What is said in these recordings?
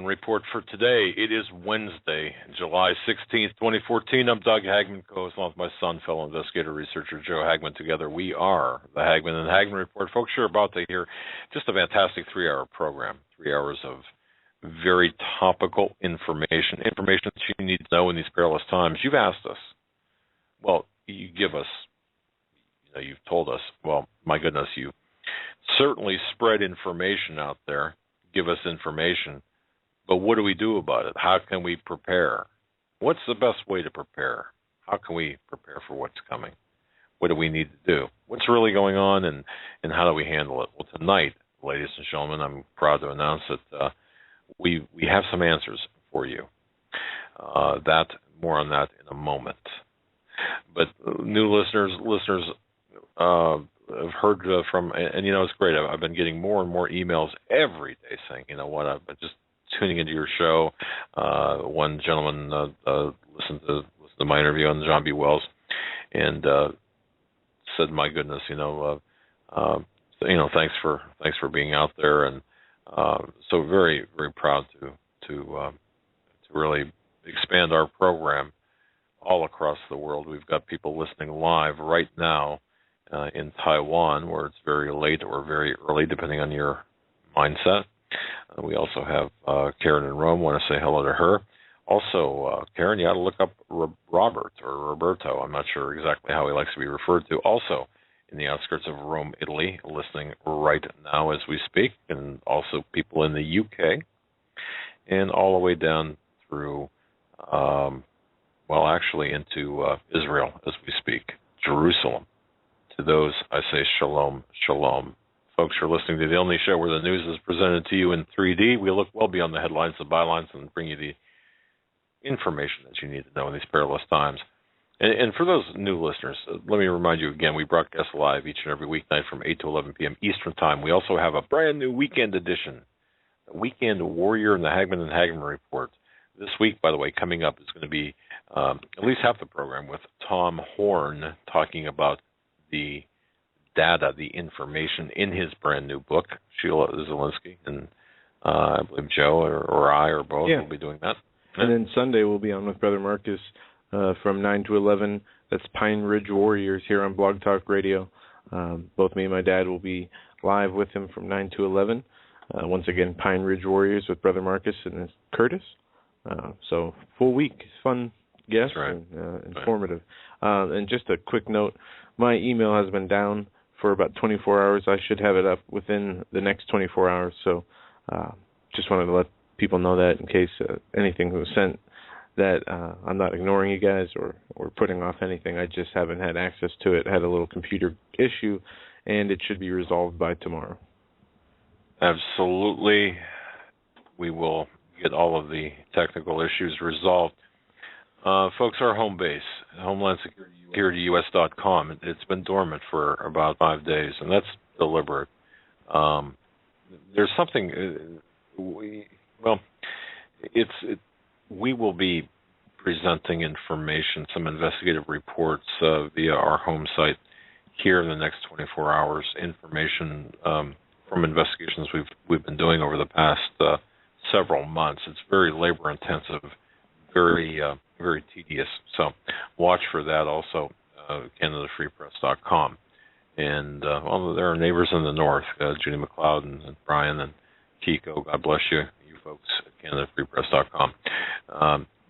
Hagmann Report for today. It is Wednesday, July 16th, 2014. I'm Doug Hagmann, co-host along with my son, fellow investigator, researcher Joe Hagmann. Together we are the Hagmann and Hagmann Report. Folks, you're about to hear just a fantastic 3-hour program, 3 hours of very topical information that you need to know in these perilous times. You've asked us. Well, you give us, you've told us. Well, my goodness, you certainly spread information out there. Give us information, but what do we do about it? How can we prepare? What's the best way to prepare? How can we prepare for what's coming? What do we need to do? What's really going on, and how do we handle it? Well, tonight, ladies and gentlemen, I'm proud to announce that we have some answers for you. More on that in a moment. But new listeners I've heard from, and it's great. I've been getting more and more emails every day saying, I've been just tuning into your show. One gentleman listened to my interview on John B. Wells, and said, "My goodness, thanks for being out there." And so very, very proud to really expand our program all across the world. We've got people listening live right now. In Taiwan, where it's very late or very early, depending on your mindset. We also have Karen in Rome. Want to say hello to her. Also, Karen, you ought to look up Robert or Roberto. I'm not sure exactly how he likes to be referred to. Also, in the outskirts of Rome, Italy, listening right now as we speak, and also people in the UK, and all the way down through, actually into Israel as we speak, Jerusalem. To those, I say shalom, shalom. Folks, you're listening to the only show where the news is presented to you in 3D. We look well beyond the headlines, the bylines, and bring you the information that you need to know in these perilous times. And for those new listeners, let me remind you again, we broadcast live each and every weeknight from 8 to 11 p.m. Eastern Time. We also have a brand new weekend edition, Weekend Warrior and the Hagmann and Hagmann Report. This week, by the way, coming up is going to be at least half the program with Tom Horn talking about the data, the information in his brand new book. Sheila Zielinski and I believe Joe or I or both will be doing that. And then Sunday we'll be on with Brother Marcus from 9 to 11. That's Pine Ridge Warriors here on Blog Talk Radio. Both me and my dad will be live with him from 9 to 11. Once again, Pine Ridge Warriors with Brother Marcus and Curtis. So full week, fun guests, and informative. And just a quick note, my email has been down for about 24 hours. I should have it up within the next 24 hours. So just wanted to let people know that in case anything was sent, that I'm not ignoring you guys or putting off anything. I just haven't had access to it. I had a little computer issue, and it should be resolved by tomorrow. Absolutely. We will get all of the technical issues resolved. Folks, our home base, HomelandSecurityUS.com, it's been dormant for about 5 days, and that's deliberate. There's something, we will be presenting information, some investigative reports via our home site here in the next 24 hours, information from investigations we've been doing over the past several months. It's very labor-intensive, very tedious. So watch for that also, CanadaFreePress.com. And there are neighbors in the north, Judy McLeod and Brian and Kiko. God bless you folks at CanadaFreePress.com.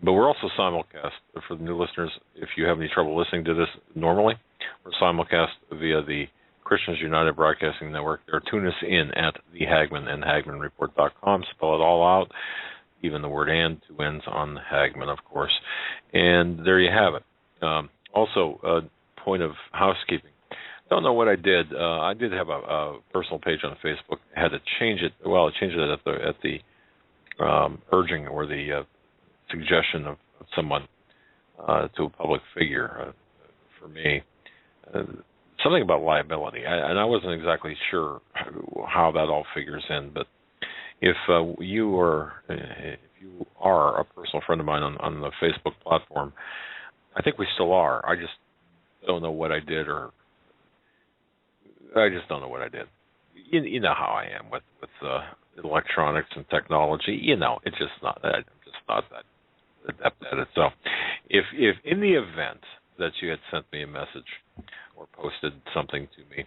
But we're also simulcast for the new listeners. If you have any trouble listening to this normally, we're simulcast via the Christians United Broadcasting Network. Tune us in at the Hagmann and HagmannReport.com. Spell it all out. Even the word "and," 2 N's on Hagmann, of course. And there you have it. Also, a point of housekeeping. Don't know what I did. I did have a personal page on Facebook. I had to change it. Well, I changed it at the urging or the suggestion of someone to a public figure. For me, something about liability, and I wasn't exactly sure how that all figures in, but if you are a personal friend of mine on the Facebook platform, I think we still are. I just don't know what I did, You know how I am with electronics and technology. It's just not that. I'm just not that adept at it. So, if in the event that you had sent me a message or posted something to me,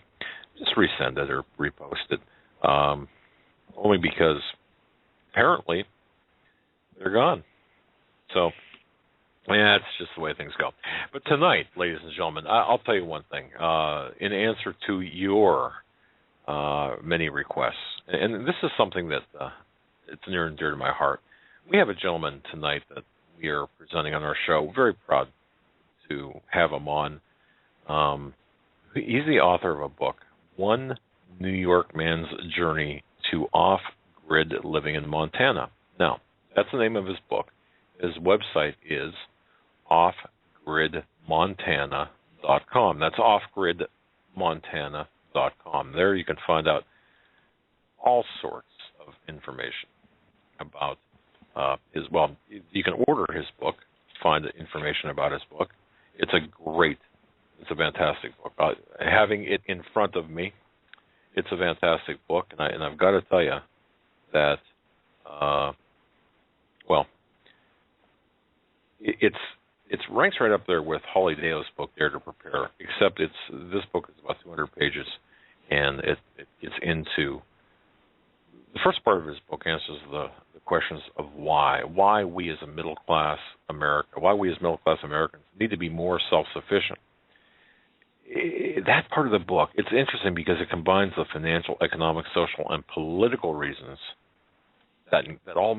just resend it or repost it. Only because apparently they're gone. So, yeah, it's just the way things go. But tonight, ladies and gentlemen, I'll tell you one thing. In answer to your many requests, and this is something that it's near and dear to my heart. We have a gentleman tonight that we are presenting on our show. Very proud to have him on. He's the author of a book, One New York Man's Journey to Off-Grid Living in Montana. Now, that's the name of his book. His website is offgridmontana.com. That's offgridmontana.com. There you can find out all sorts of information about you can order his book, find information about his book. It's a fantastic book. Having it in front of me, it's a fantastic book, and I've got to tell you that, it ranks right up there with Holly Deo's book, Dare to Prepare, except this book is about 200 pages, and it gets into the first part of his book answers the questions of why we as middle-class Americans need to be more self-sufficient. That part of the book, it's interesting because it combines the financial, economic, social, and political reasons that all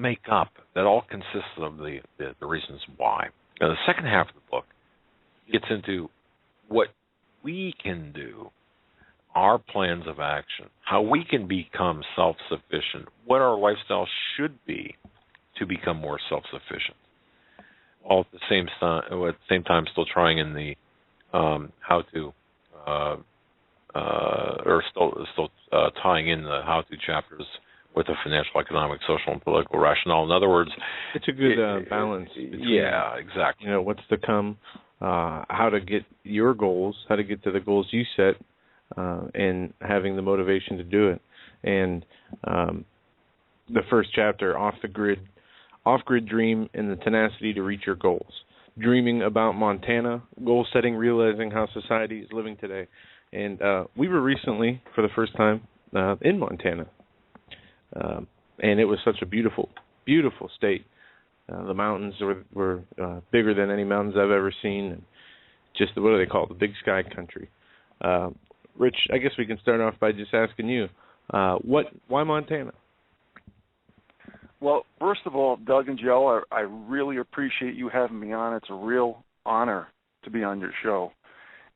consist of the reasons why. Now, the second half of the book gets into what we can do, our plans of action, how we can become self-sufficient, what our lifestyle should be to become more self-sufficient. All at the same time, still trying in the still tying in the how-to chapters with the financial, economic, social, and political rationale. In other words, it's a good balance. Yeah, exactly. What's to come, how to get your goals, how to get to the goals you set, and having the motivation to do it. And the first chapter, off-grid dream and the tenacity to reach your goals. Dreaming about Montana, goal setting, realizing how society is living today. And we were recently, for the first time, in Montana. And it was such a beautiful, beautiful state. The mountains were bigger than any mountains I've ever seen. And just, what do they call it, the big sky country. Rich, I guess we can start off by just asking you, why Montana? Well, first of all, Doug and Joe, I really appreciate you having me on. It's a real honor to be on your show.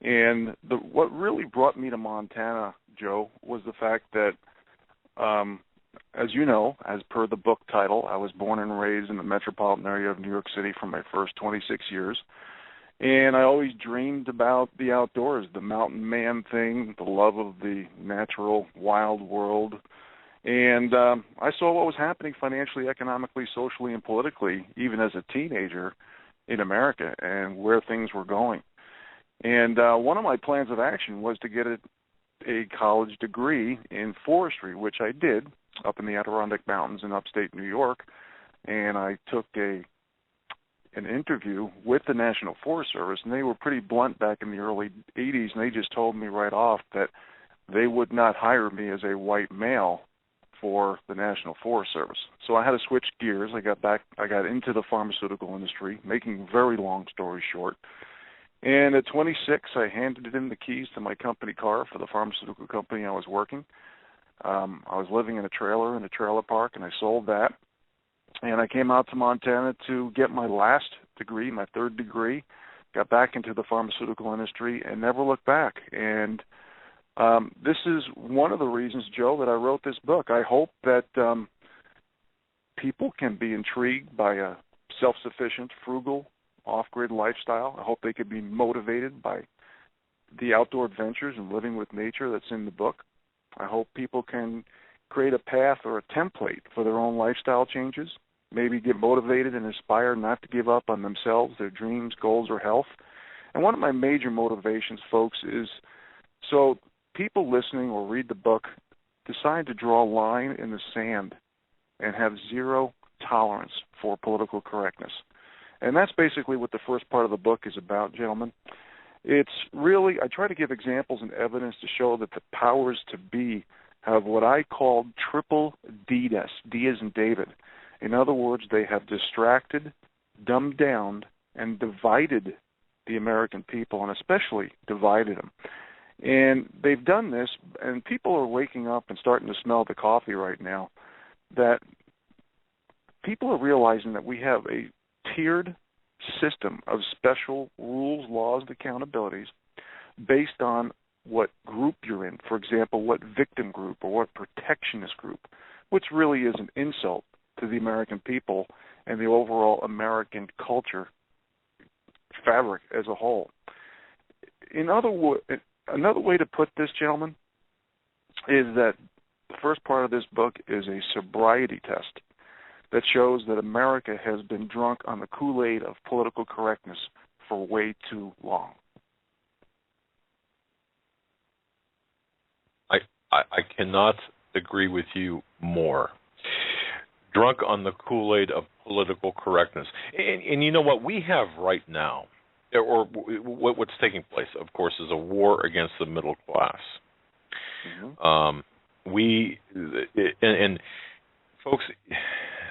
And what really brought me to Montana, Joe, was the fact that, as you know, as per the book title, I was born and raised in the metropolitan area of New York City for my first 26 years. And I always dreamed about the outdoors, the mountain man thing, the love of the natural, wild world. And I saw what was happening financially, economically, socially, and politically, even as a teenager in America, and where things were going. And one of my plans of action was to get a college degree in forestry, which I did up in the Adirondack Mountains in upstate New York. And I took an interview with the National Forest Service, and they were pretty blunt back in the early 80s, and they just told me right off that they would not hire me as a white male for the National Forest Service. So I had to switch gears. I got into the pharmaceutical industry, making a very long story short. And at 26, I handed in the keys to my company car for the pharmaceutical company I was working. I was living in a trailer park, and I sold that. And I came out to Montana to get my last degree, my third degree, got back into the pharmaceutical industry, and never looked back. And this is one of the reasons, Joe, that I wrote this book. I hope that people can be intrigued by a self-sufficient, frugal, off-grid lifestyle. I hope they could be motivated by the outdoor adventures and living with nature that's in the book. I hope people can create a path or a template for their own lifestyle changes, maybe get motivated and inspired not to give up on themselves, their dreams, goals, or health. And one of my major motivations, folks, is so people listening will read the book decide to draw a line in the sand and have zero tolerance for political correctness. And that's basically what the first part of the book is about, gentlemen. It's really, I try to give examples and evidence to show that the powers to be have what I call triple D-ness, D as in David. In other words, they have distracted, dumbed down, and divided the American people, and especially divided them. And they've done this, and people are waking up and starting to smell the coffee right now, that people are realizing that we have a tiered system of special rules, laws, and accountabilities based on what group you're in. For example, what victim group or what protectionist group, which really is an insult to the American people and the overall American culture fabric as a whole. Another way to put this, gentlemen, is that the first part of this book is a sobriety test that shows that America has been drunk on the Kool-Aid of political correctness for way too long. I cannot agree with you more. Drunk on the Kool-Aid of political correctness. And you know what we have right now, or what's taking place, of course, is a war against the middle class. And folks,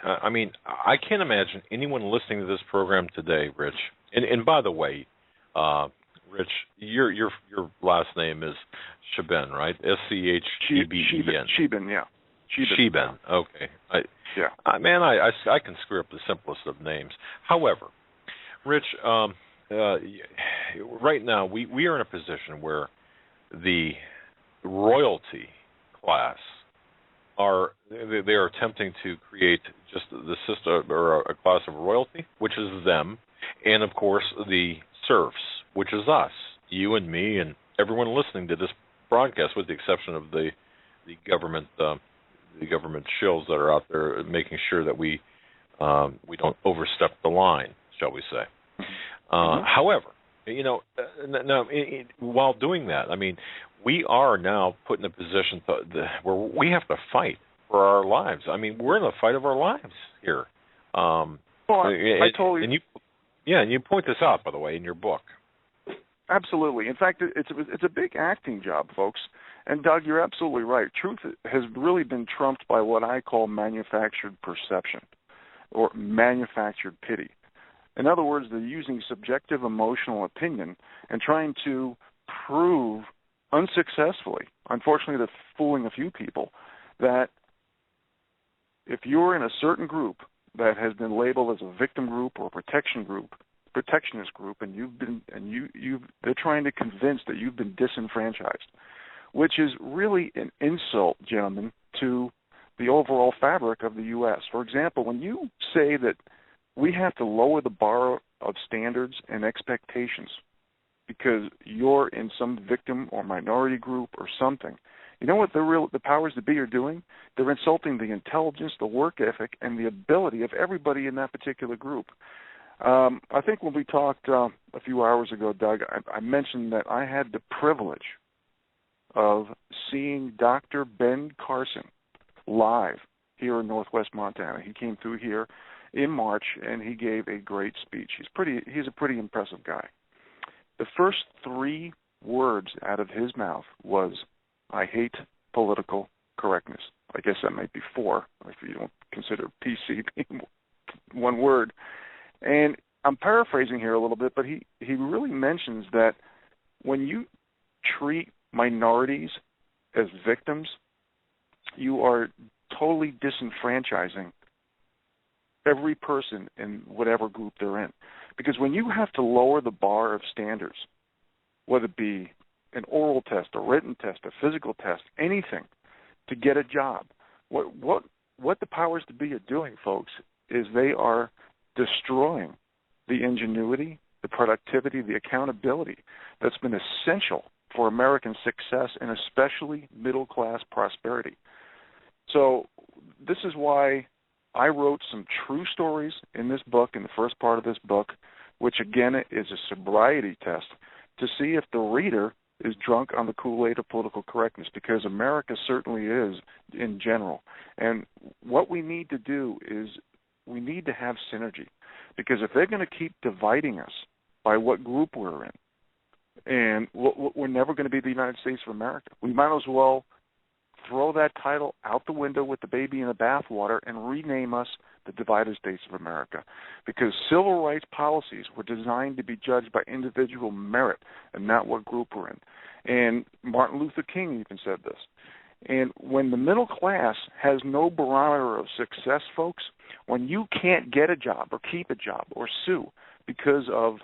I mean, I can't imagine anyone listening to this program today, Rich. And by the way, Rich, your last name is Sheben, right? S-C-H-E-B-E-N. Sheben, yeah. Sheben. Okay. Yeah. I can screw up the simplest of names. However, Rich, right now we are in a position where the royalty class they are attempting to create just the system or a class of royalty, which is them, and of course the serfs, which is us, you and me, and everyone listening to this broadcast, with the exception of the government shills that are out there making sure that we don't overstep the line, shall we say. However, now while doing that, I mean, we are now put in a position where we have to fight for our lives. I mean, we're in the fight of our lives here. I totally. And you point this out, by the way, in your book. Absolutely. In fact, it's a big acting job, folks. And Doug, you're absolutely right. Truth has really been trumped by what I call manufactured perception or manufactured pity. In other words, they're using subjective emotional opinion and trying to prove unsuccessfully, unfortunately they're fooling a few people, that if you're in a certain group that has been labeled as a victim group or protectionist group, and they're trying to convince that you've been disenfranchised, which is really an insult, gentlemen, to the overall fabric of the U.S. For example, when you say that we have to lower the bar of standards and expectations because you're in some victim or minority group or something, you know what the powers that be are doing? They're insulting the intelligence, the work ethic, and the ability of everybody in that particular group. I think when we talked a few hours ago, Doug, I mentioned that I had the privilege of seeing Dr. Ben Carson live here in Northwest Montana. He came through here in March, and he gave a great speech. He's a pretty impressive guy. The first 3 words out of his mouth was, "I hate political correctness." I guess that might be 4 if you don't consider PC being one word. And I'm paraphrasing here a little bit, but he really mentions that when you treat minorities as victims, you are totally disenfranchising every person in whatever group they're in. Because when you have to lower the bar of standards, whether it be an oral test, a written test, a physical test, anything, to get a job, what the powers to be are doing, folks, is they are destroying the ingenuity, the productivity, the accountability that's been essential for American success and especially middle-class prosperity. So this is why I wrote some true stories in this book, in the first part of this book, which again is a sobriety test to see if the reader is drunk on the Kool-Aid of political correctness, because America certainly is in general. And what we need to do is we need to have synergy, because if they're going to keep dividing us by what group we're in, and we're never going to be the United States of America. We might as well throw that title out the window with the baby in the bathwater and rename us the Divided States of America, because civil rights policies were designed to be judged by individual merit and not what group we're in. And Martin Luther King even said this. And when the middle class has no barometer of success, folks, when you can't get a job or keep a job or sue because of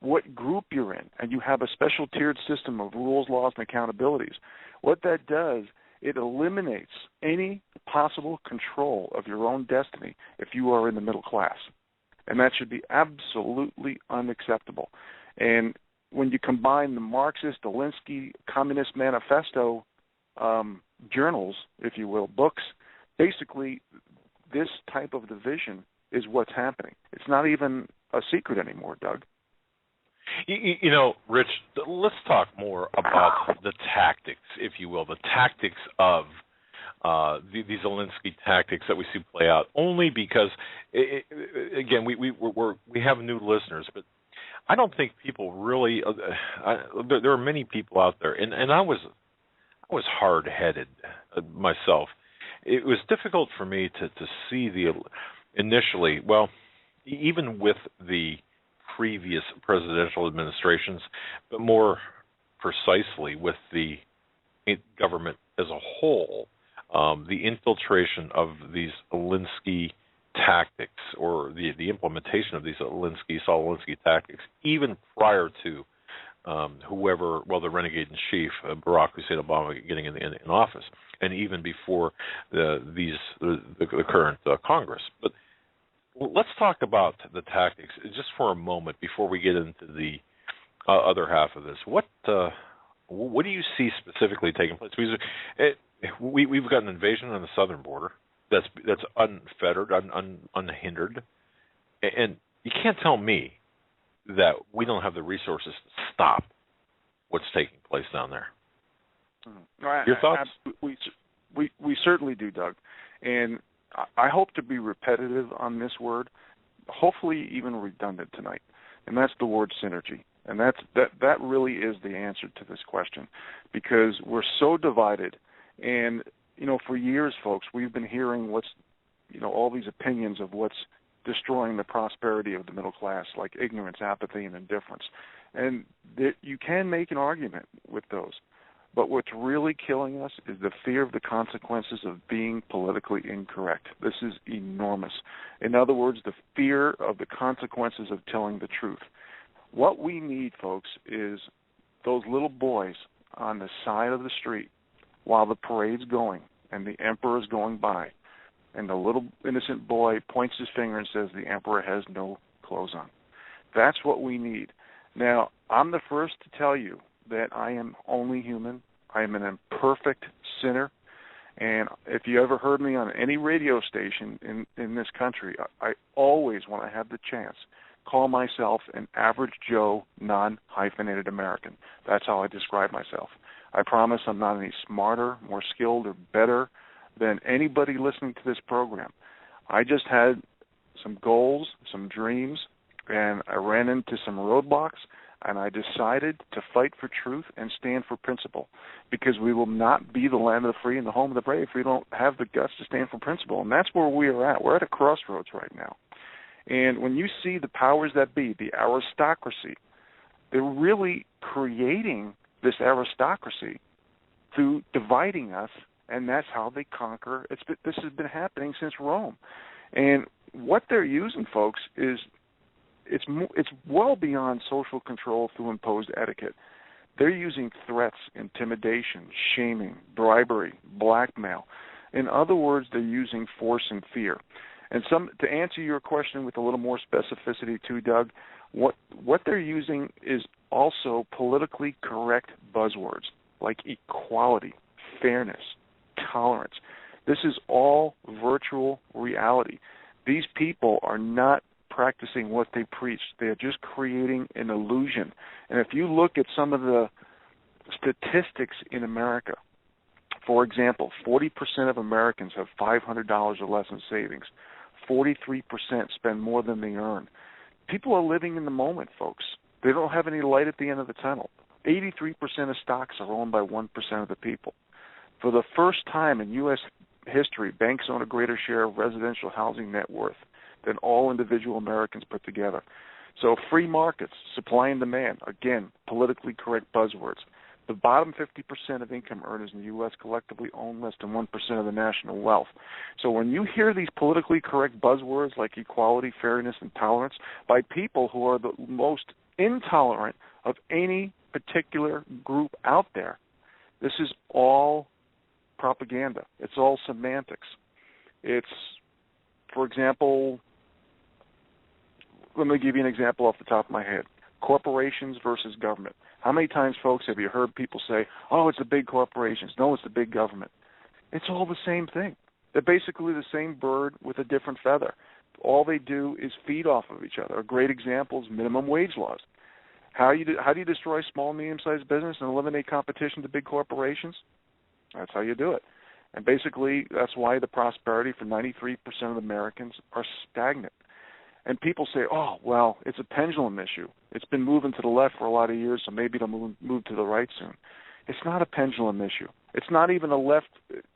what group you're in, and you have a special tiered system of rules, laws, and accountabilities, what that does, it eliminates any possible control of your own destiny if you are in the middle class. And that should be absolutely unacceptable. And when you combine the Marxist, Alinsky, Communist Manifesto journals, if you will, books, basically this type of division is what's happening. It's not even a secret anymore, Doug. You know, Rich, let's talk more about the tactics, if you will, the tactics of these Alinsky tactics that we see play out. Only because, again, we have new listeners, but I don't think people really. There are many people out there, and I was hard-headed myself. It was difficult for me to see initially. Well, even with the previous presidential administrations, but more precisely with the government as a whole, the infiltration of these Alinsky tactics, or the implementation of these Saul Alinsky tactics, even prior to the renegade in chief, Barack Obama, getting in office, and even before the current Congress. But let's talk about the tactics just for a moment before we get into the other half of this. What do you see specifically taking place? Because we've got an invasion on the southern border that's unfettered, unhindered, and you can't tell me that we don't have the resources to stop what's taking place down there. Your thoughts? We certainly do, Doug. And I hope to be repetitive on this word, hopefully even redundant tonight, and that's the word synergy. And that really is the answer to this question, because we're so divided. And, for years, folks, we've been hearing all these opinions of what's destroying the prosperity of the middle class, like ignorance, apathy, and indifference. And you can make an argument with those. But what's really killing us is the fear of the consequences of being politically incorrect. This is enormous. In other words, the fear of the consequences of telling the truth. What we need, folks, is those little boys on the side of the street while the parade's going and the emperor's going by, and the little innocent boy points his finger and says the emperor has no clothes on. That's what we need. Now, I'm the first to tell you that I am only human. I am an imperfect sinner. And if you ever heard me on any radio station in this country, I always, when I have the chance, call myself an average Joe, non-hyphenated American. That's how I describe myself. I promise I'm not any smarter, more skilled, or better than anybody listening to this program. I just had some goals, some dreams, and I ran into some roadblocks, and I decided to fight for truth and stand for principle, because we will not be the land of the free and the home of the brave if we don't have the guts to stand for principle. And that's where we are at. We're at a crossroads right now. And when you see the powers that be, the aristocracy, they're really creating this aristocracy through dividing us, and that's how they conquer. This has been happening since Rome. And what they're using, folks, is it's well beyond social control through imposed etiquette. They're using threats, intimidation, shaming, bribery, blackmail. In other words, they're using force and fear. And to answer your question with a little more specificity too, Doug, what they're using is also politically correct buzzwords like equality, fairness, tolerance. This is all virtual reality. These people are not practicing what they preach. They are just creating an illusion. And if you look at some of the statistics in America. For example, 40% of Americans have $500 or less in savings. 43% spend more than they earn. People are living in the moment, folks. They don't have any light at the end of the tunnel. 83% of stocks are owned by 1% of the people. For the first time in U.S. history, banks own a greater share of residential housing net worth than all individual Americans put together. So free markets, supply and demand, again, politically correct buzzwords. The bottom 50% of income earners in the U.S. collectively own less than 1% of the national wealth. So when you hear these politically correct buzzwords like equality, fairness, and tolerance by people who are the most intolerant of any particular group out there, this is all propaganda. It's all semantics. It's, for example, let me give you an example off the top of my head. Corporations versus government. How many times, folks, have you heard people say, oh, it's the big corporations. No, it's the big government. It's all the same thing. They're basically the same bird with a different feather. All they do is feed off of each other. A great example is minimum wage laws. How do you destroy small, medium-sized business and eliminate competition to big corporations? That's how you do it. And basically, that's why the prosperity for 93% of Americans are stagnant. And people say, oh, well, it's a pendulum issue. It's been moving to the left for a lot of years, so maybe it'll move to the right soon. It's not a pendulum issue. It's not even a left.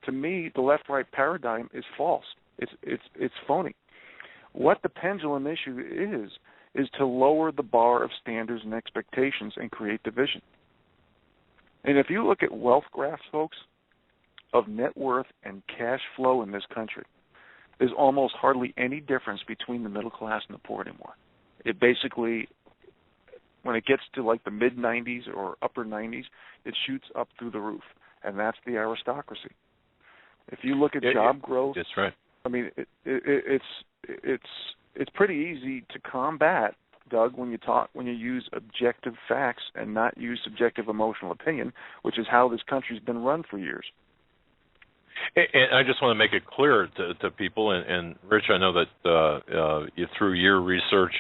To me, the left-right paradigm is false. It's phony. What the pendulum issue is to lower the bar of standards and expectations and create division. And if you look at wealth graphs, folks, of net worth and cash flow in this country, there's almost hardly any difference between the middle class and the poor anymore. It basically, when it gets to like the mid-90s or upper 90s, it shoots up through the roof, and that's the aristocracy. If you look at job growth, that's right. I mean, it's pretty easy to combat, Doug, when you use objective facts and not use subjective emotional opinion, which is how this country's been run for years. And I just want to make it clear to people, and Rich, I know that through your research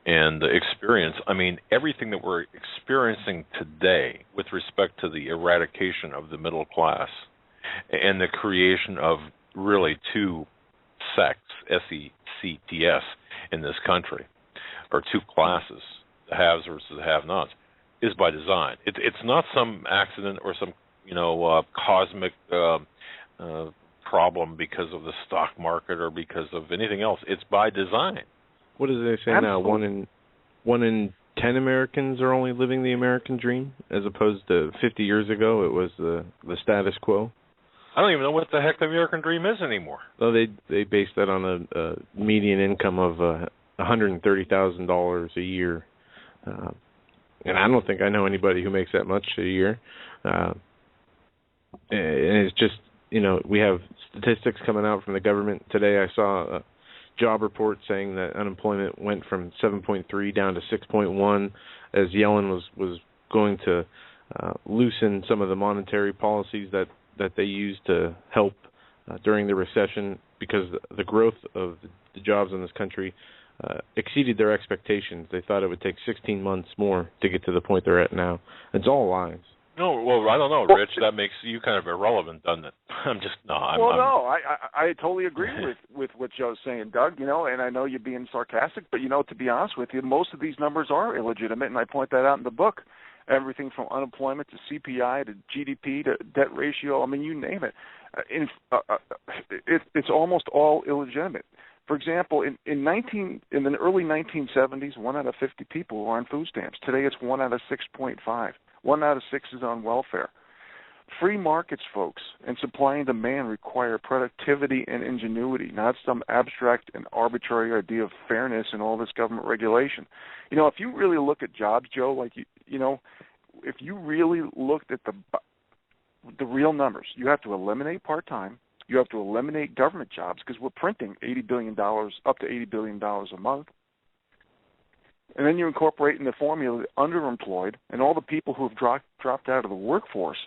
and experience, I mean, everything that we're experiencing today with respect to the eradication of the middle class and the creation of really two sects, S-E-C-T-S, in this country, or two classes, the haves versus the have-nots, is by design. It's not some accident or some cosmic problem because of the stock market or because of anything else. It's by design. What do they say Absolutely. now? One in 10 Americans are only living the American dream, as opposed to 50 years ago it was the status quo. I don't even know what the heck the American dream is anymore. Well, they base that on a median income of $130,000 a year, and I don't think I know anybody who makes that much a year. And it's just, we have statistics coming out from the government. Today I saw a job report saying that unemployment went from 7.3 down to 6.1 as Yellen was going to loosen some of the monetary policies that they used to help during the recession, because the growth of the jobs in this country exceeded their expectations. They thought it would take 16 months more to get to the point they're at now. It's all lies. No, well, I don't know, Rich. That makes you kind of irrelevant, doesn't it? I totally agree with what Joe's saying, Doug. And I know you're being sarcastic, but to be honest with you, most of these numbers are illegitimate, and I point that out in the book. Everything from unemployment to CPI to GDP to debt ratio. I mean, you name it. It's almost all illegitimate. For example, in the early 1970s, 1 out of 50 people were on food stamps. Today, it's 1 out of 6.5. 1 out of 6 is on welfare. Free markets, folks, and supply and demand require productivity and ingenuity, not some abstract and arbitrary idea of fairness and all this government regulation. If you really look at jobs, Joe, like if you really looked at the real numbers, you have to eliminate part-time, you have to eliminate government jobs because we're printing $80 billion, up to $80 billion a month. And then you incorporate in the formula the underemployed and all the people who have dropped out of the workforce.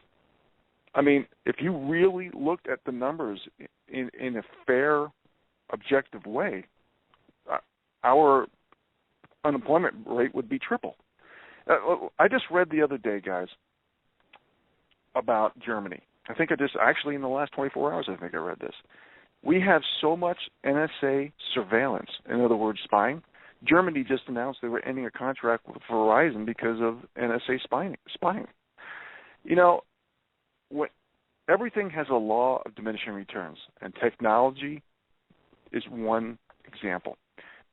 I mean, if you really looked at the numbers in a fair, objective way, our unemployment rate would be triple. I just read the other day, guys, about Germany. I think actually in the last 24 hours, I think I read this. We have so much NSA surveillance, in other words, spying. Germany just announced they were ending a contract with Verizon because of NSA spying. You know, everything has a law of diminishing returns, and technology is one example.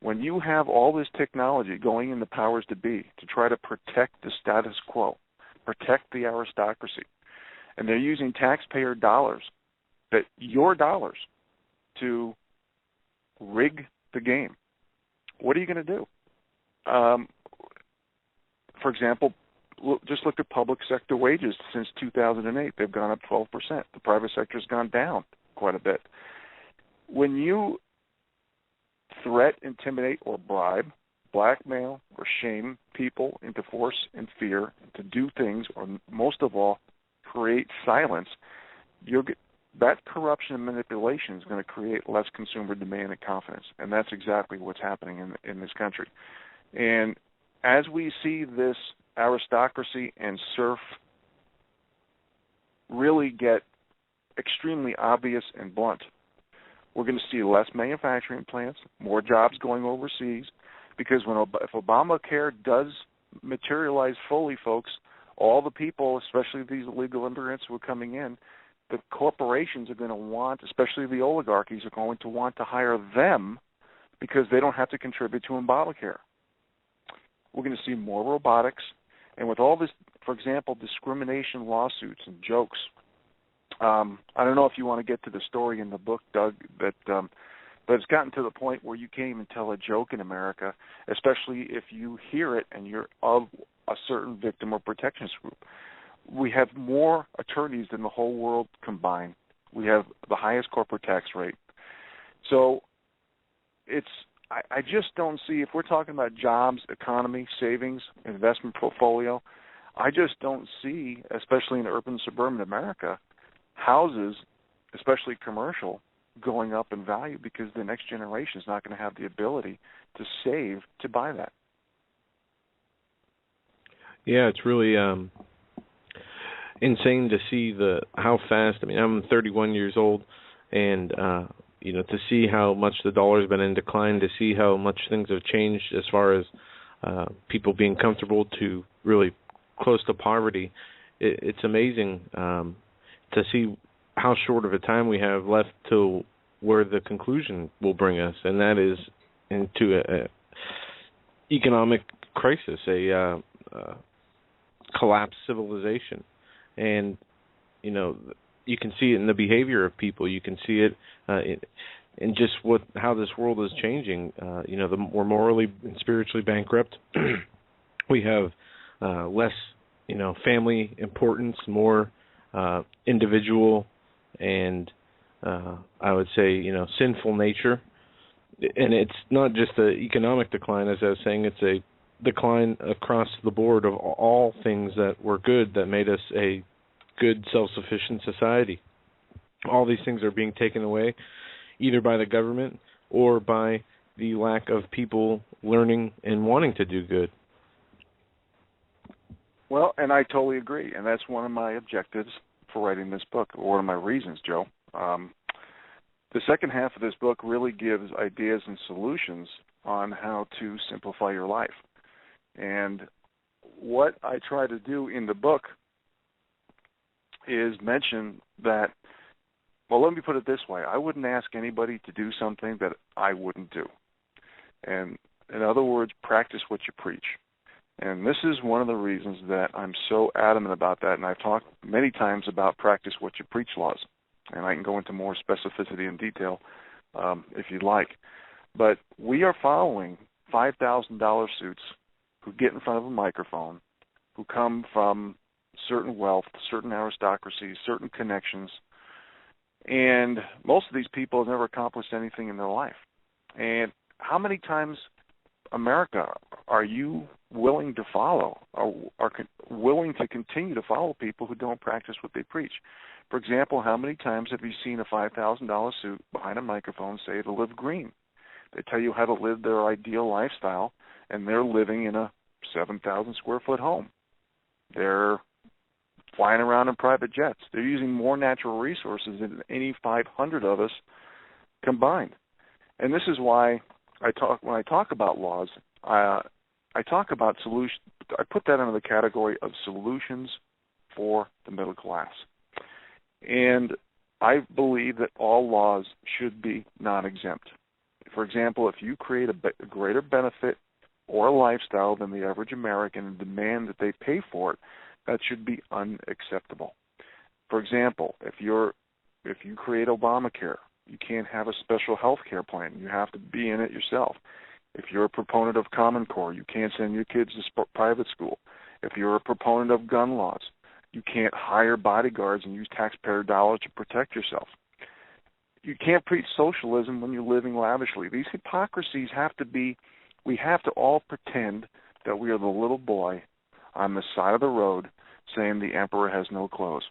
When you have all this technology going in the powers to be to try to protect the status quo, protect the aristocracy, and they're using taxpayer dollars, your dollars, to rig the game, what are you going to do? For example, just look at public sector wages since 2008. They've gone up 12%. The private sector has gone down quite a bit. When you threat, intimidate, or bribe, blackmail, or shame people into force and fear to do things, or most of all, create silence, that corruption and manipulation is going to create less consumer demand and confidence, and that's exactly what's happening in this country. And as we see this aristocracy and serf really get extremely obvious and blunt, we're going to see less manufacturing plants, more jobs going overseas, because if Obamacare does materialize fully, folks, all the people, especially these illegal immigrants who are coming in, the corporations are going to want, especially the oligarchies, are going to want to hire them because they don't have to contribute to Obamacare. We're going to see more robotics. And with all this, for example, discrimination lawsuits and jokes, I don't know if you want to get to the story in the book, Doug, but it's gotten to the point where you can't even tell a joke in America, especially if you hear it and you're of a certain victim or protectionist group. We have more attorneys than the whole world combined. We have the highest corporate tax rate. So I just don't see, if we're talking about jobs, economy, savings, investment portfolio, I just don't see, especially in urban suburban America, houses, especially commercial, going up in value because the next generation is not going to have the ability to save to buy that. Yeah, it's really insane to see how fast. I mean, I'm 31 years old, and to see how much the dollar's been in decline, to see how much things have changed as far as people being comfortable to really close to poverty. It's amazing to see how short of a time we have left to where the conclusion will bring us, and that is into a economic crisis, a collapsed civilization. And you can see it in the behavior of people. You can see it in just how this world is changing. We're morally and spiritually bankrupt. We have less, family importance, more individual and I would say, sinful nature. And it's not just the economic decline, as I was saying, it's a decline across the board of all things that were good, that made us a good, self-sufficient society. All these things are being taken away either by the government or by the lack of people learning and wanting to do good. Well, and I totally agree, and that's one of my objectives for writing this book, or one of my reasons, Joe. The second half of this book really gives ideas and solutions on how to simplify your life. And what I try to do in the book is mention that, well, let me put it this way. I wouldn't ask anybody to do something that I wouldn't do. And in other words, practice what you preach. And this is one of the reasons that I'm so adamant about that. And I've talked many times about practice what you preach laws. And I can go into more specificity and detail if you'd like. But we are following $5,000 suits who get in front of a microphone, who come from certain wealth, certain aristocracies, certain connections. And most of these people have never accomplished anything in their life. And how many times, America, are you willing to follow, or are willing to continue to follow people who don't practice what they preach? For example, how many times have you seen a $5,000 suit behind a microphone say to live green? They tell you how to live their ideal lifestyle, and they're living in a 7,000 square foot home. They're flying around in private jets. They're using more natural resources than any 500 of us combined. And this is why when I talk about laws, I talk about solutions. I put that under the category of solutions for the middle class. And I believe that all laws should be non-exempt. For example, if you create a greater benefit or a lifestyle than the average American and demand that they pay for it, that should be unacceptable. For example, if you create Obamacare, you can't have a special health care plan. You have to be in it yourself. If you're a proponent of Common Core, you can't send your kids to private school. If you're a proponent of gun laws, you can't hire bodyguards and use taxpayer dollars to protect yourself. You can't preach socialism when you're living lavishly. These hypocrisies we have to all pretend that we are the little boy on the side of the road saying the emperor has no clothes.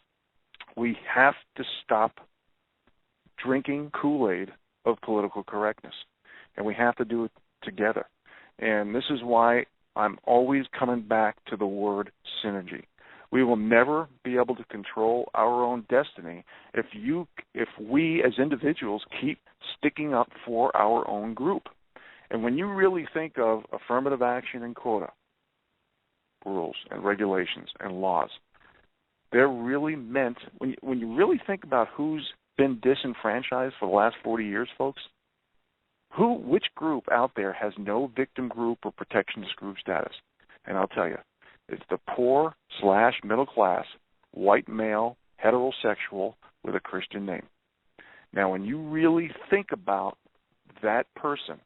We have to stop drinking Kool-Aid of political correctness, and we have to do it together. And this is why I'm always coming back to the word synergy. We will never be able to control our own destiny if we as individuals keep sticking up for our own group. And when you really think of affirmative action and quota rules and regulations and laws, they're really meant, when you really think about who's been disenfranchised for the last 40 years, folks, which group out there has no victim group or protectionist group status? And I'll tell you, it's the poor/middle class, white male, heterosexual with a Christian name. Now, when you really think about that person,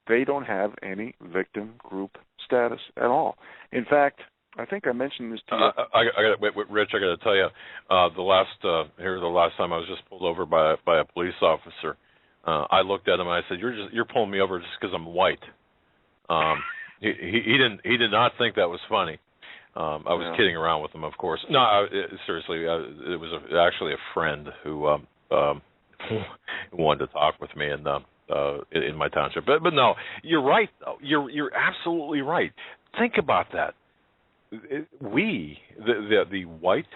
they don't have any victim group status at all. In fact, I think I mentioned this to you. Rich, I got to tell you, the last time I was just pulled over by a police officer. I looked at him and I said, "You're pulling me over just because I'm white." He did not think that was funny. I was kidding around with him, of course. No, seriously, it was actually a friend who wanted to talk with me and. In my township, but no, you're right. Though you're absolutely right. Think about that. We, the white,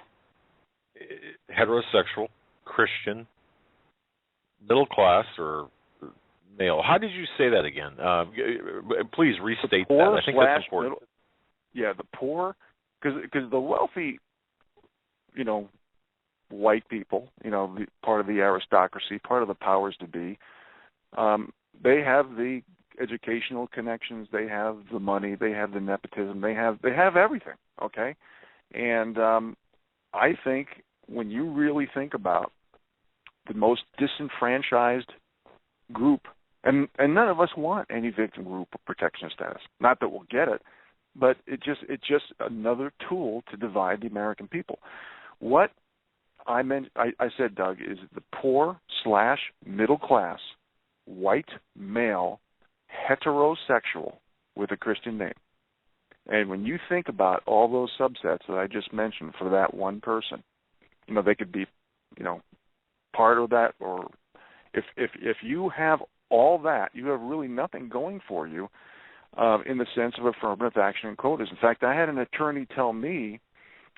heterosexual, Christian, middle class or male. How did you say that again? Please restate that. I think that's important. The poor, because the wealthy, white people, part of the aristocracy, part of the powers to be. They have the educational connections, they have the money, they have the nepotism, they have everything, okay? And I think when you really think about the most disenfranchised group, and none of us want any victim group or protection status. Not that we'll get it, but it's just another tool to divide the American people. What I said, Doug, is the poor/middle class, white male, heterosexual with a Christian name. And when you think about all those subsets that I just mentioned for that one person, they could be, part of that, or if you have all that, you have really nothing going for you in the sense of affirmative action and quotas. In fact, I had an attorney tell me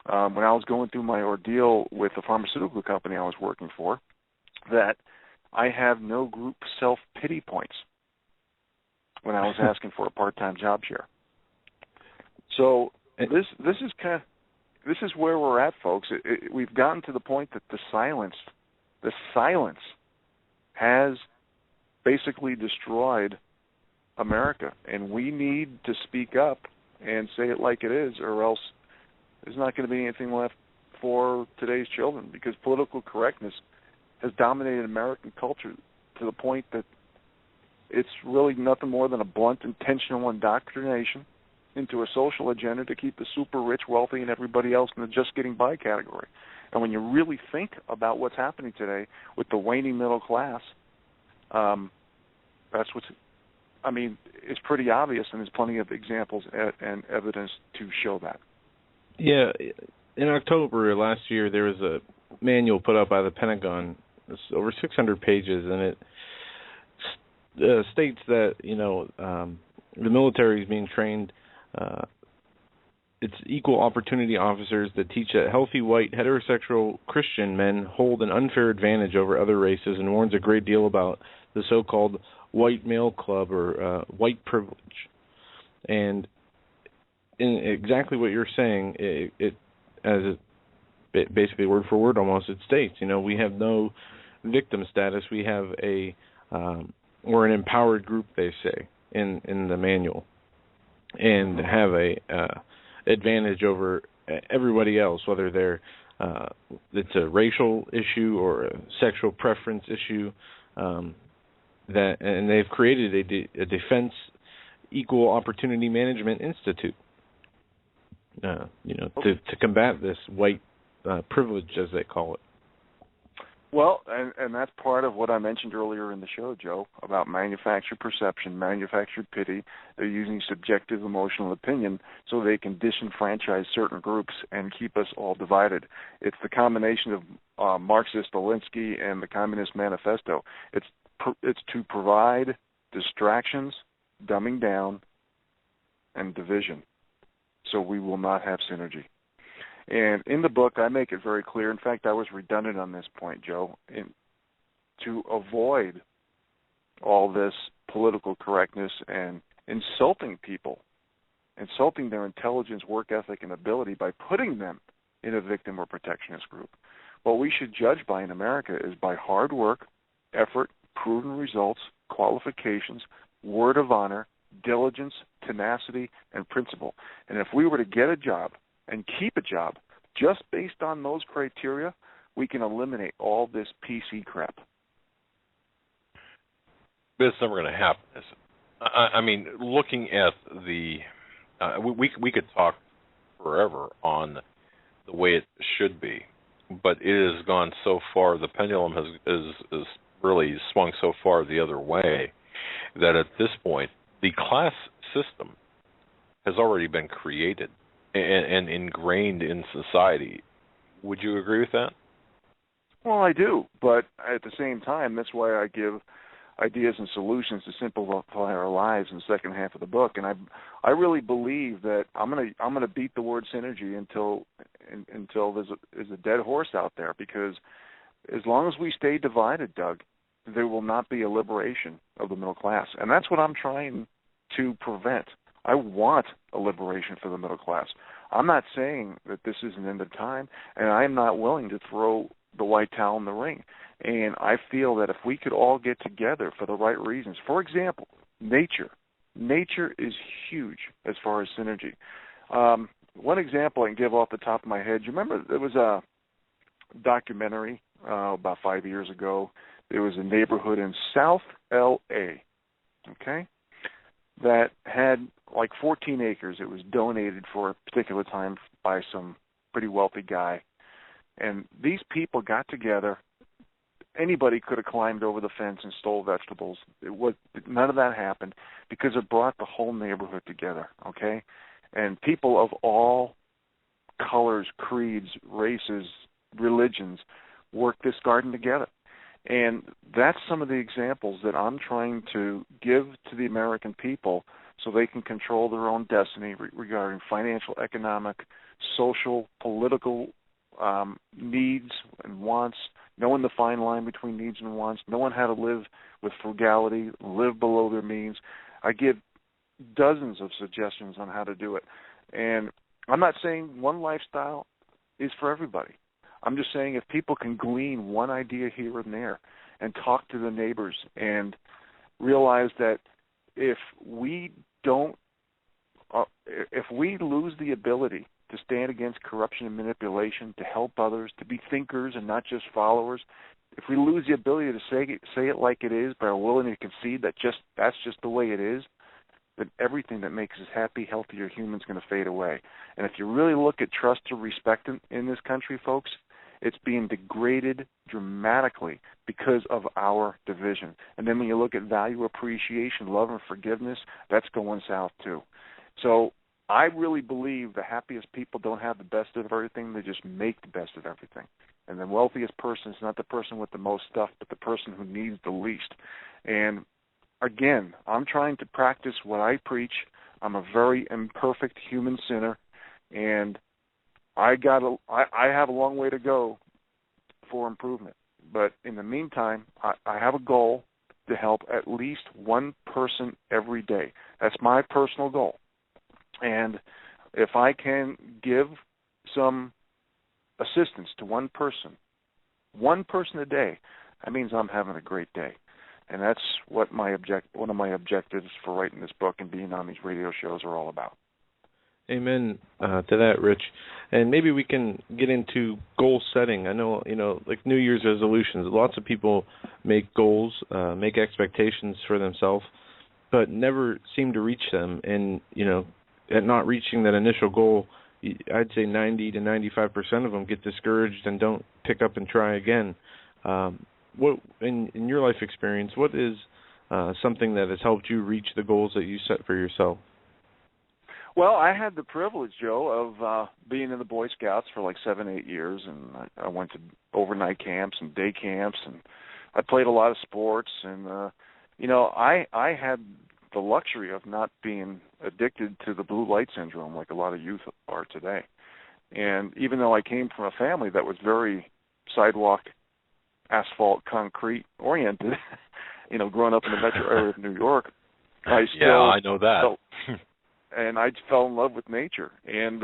when I was going through my ordeal with the pharmaceutical company I was working for that I have no group self-pity points when I was asking for a part-time job share. So this is where we're at, folks. We've gotten to the point that the silence has basically destroyed America, and we need to speak up and say it like it is, or else there's not going to be anything left for today's children, because political correctness has dominated American culture to the point that it's really nothing more than a blunt, intentional indoctrination into a social agenda to keep the super rich wealthy and everybody else in the just getting by category. And when you really think about what's happening today with the waning middle class, it's pretty obvious, and there's plenty of examples and evidence to show that. Yeah, in October last year, there was a manual put out by the Pentagon. It's over 600 pages, and it states that the military is being trained it's equal opportunity officers that teach that healthy white heterosexual Christian men hold an unfair advantage over other races, and warns a great deal about the so-called white male club or white privilege. And in exactly what you're saying, it as basically word for word almost, it states, we have no victim status. We have we're an empowered group, they say in the manual, and have a advantage over everybody else, whether they're it's a racial issue or a sexual preference issue. And they've created a defense equal opportunity management institute, to combat this white privilege, as they call it. Well, and that's part of what I mentioned earlier in the show, Joe, about manufactured perception, manufactured pity. They're using subjective emotional opinion so they can disenfranchise certain groups and keep us all divided. It's the combination of Marxist Alinsky and the Communist Manifesto. It's to provide distractions, dumbing down, and division, so we will not have synergy. And in the book, I make it very clear. In fact, I was redundant on this point, Joe. To avoid all this political correctness and insulting people, insulting their intelligence, work ethic, and ability by putting them in a victim or protectionist group, what we should judge by in America is by hard work, effort, proven results, qualifications, word of honor, diligence, tenacity, and principle. And if we were to get a job and keep a job just based on those criteria, we can eliminate all this PC crap. But it's never going to happen, is it? I mean, looking at we could talk forever on the way it should be, but it has gone so far, the pendulum is really swung so far the other way that at this point, the class system has already been created and ingrained in society. Would you agree with that? Well, I do, but at the same time, that's why I give ideas and solutions to simplify our lives in the second half of the book. And I really believe that I'm gonna beat the word synergy until there's a dead horse out there, because as long as we stay divided, Doug, there will not be a liberation of the middle class, and that's what I'm trying to prevent. I want a liberation for the middle class. I'm not saying that this is an end of time, and I'm not willing to throw the white towel in the ring. And I feel that if we could all get together for the right reasons, for example, nature is huge as far as synergy. One example I can give off the top of my head, you remember there was a documentary about 5 years ago. There was a neighborhood in South L.A., okay, that had like 14 acres. It was donated for a particular time by some pretty wealthy guy. And these people got together. Anybody could have climbed over the fence and stole vegetables. None of that happened because it brought the whole neighborhood together, okay? And people of all colors, creeds, races, religions worked this garden together. And that's some of the examples that I'm trying to give to the American people so they can control their own destiny regarding financial, economic, social, political needs and wants, knowing the fine line between needs and wants, knowing how to live with frugality, live below their means. I give dozens of suggestions on how to do it. And I'm not saying one lifestyle is for everybody. I'm just saying if people can glean one idea here and there and talk to the neighbors and realize that if we lose the ability to stand against corruption and manipulation, to help others, to be thinkers and not just followers, if we lose the ability to say it like it is, but are willing to concede that that's just the way it is, then everything that makes us happy, healthier humans is going to fade away. And if you really look at trust and respect in this country, folks, it's being degraded dramatically because of our division. And then when you look at value, appreciation, love, and forgiveness, that's going south too. So I really believe the happiest people don't have the best of everything. They just make the best of everything. And the wealthiest person is not the person with the most stuff, but the person who needs the least. And again, I'm trying to practice what I preach. I'm a very imperfect human sinner, And I have a long way to go for improvement. But in the meantime, I have a goal to help at least one person every day. That's my personal goal. And if I can give some assistance to one person a day, that means I'm having a great day. And that's what one of my objectives for writing this book and being on these radio shows are all about. Amen to that, Rich. And maybe we can get into goal setting. I know, like New Year's resolutions, lots of people make goals, make expectations for themselves, but never seem to reach them. And, at not reaching that initial goal, I'd say 90 to 95% of them get discouraged and don't pick up and try again. What in your life experience, what is something that has helped you reach the goals that you set for yourself? Well, I had the privilege, Joe, of being in the Boy Scouts for like 7-8 years, and I went to overnight camps and day camps, and I played a lot of sports, and I had the luxury of not being addicted to the blue light syndrome like a lot of youth are today. And even though I came from a family that was very sidewalk, asphalt, concrete oriented, growing up in the metro area of New York, I know that. And I fell in love with nature. And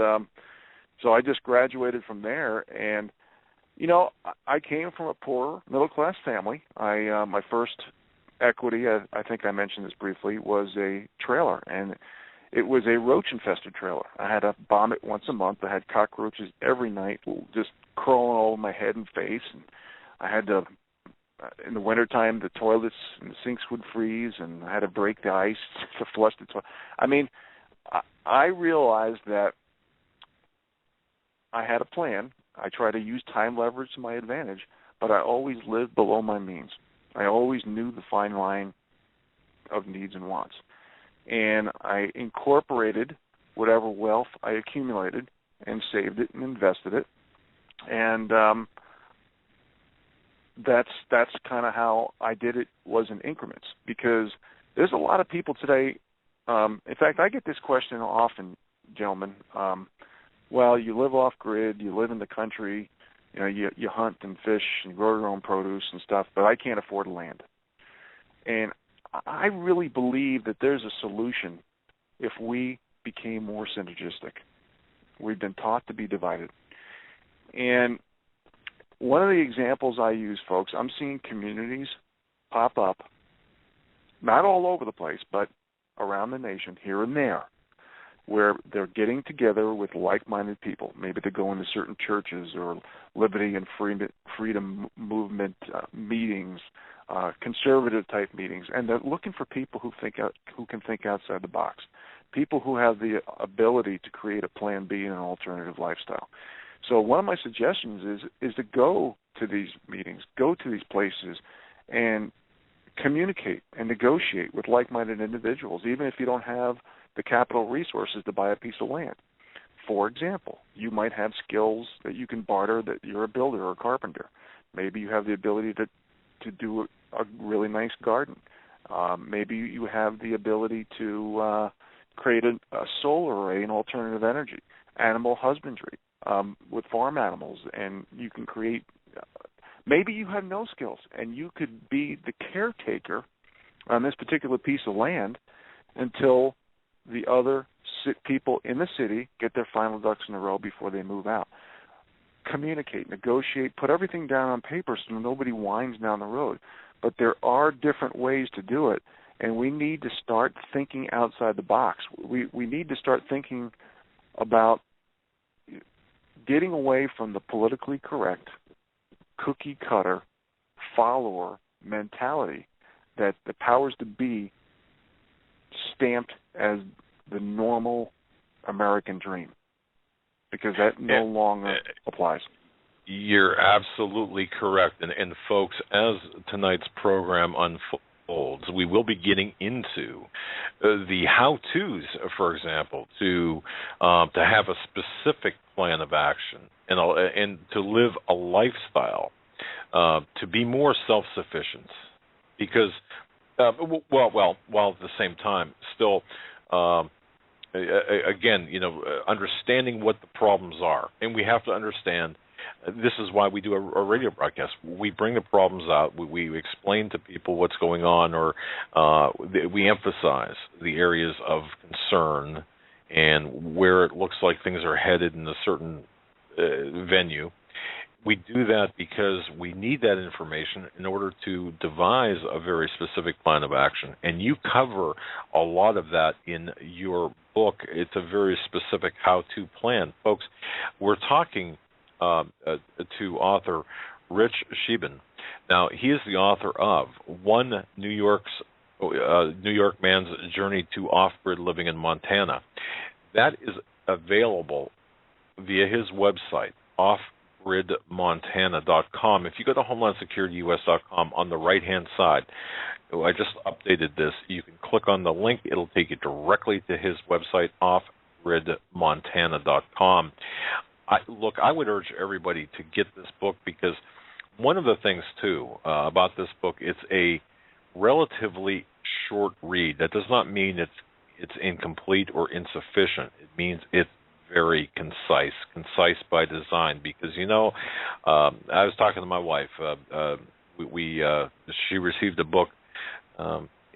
so I just graduated from there. And, I came from a poor middle-class family. My first equity, I think I mentioned this briefly, was a trailer. And it was a roach-infested trailer. I had to bomb it once a month. I had cockroaches every night just crawling all over my head and face. And I had to, in the wintertime, the toilets and the sinks would freeze, and I had to break the ice to flush the toilet. I mean, I realized that I had a plan. I tried to use time leverage to my advantage, but I always lived below my means. I always knew the fine line of needs and wants. And I incorporated whatever wealth I accumulated and saved it and invested it. And that's kind of how I did it, was in increments, because there's a lot of people today. In fact, I get this question often, gentlemen. Well, you live off-grid, you live in the country, you hunt and fish and grow your own produce and stuff, but I can't afford land. And I really believe that there's a solution if we became more synergistic. We've been taught to be divided. And one of the examples I use, folks, I'm seeing communities pop up, not all over the place, but around the nation, here and there, where they're getting together with like-minded people. Maybe they go into certain churches or liberty and freedom movement meetings, conservative-type meetings, and they're looking for people who can think outside the box, people who have the ability to create a plan B and an alternative lifestyle. So one of my suggestions is to go to these meetings, go to these places, and communicate and negotiate with like-minded individuals, even if you don't have the capital resources to buy a piece of land. For example, you might have skills that you can barter, that you're a builder or a carpenter. Maybe you have the ability to do a really nice garden. Maybe you have the ability to create a solar array and alternative energy, animal husbandry with farm animals, and you can create maybe you have no skills, and you could be the caretaker on this particular piece of land until the other people in the city get their final ducks in a row before they move out. Communicate, negotiate, put everything down on paper so nobody whines down the road. But there are different ways to do it, and we need to start thinking outside the box. We need to start thinking about getting away from the politically correct, cookie-cutter, follower mentality that the powers to be stamped as the normal American dream, because that no longer applies. You're absolutely correct. And folks, as tonight's program unfolds, we will be getting into the how-tos, for example, to have a specific plan of action and to live a lifestyle, to be more self-sufficient. Because, while at the same time still again, understanding what the problems are. And we have to understand, this is why we do a radio broadcast. We bring the problems out. We explain to people what's going on, or we emphasize the areas of concern and where it looks like things are headed in a certain venue. We do that because we need that information in order to devise a very specific plan of action. And you cover a lot of that in your book. It's a very specific how-to plan. Folks, we're talking to author Rich Scheeben. Now, he is the author of One New York Man's Journey to Off-Grid Living in Montana. That is available via his website, offgridmontana.com. If you go to HomelandSecurityUS.com, on the right-hand side, I just updated this. You can click on the link. It'll take you directly to his website, offgridmontana.com. I would urge everybody to get this book, because one of the things, too, about this book, it's a relatively short read. That does not mean it's incomplete or insufficient. It means it's very concise by design, because, I was talking to my wife. She received a book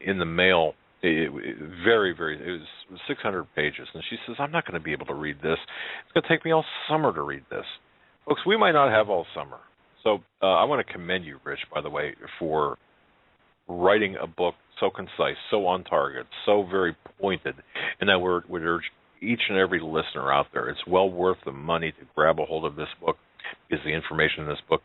in the mail. It was 600 pages, and she says, I'm not going to be able to read this. It's going to take me all summer to read this. Folks, we might not have all summer. So I want to commend you, Rich, by the way, for writing a book so concise, so on target, so very pointed. And I would urge each and every listener out there, it's well worth the money to grab a hold of this book, because the information in this book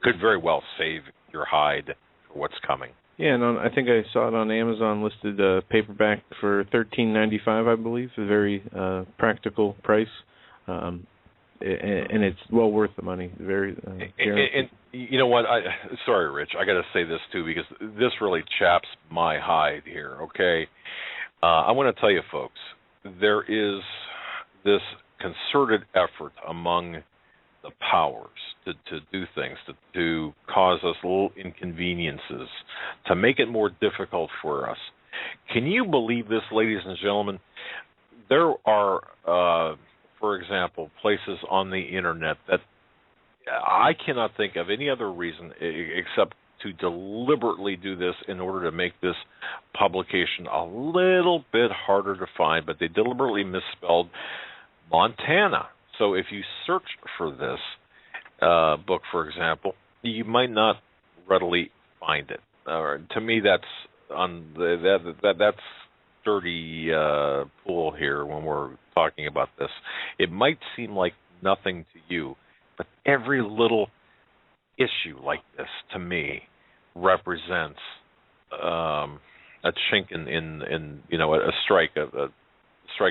could very well save your hide for what's coming. Yeah, and I think I saw it on Amazon listed paperback for $13.95, I believe, a very practical price, and it's well worth the money. Very. And you know what? Sorry, Rich, I got to say this too, because this really chaps my hide here. Okay, I want to tell you, folks, there is this concerted effort among the powers to do things, to cause us little inconveniences, to make it more difficult for us. Can you believe this, ladies and gentlemen? There are, for example, places on the Internet that I cannot think of any other reason except to deliberately do this in order to make this publication a little bit harder to find, but they deliberately misspelled Montana. So if you search for this book, for example, you might not readily find it. To me, that's that's dirty pool here when we're talking about this. It might seem like nothing to you, but every little issue like this, to me, represents a chink in a strike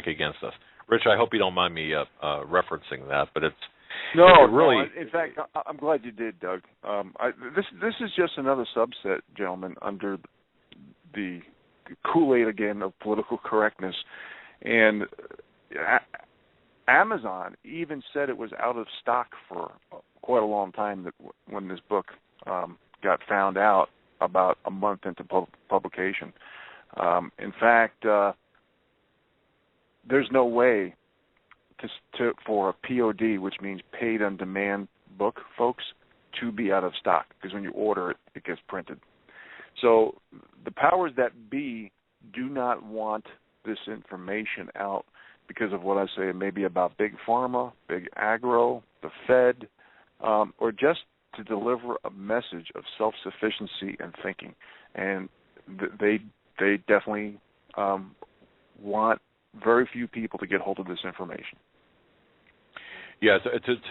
against us. Rich, I hope you don't mind me referencing that, but it's really. No, in fact, I'm glad you did, Doug. This is just another subset, gentlemen, under the Kool-Aid again of political correctness, and Amazon even said it was out of stock for quite a long time. That when this book got found out, about a month into publication. In fact. There's no way for a POD, which means paid on demand book, folks, to be out of stock, because when you order it, it gets printed. So the powers that be do not want this information out because of what I say, maybe about big pharma, big agro, the Fed, or just to deliver a message of self-sufficiency and thinking. And they definitely want very few people to get hold of this information. Yeah,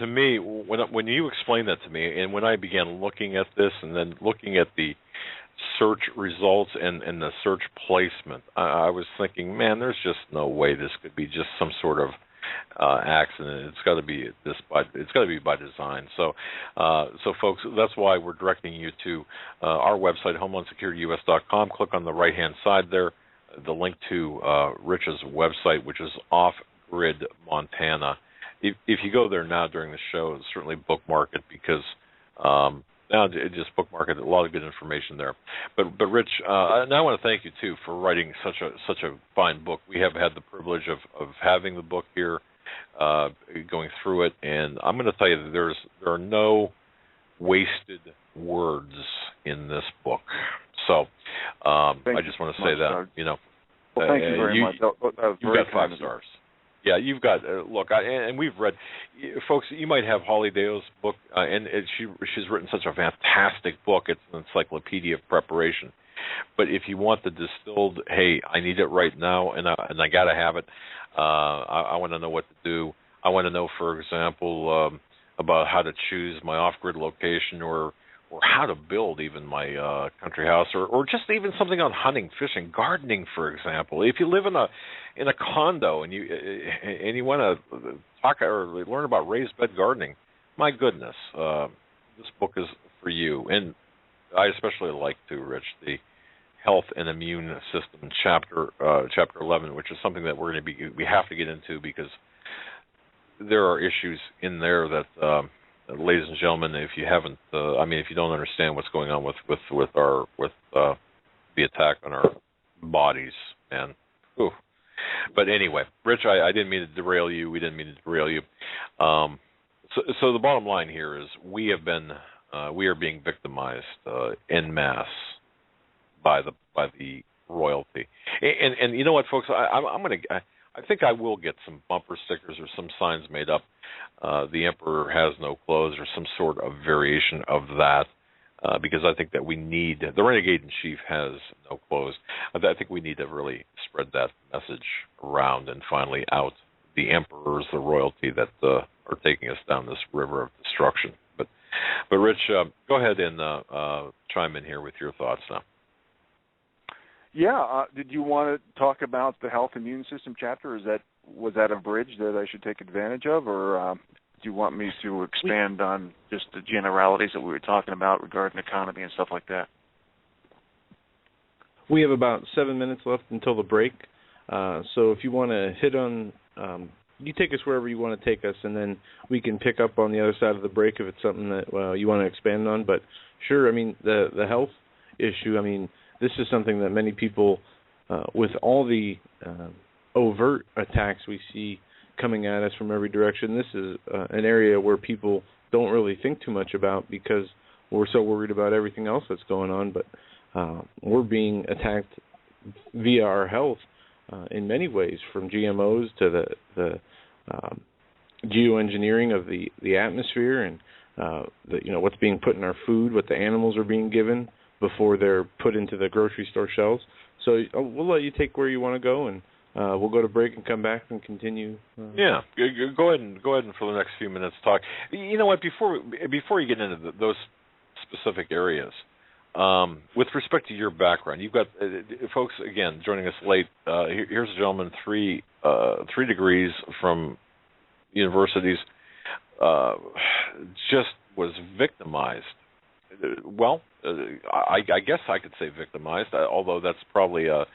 to me, when you explained that to me, and when I began looking at this, and then looking at the search results and the search placement, I was thinking, man, there's just no way this could be just some sort of accident. It's got to be by design. So folks, that's why we're directing you to our website, HomelandSecurityUS.com. Click on the right-hand side there, the link to Rich's website, which is Off-Grid Montana. If you go there now during the show, certainly bookmark it, because Now just bookmark it. A lot of good information there. But Rich, and I want to thank you too for writing such a fine book. We have had the privilege of having the book here, going through it, and I'm going to tell you that there are no wasted words in this book. So I just want to say that, Doug. you know. Well, thank you very much. That was You've very got 5 stars. Yeah, you've got look, and we've read, folks. You might have Holly Deo's book, and she's written such a fantastic book. It's an encyclopedia of preparation. But if you want the distilled, hey, I need it right now, and I got to have it. I want to know what to do. I want to know, for example, about how to choose my off-grid location, or how to build even my country house, or just even something on hunting, fishing, gardening, for example. If you live in a condo and you want to talk or learn about raised bed gardening, my goodness, this book is for you. And I especially like Rich, the Health and Immune System chapter 11, which is something that we have to get into, because there are issues in there that. Ladies and gentlemen, if you haven't, if you don't understand what's going on with the attack on our bodies, man. Ooh. But anyway, Rich, I didn't mean to derail you. We didn't mean to derail you. So the bottom line here is we are being victimized en masse by the royalty. And you know what, folks? I think I will get some bumper stickers or some signs made up. The Emperor has no clothes, or some sort of variation of that, because I think that we need, the Renegade in Chief has no clothes. I think we need to really spread that message around and finally out the emperors, the royalty that are taking us down this river of destruction. But Rich, go ahead and chime in here with your thoughts now. Yeah, did you want to talk about the health immune system chapter? Was that a bridge that I should take advantage of, or do you want me to expand on just the generalities that we were talking about regarding economy and stuff like that? We have about 7 minutes left until the break, so if you want to hit on, you take us wherever you want to take us, and then we can pick up on the other side of the break if it's something that you want to expand on. But sure, the health issue, this is something that many people, with all the overt attacks we see coming at us from every direction, this is an area where people don't really think too much about, because we're so worried about everything else that's going on. But we're being attacked via our health in many ways, from GMOs to the geoengineering of the atmosphere, and what's being put in our food, what the animals are being given before they're put into the grocery store shelves. So we'll let you take where you want to go, and we'll go to break and come back and continue. Yeah, go ahead and for the next few minutes talk. You know what? Before you get into those specific areas, with respect to your background, you've got folks again joining us late. Here's a gentleman, three degrees from universities, just was victimized. Well, I guess I could say victimized, although that's probably a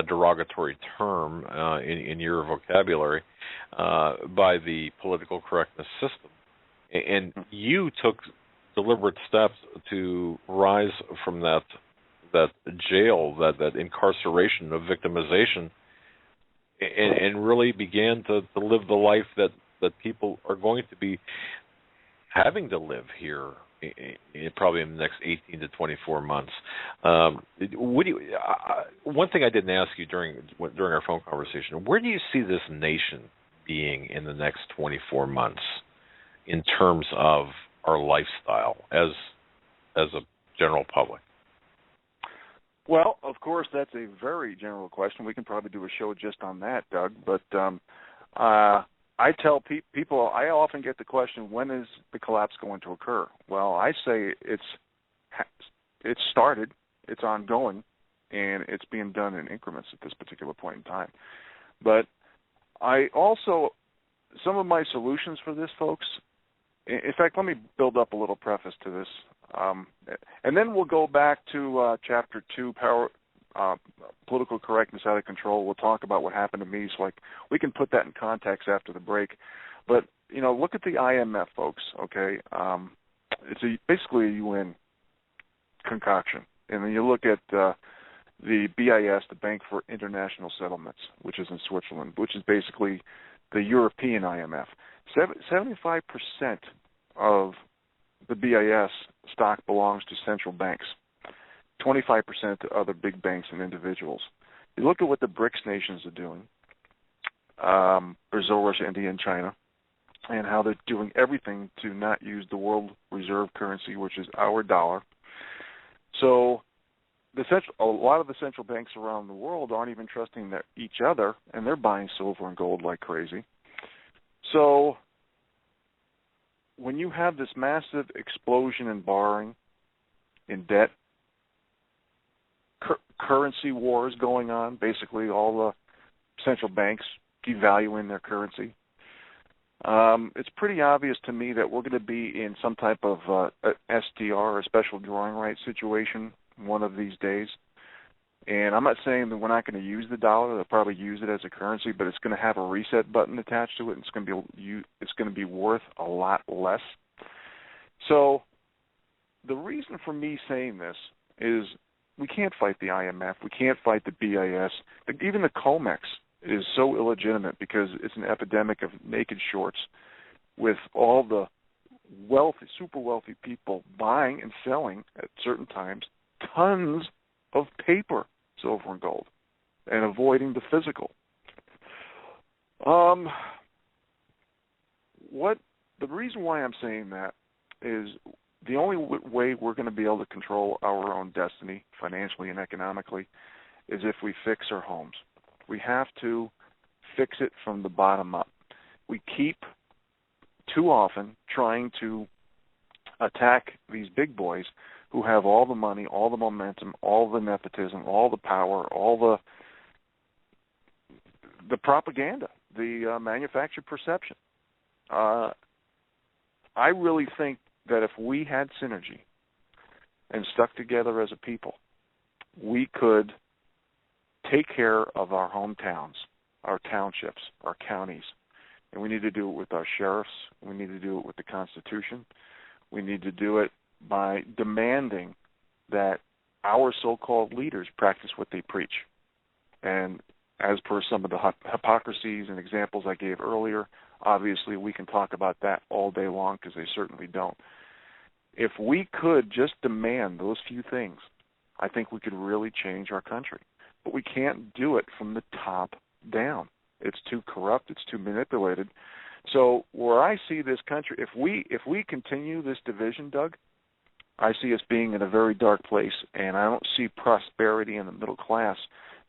derogatory term in your vocabulary, by the political correctness system. And you took deliberate steps to rise from that jail, that incarceration of victimization, and really began to live the life that people are going to be having to live here probably in the next 18 to 24 months. One thing I didn't ask you during our phone conversation, where do you see this nation being in the next 24 months in terms of our lifestyle as a general public? Well, of course, that's a very general question. We can probably do a show just on that, Doug. But I tell people, I often get the question, when is the collapse going to occur? Well, I say it's started, it's ongoing, and it's being done in increments at this particular point in time. But I also, some of my solutions for this, folks, in fact, let me build up a little preface to this, and then we'll go back to Chapter 2, Political Correctness Out of Control. We'll talk about what happened to me, so we can put that in context after the break. But, look at the IMF, folks, okay? basically a UN concoction. And then you look at the BIS, the Bank for International Settlements, which is in Switzerland, which is basically the European IMF. 75% of the BIS stock belongs to central banks, 25% to other big banks and individuals. You look at what the BRICS nations are doing, Brazil, Russia, India, and China, and how they're doing everything to not use the world reserve currency, which is our dollar. So a lot of the central banks around the world aren't even trusting each other, and they're buying silver and gold like crazy. So when you have this massive explosion in borrowing, in debt, currency wars going on, basically all the central banks devaluing their currency, it's pretty obvious to me that we're going to be in some type of SDR, a special drawing rights situation, one of these days. And I'm not saying that we're not going to use the dollar. They'll probably use it as a currency, but it's going to have a reset button attached to it, and it's going to be worth a lot less. So the reason for me saying this is we can't fight the IMF. We can't fight the BIS. Even the COMEX is so illegitimate because it's an epidemic of naked shorts with all the wealthy, super wealthy people buying and selling at certain times tons of paper, silver and gold, and avoiding the physical. The reason why I'm saying that is the only way we're going to be able to control our own destiny financially and economically is if we fix our homes. We have to fix it from the bottom up. We keep too often trying to attack these big boys who have all the money, all the momentum, all the nepotism, all the power, all the propaganda, the manufactured perception. I really think that if we had synergy and stuck together as a people, we could take care of our hometowns, our townships, our counties. And we need to do it with our sheriffs. We need to do it with the Constitution. We need to do it by demanding that our so-called leaders practice what they preach. And as per some of the hypocrisies and examples I gave earlier, obviously we can talk about that all day long because they certainly don't. If we could just demand those few things, I think we could really change our country. But we can't do it from the top down. It's too corrupt. It's too manipulated. So where I see this country, if we continue this division, Doug, I see us being in a very dark place, and I don't see prosperity in the middle class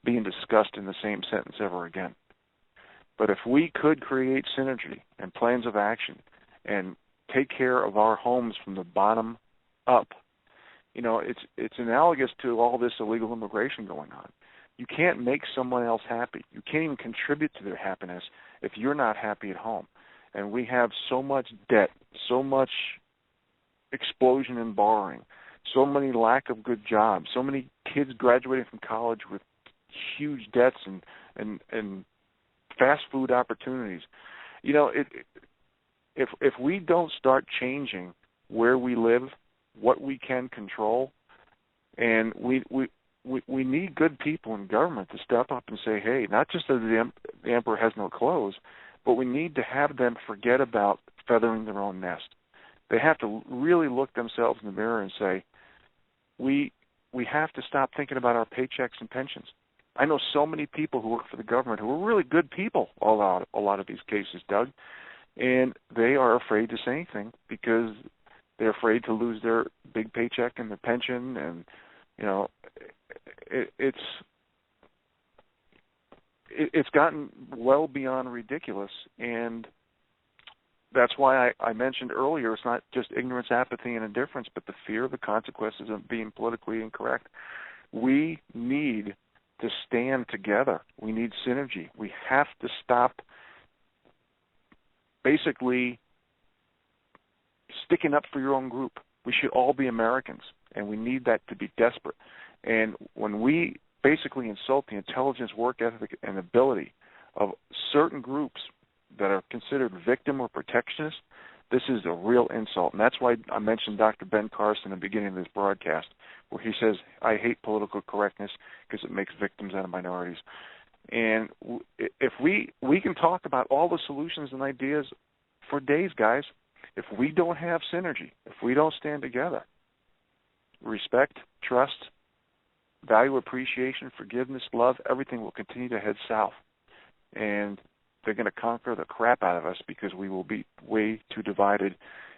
being discussed in the same sentence ever again. But if we could create synergy and plans of action and take care of our homes from the bottom up, you know, it's analogous to all this illegal immigration going on. You can't make someone else happy. You can't even contribute to their happiness if you're not happy at home. And we have so much debt, so much explosion in borrowing, so many lack of good jobs, so many kids graduating from college with huge debts and fast food opportunities. You know, if we don't start changing where we live, what we can control, and we need good people in government to step up and say, hey, not just that the emperor has no clothes, but we need to have them forget about feathering their own nest. They have to really look themselves in the mirror and say, we have to stop thinking about our paychecks and pensions. I know so many people who work for the government who are really good people, a lot of these cases, Doug, and they are afraid to say anything because they're afraid to lose their big paycheck and their pension, and you know, it's gotten well beyond ridiculous, and that's why I mentioned earlier it's not just ignorance, apathy, and indifference, but the fear of the consequences of being politically incorrect. We need to stand together. We need synergy. We have to stop basically sticking up for your own group. We should all be Americans, and we need that to be desperate. And when we basically insult the intelligence, work ethic, and ability of certain groups that are considered victim or protectionist, This is a real insult, and that's why I mentioned Dr. Ben Carson in the beginning of this broadcast, where he says, I hate political correctness because it makes victims out of minorities. And if we can talk about all the solutions and ideas for days, guys, if we don't have synergy, if we don't stand together, respect, trust, value, appreciation, forgiveness, love, everything will continue to head south. And they're going to conquer the crap out of us because we will be way too divided.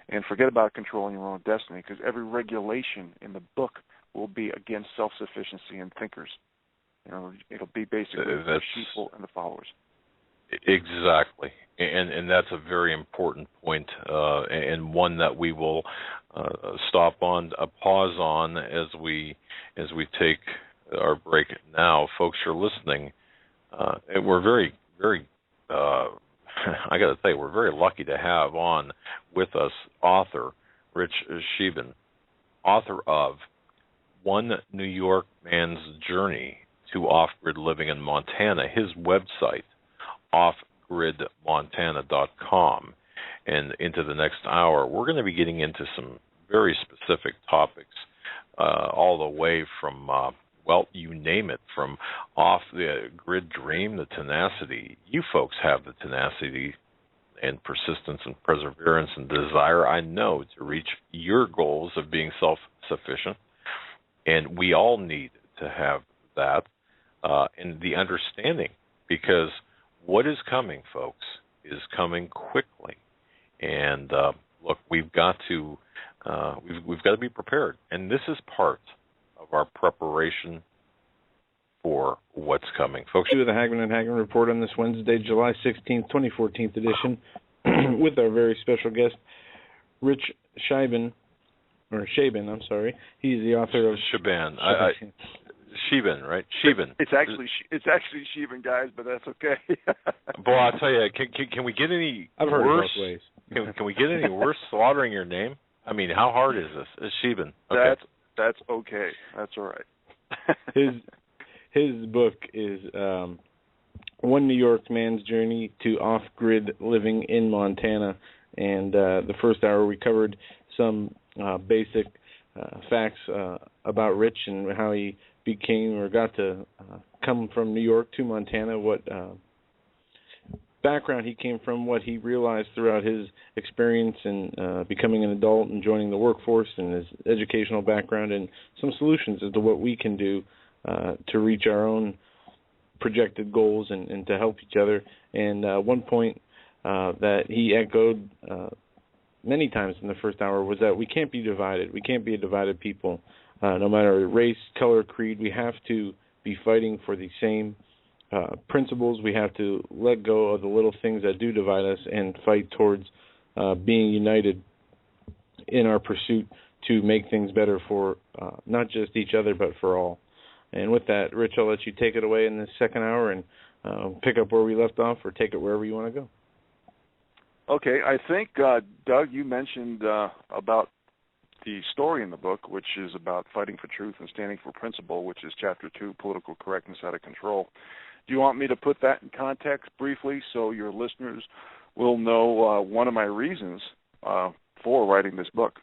And forget about controlling your own destiny, because every regulation in the book will be against self-sufficiency and thinkers. You know, it'll be basically the sheep and the followers. Exactly, and that's a very important point, and one that we will stop on, pause on as we take our break now. Folks, you're listening, and we're very, very. I got to tell you, we're very lucky to have on with us author Rich Scheeben, author of One New York Man's Journey to Off-Grid Living in Montana. His website, offgridmontana.com. And into the next hour, we're going to be getting into some very specific topics, all the way from, well, you name it, from off the grid dream, the tenacity. You folks have the tenacity and persistence and perseverance and desire, I know, to reach your goals of being self-sufficient. And we all need to have that, and the understanding, because what is coming, folks, is coming quickly. And look, we've got to be prepared, and this is part of our preparation for what's coming, folks. To the Hagmann and Hagmann report on this Wednesday, July 16th, 2014 edition, with our very special guest, Rich Scheeben. I'm sorry. He's the author of Scheeben, right? Scheeben. It's actually Scheeben, guys, but that's okay. Boy, I'll tell you, can we get any I've heard worse? It both ways. Can we get any worse slaughtering your name? I mean, how hard is this? It's Scheeben. Okay. That's okay. That's all right. His book is One New York Man's Journey to Off-Grid Living in Montana, and the first hour we covered some basic facts about Rich and how he became or got to come from New York to Montana, what background he came from, what he realized throughout his experience in becoming an adult and joining the workforce, and his educational background, and some solutions as to what we can do to reach our own projected goals and to help each other. And one point that he echoed many times in the first hour was that we can't be divided. We can't be a divided people. No matter race, color, creed, we have to be fighting for the same principles. We have to let go of the little things that do divide us and fight towards being united in our pursuit to make things better for not just each other, but for all. And with that, Rich, I'll let you take it away in this second hour and pick up where we left off, or take it wherever you want to go. Okay, I think, Doug, you mentioned about the story in the book, which is about fighting for truth and standing for principle, which is Chapter 2, Political Correctness Out of Control. Do you want me to put that in context briefly so your listeners will know one of my reasons for writing this book?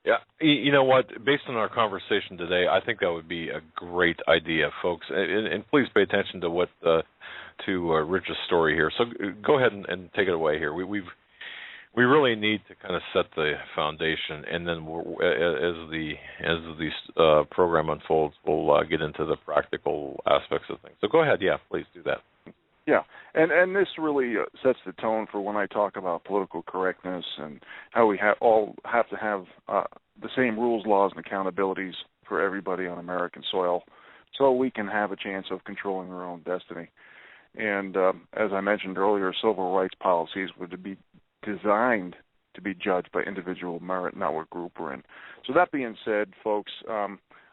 Yeah, you know what? Based on our conversation today, I think that would be a great idea, folks. And please pay attention to what to Rich's story here. So go ahead and take it away here. We really need to kind of set the foundation, and then as the program unfolds, we'll get into the practical aspects of things. So go ahead, yeah, please do that. Yeah, and this really sets the tone for when I talk about political correctness and how we all have to have the same rules, laws, and accountabilities for everybody on American soil, so we can have a chance of controlling our own destiny. And as I mentioned earlier, civil rights policies would be designed to be judged by individual merit, not what group we're in. So that being said, folks,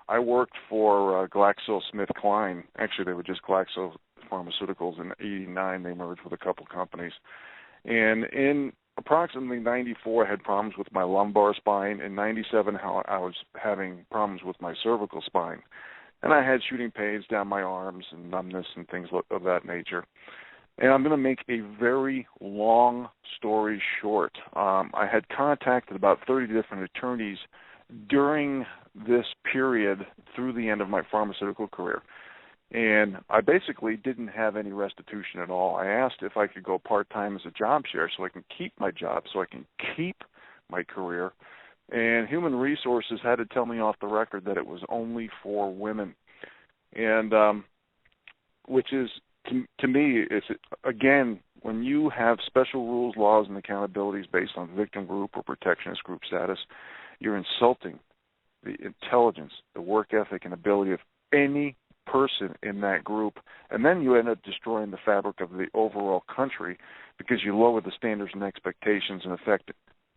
I worked for GlaxoSmithKline. Actually, they were just Glaxo Pharmaceuticals. In '89, they merged with a couple companies. And in approximately '94, I had problems with my lumbar spine. In '97, I was having problems with my cervical spine. And I had shooting pains down my arms and numbness and things of that nature. And I'm going to make a very long story short. I had contacted about 30 different attorneys during this period through the end of my pharmaceutical career. And I basically didn't have any restitution at all. I asked if I could go part-time as a job share so I can keep my job, so I can keep my career. And Human Resources had to tell me off the record that it was only for women. And which is, to me, it's, again, when you have special rules, laws, and accountabilities based on victim group or protectionist group status, you're insulting the intelligence, the work ethic, and ability of any person in that group, and then you end up destroying the fabric of the overall country because you lower the standards and expectations and affect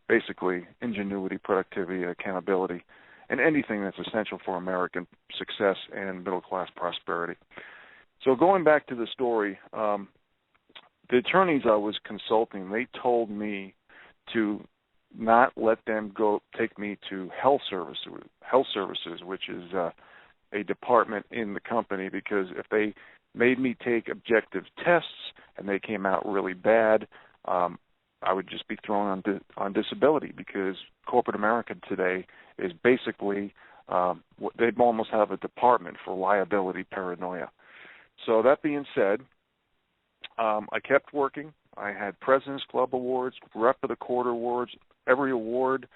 basically ingenuity, productivity, accountability, and anything that's essential for American success and middle-class prosperity. So going back to the story, the attorneys I was consulting, they told me to not let them go take me to health services, which is a department in the company, because if they made me take objective tests and they came out really bad, I would just be thrown on disability, because corporate America today is basically, they almost have a department for liability paranoia. So that being said, I kept working. I had President's Club awards, Rep of the Quarter awards, every award.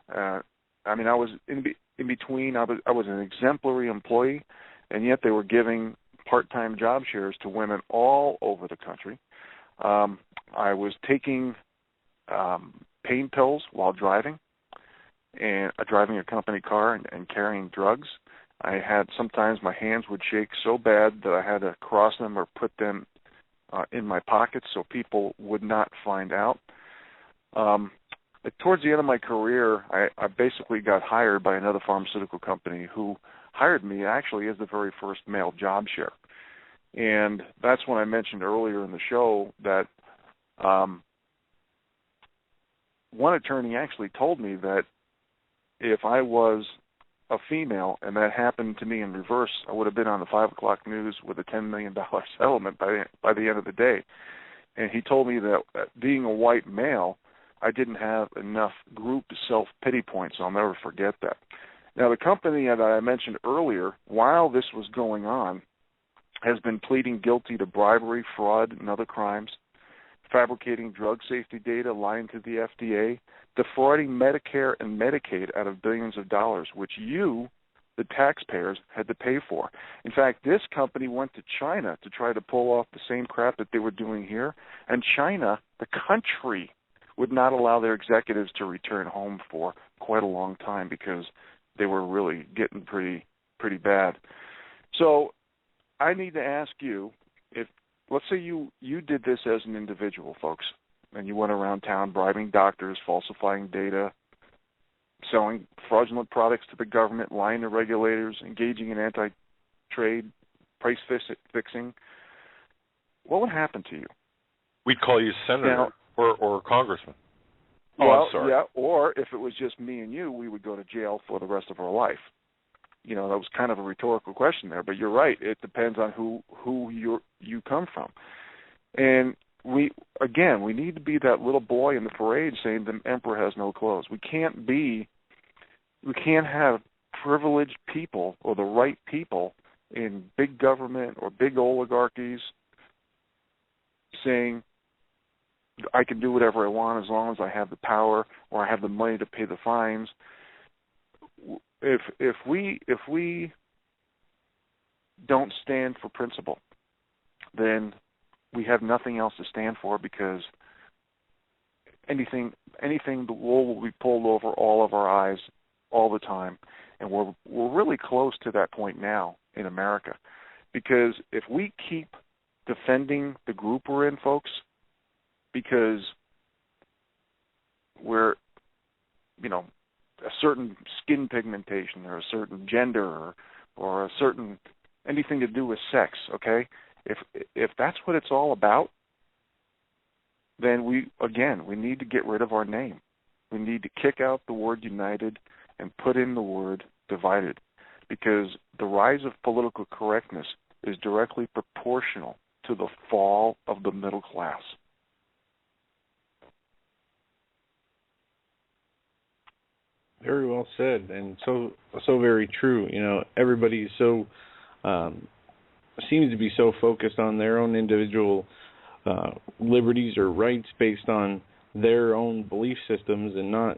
I was in between. I was an exemplary employee, and yet they were giving part-time job shares to women all over the country. I was taking pain pills while driving, and driving a company car and carrying drugs. I had, sometimes my hands would shake so bad that I had to cross them or put them in my pockets so people would not find out. Towards the end of my career, I basically got hired by another pharmaceutical company who hired me actually as the very first male job share. And that's when I mentioned earlier in the show that one attorney actually told me that if I was a female and that happened to me in reverse, I would have been on the 5 o'clock news with a $10 million settlement by the end of the day. And he told me that being a white male, I didn't have enough group self-pity points. I'll never forget that. Now, the company that I mentioned earlier, while this was going on, has been pleading guilty to bribery, fraud, and other crimes, fabricating drug safety data, lying to the FDA, defrauding Medicare and Medicaid out of billions of dollars, which you, the taxpayers, had to pay for. In fact, this company went to China to try to pull off the same crap that they were doing here, and China, the country, would not allow their executives to return home for quite a long time because they were really getting pretty bad. So I need to ask you, if let's say you did this as an individual, folks, and you went around town bribing doctors, falsifying data, selling fraudulent products to the government, lying to regulators, engaging in anti-trade, price fixing, what would happen to you? We'd call you senator. Now, or congressman. Well, I'm sorry. Yeah, or if it was just me and you, we would go to jail for the rest of our life. You know, that was kind of a rhetorical question there, but you're right. It depends on who you come from. And we need to be that little boy in the parade saying the emperor has no clothes. We can't have privileged people or the right people in big government or big oligarchies saying, I can do whatever I want as long as I have the power or I have the money to pay the fines. If we don't stand for principle, then we have nothing else to stand for, because anything the wool will be pulled over all of our eyes all the time, and we're really close to that point now in America, because if we keep defending the group we're in, folks, because we're, a certain skin pigmentation or a certain gender or a certain anything to do with sex, okay? If that's what it's all about, then we need to get rid of our name. We need to kick out the word united and put in the word divided, because the rise of political correctness is directly proportional to the fall of the middle class. Very well said, and so very true. You know, everybody so seems to be so focused on their own individual liberties or rights based on their own belief systems, and not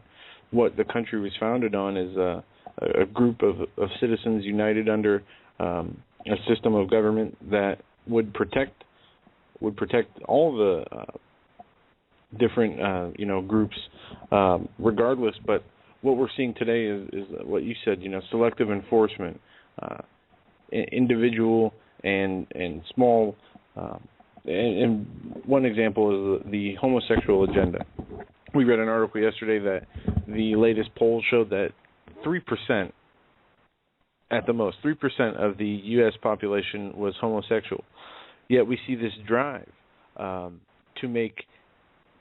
what the country was founded on as a group of citizens united under a system of government that would protect all the different groups regardless. But what we're seeing today is what you said, selective enforcement, individual and small. And one example is the homosexual agenda. We read an article yesterday that the latest poll showed that 3%, at the most, 3% of the U.S. population was homosexual. Yet we see this drive to make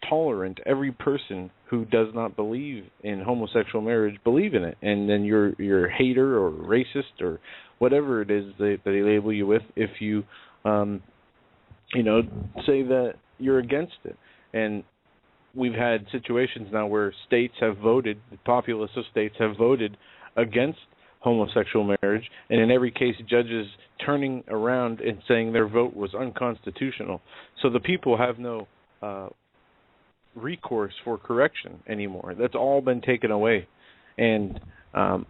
tolerant every person who does not believe in homosexual marriage believe in it, and then you're a hater or racist or whatever it is that they label you with if you say that you're against it. And we've had situations now where states have voted, the populace of states have voted against homosexual marriage, and in every case judges turning around and saying their vote was unconstitutional. So the people have no recourse for correction anymore. That's all been taken away, and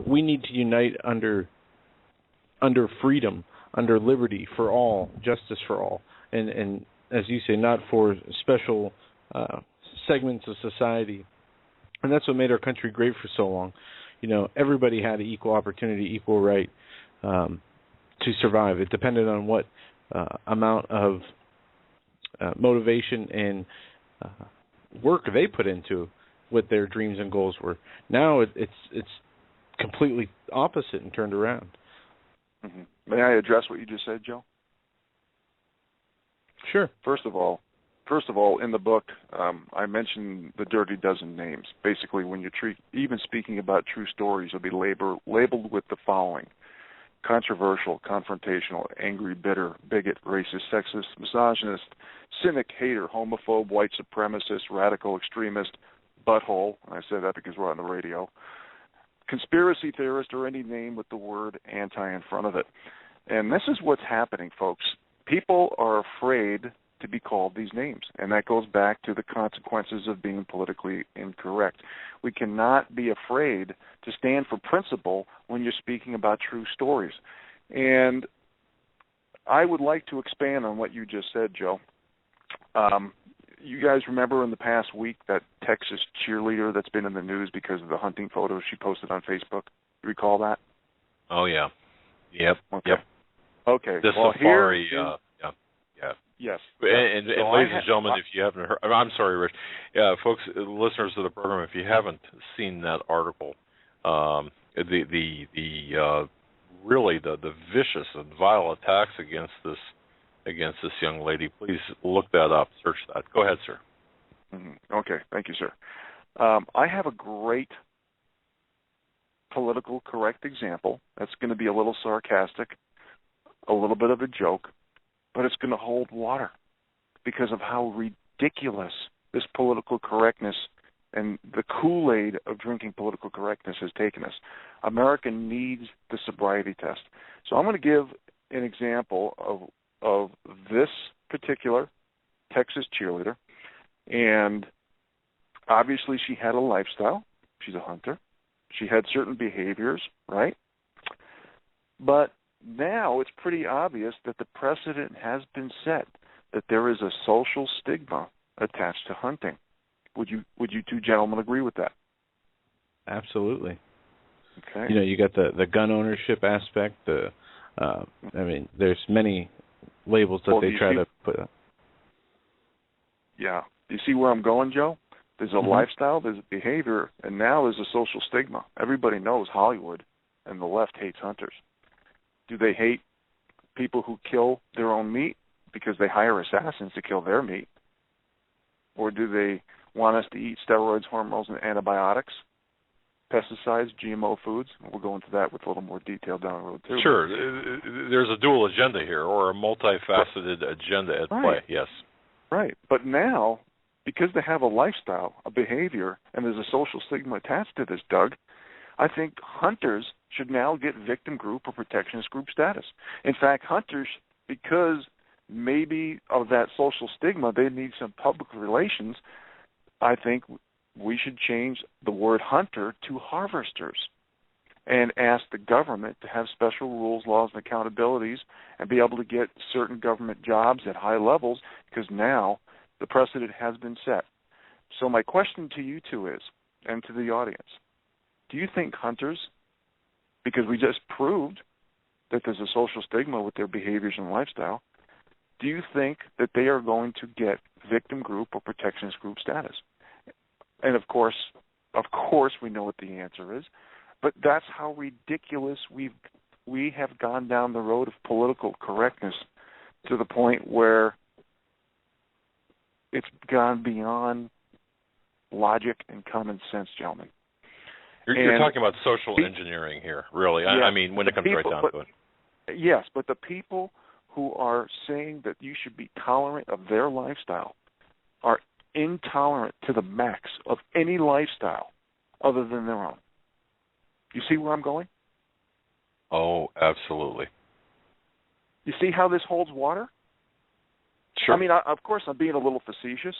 we need to unite under freedom, under liberty for all, justice for all, and as you say, not for special segments of society. And that's what made our country great for so long. Everybody had equal opportunity, equal right to survive. It depended on what amount of motivation and work they put into what their dreams and goals were. Now it's completely opposite and turned around. Mm-hmm. May I address what you just said, Joe? Sure. First of all, in the book, I mentioned the dirty dozen names. Basically, when you even speaking about true stories, will be labeled with the following: controversial, confrontational, angry, bitter, bigot, racist, sexist, misogynist, cynic, hater, homophobe, white supremacist, radical, extremist, butthole. I say that because we're on the radio. Conspiracy theorist, or any name with the word anti in front of it. And this is what's happening, folks. People are afraid to be called these names, and that goes back to the consequences of being politically incorrect. We cannot be afraid to stand for principle when you're speaking about true stories. And I would like to expand on what you just said, Joe. You guys remember in the past week that Texas cheerleader that's been in the news because of the hunting photos she posted on Facebook? You recall that? Oh, yeah. Yep. Okay. Yep. Okay. The safari, yeah. Yes. And ladies and gentlemen, if you haven't heard, I'm sorry, Rich. Folks, listeners of the program, if you haven't seen that article, really the vicious and vile attacks against this young lady, please look that up, search that. Go ahead, sir. Mm-hmm. Okay, thank you, sir. I have a great political correct example that's going to be a little sarcastic, a little bit of a joke, but it's going to hold water because of how ridiculous this political correctness and the Kool-Aid of drinking political correctness has taken us. America needs the sobriety test. So I'm going to give an example of this particular Texas cheerleader, and obviously she had a lifestyle. She's a hunter. She had certain behaviors, right? But now it's pretty obvious that the precedent has been set that there is a social stigma attached to hunting. Would you two gentlemen agree with that? Absolutely. Okay. You got the gun ownership aspect. There's many labels that they try to put up. Yeah. Do you see where I'm going, Joe? There's a lifestyle, there's a behavior, and now there's a social stigma. Everybody knows Hollywood and the left hates hunters. Do they hate people who kill their own meat because they hire assassins to kill their meat? Or do they want us to eat steroids, hormones, and antibiotics, pesticides, GMO foods. We'll go into that with a little more detail down the road, too. Sure. There's a dual agenda here, or a multifaceted agenda at play, yes. Right. But now, because they have a lifestyle, a behavior, and there's a social stigma attached to this, Doug, I think hunters should now get victim group or protectionist group status. In fact, hunters, because maybe of that social stigma, they need some public relations, I think we should change the word hunter to harvesters and ask the government to have special rules, laws, and accountabilities and be able to get certain government jobs at high levels, because now the precedent has been set. So my question to you two is, and to the audience, do you think hunters, because we just proved that there's a social stigma with their behaviors and lifestyle, do you think that they are going to get victim group or protectionist group status? And of course, we know what the answer is, but that's how ridiculous we have gone down the road of political correctness to the point where it's gone beyond logic and common sense, gentlemen. You're talking about social engineering here, really. Yes, I mean, when it comes right down to it. Yes, but the people who are saying that you should be tolerant of their lifestyle are intolerant to the max of any lifestyle other than their own. You see where I'm going? Oh, absolutely. You see how this holds water? Sure. I mean, of course, I'm being a little facetious,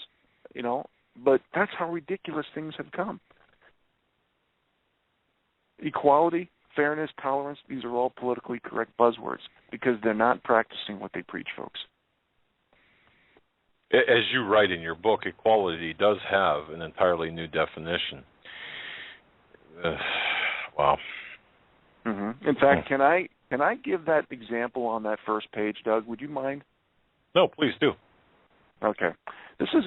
but that's how ridiculous things have come. Equality, fairness, tolerance, these are all politically correct buzzwords because they're not practicing what they preach, folks. As you write in your book, equality does have an entirely new definition. Wow. Mm-hmm. In fact, can I give that example on that first page, Doug? Would you mind? No, please do. Okay. This is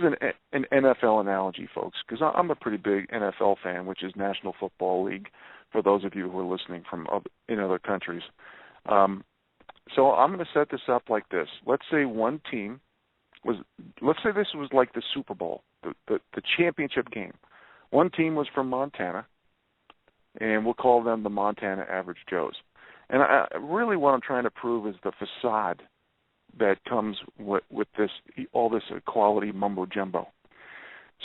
an NFL analogy, folks, because I'm a pretty big NFL fan, which is National Football League, for those of you who are listening from in other countries. So I'm going to set this up like this. Let's say let's say this was like the Super Bowl, the championship game. One team was from Montana, and we'll call them the Montana Average Joes. And really what I'm trying to prove is the facade that comes with all this equality mumbo-jumbo.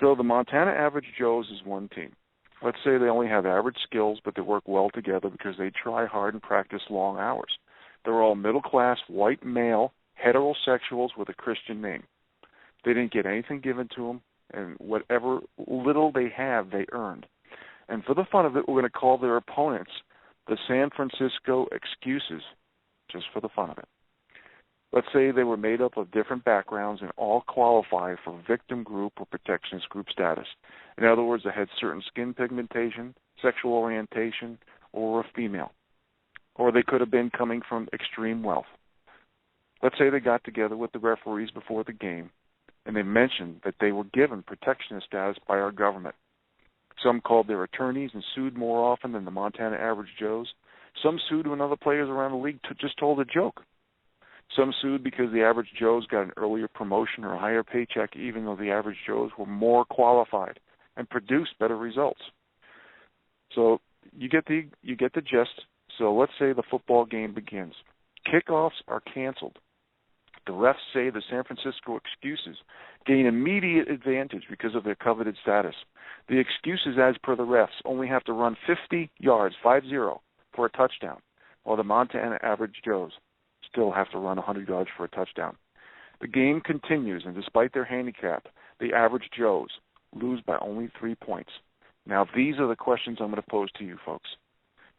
So the Montana Average Joes is one team. Let's say they only have average skills, but they work well together because they try hard and practice long hours. They're all middle-class, white male, heterosexuals with a Christian name. They didn't get anything given to them, and whatever little they have, they earned. And for the fun of it, we're going to call their opponents the San Francisco Excuses, just for the fun of it. Let's say they were made up of different backgrounds and all qualify for victim group or protectionist group status. In other words, they had certain skin pigmentation, sexual orientation, or were a female. Or they could have been coming from extreme wealth. Let's say they got together with the referees before the game, and they mentioned that they were given protectionist status by our government. Some called their attorneys and sued more often than the Montana Average Joes. Some sued when other players around the league just told a joke. Some sued because the Average Joes got an earlier promotion or a higher paycheck, even though the Average Joes were more qualified and produced better results. So you get the gist. So let's say the football game begins. Kickoffs are canceled. The refs say the San Francisco Excuses gain immediate advantage because of their coveted status. The Excuses, as per the refs, only have to run 50 yards, 50, for a touchdown, while the Montana Average Joes still have to run 100 yards for a touchdown. The game continues, and despite their handicap, the Average Joes lose by only 3 points. Now, these are the questions I'm going to pose to you, folks.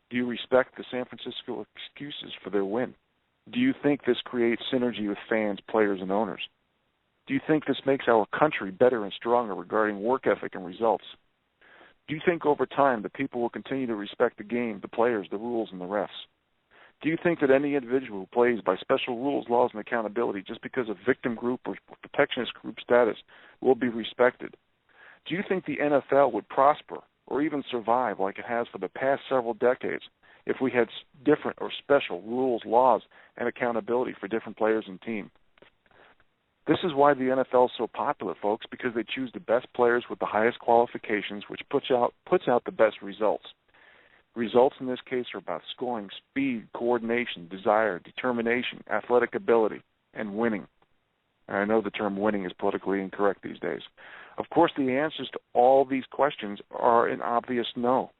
Do you respect the San Francisco Excuses for their win? Do you think this creates synergy with fans, players, and owners? Do you think this makes our country better and stronger regarding work ethic and results? Do you think over time the people will continue to respect the game, the players, the rules, and the refs? Do you think that any individual who plays by special rules, laws, and accountability just because of victim group or protectionist group status will be respected? Do you think the NFL would prosper or even survive like it has for the past several decades if we had different or special rules, laws, and accountability for different players and teams? This is why the NFL is so popular, folks, because they choose the best players with the highest qualifications, which puts out the best results. Results in this case are about scoring, speed, coordination, desire, determination, athletic ability, and winning. And I know the term winning is politically incorrect these days. Of course, the answers to all these questions are an obvious no.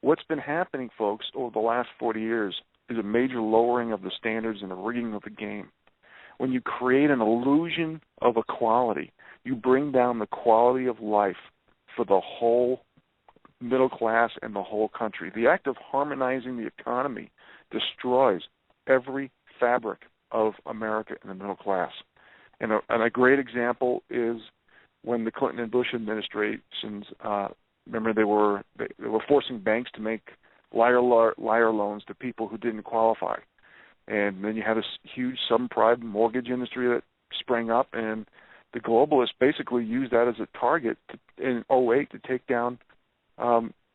What's been happening, folks, over the last 40 years is a major lowering of the standards and the rigging of the game. When you create an illusion of equality, you bring down the quality of life for the whole middle class and the whole country. The act of harmonizing the economy destroys every fabric of America and the middle class. And a great example is when the Clinton and Bush administrations, remember they were forcing banks to make liar loans to people who didn't qualify. And then you had this huge subprime mortgage industry that sprang up, and the globalists basically used that as a target in 2008 to take down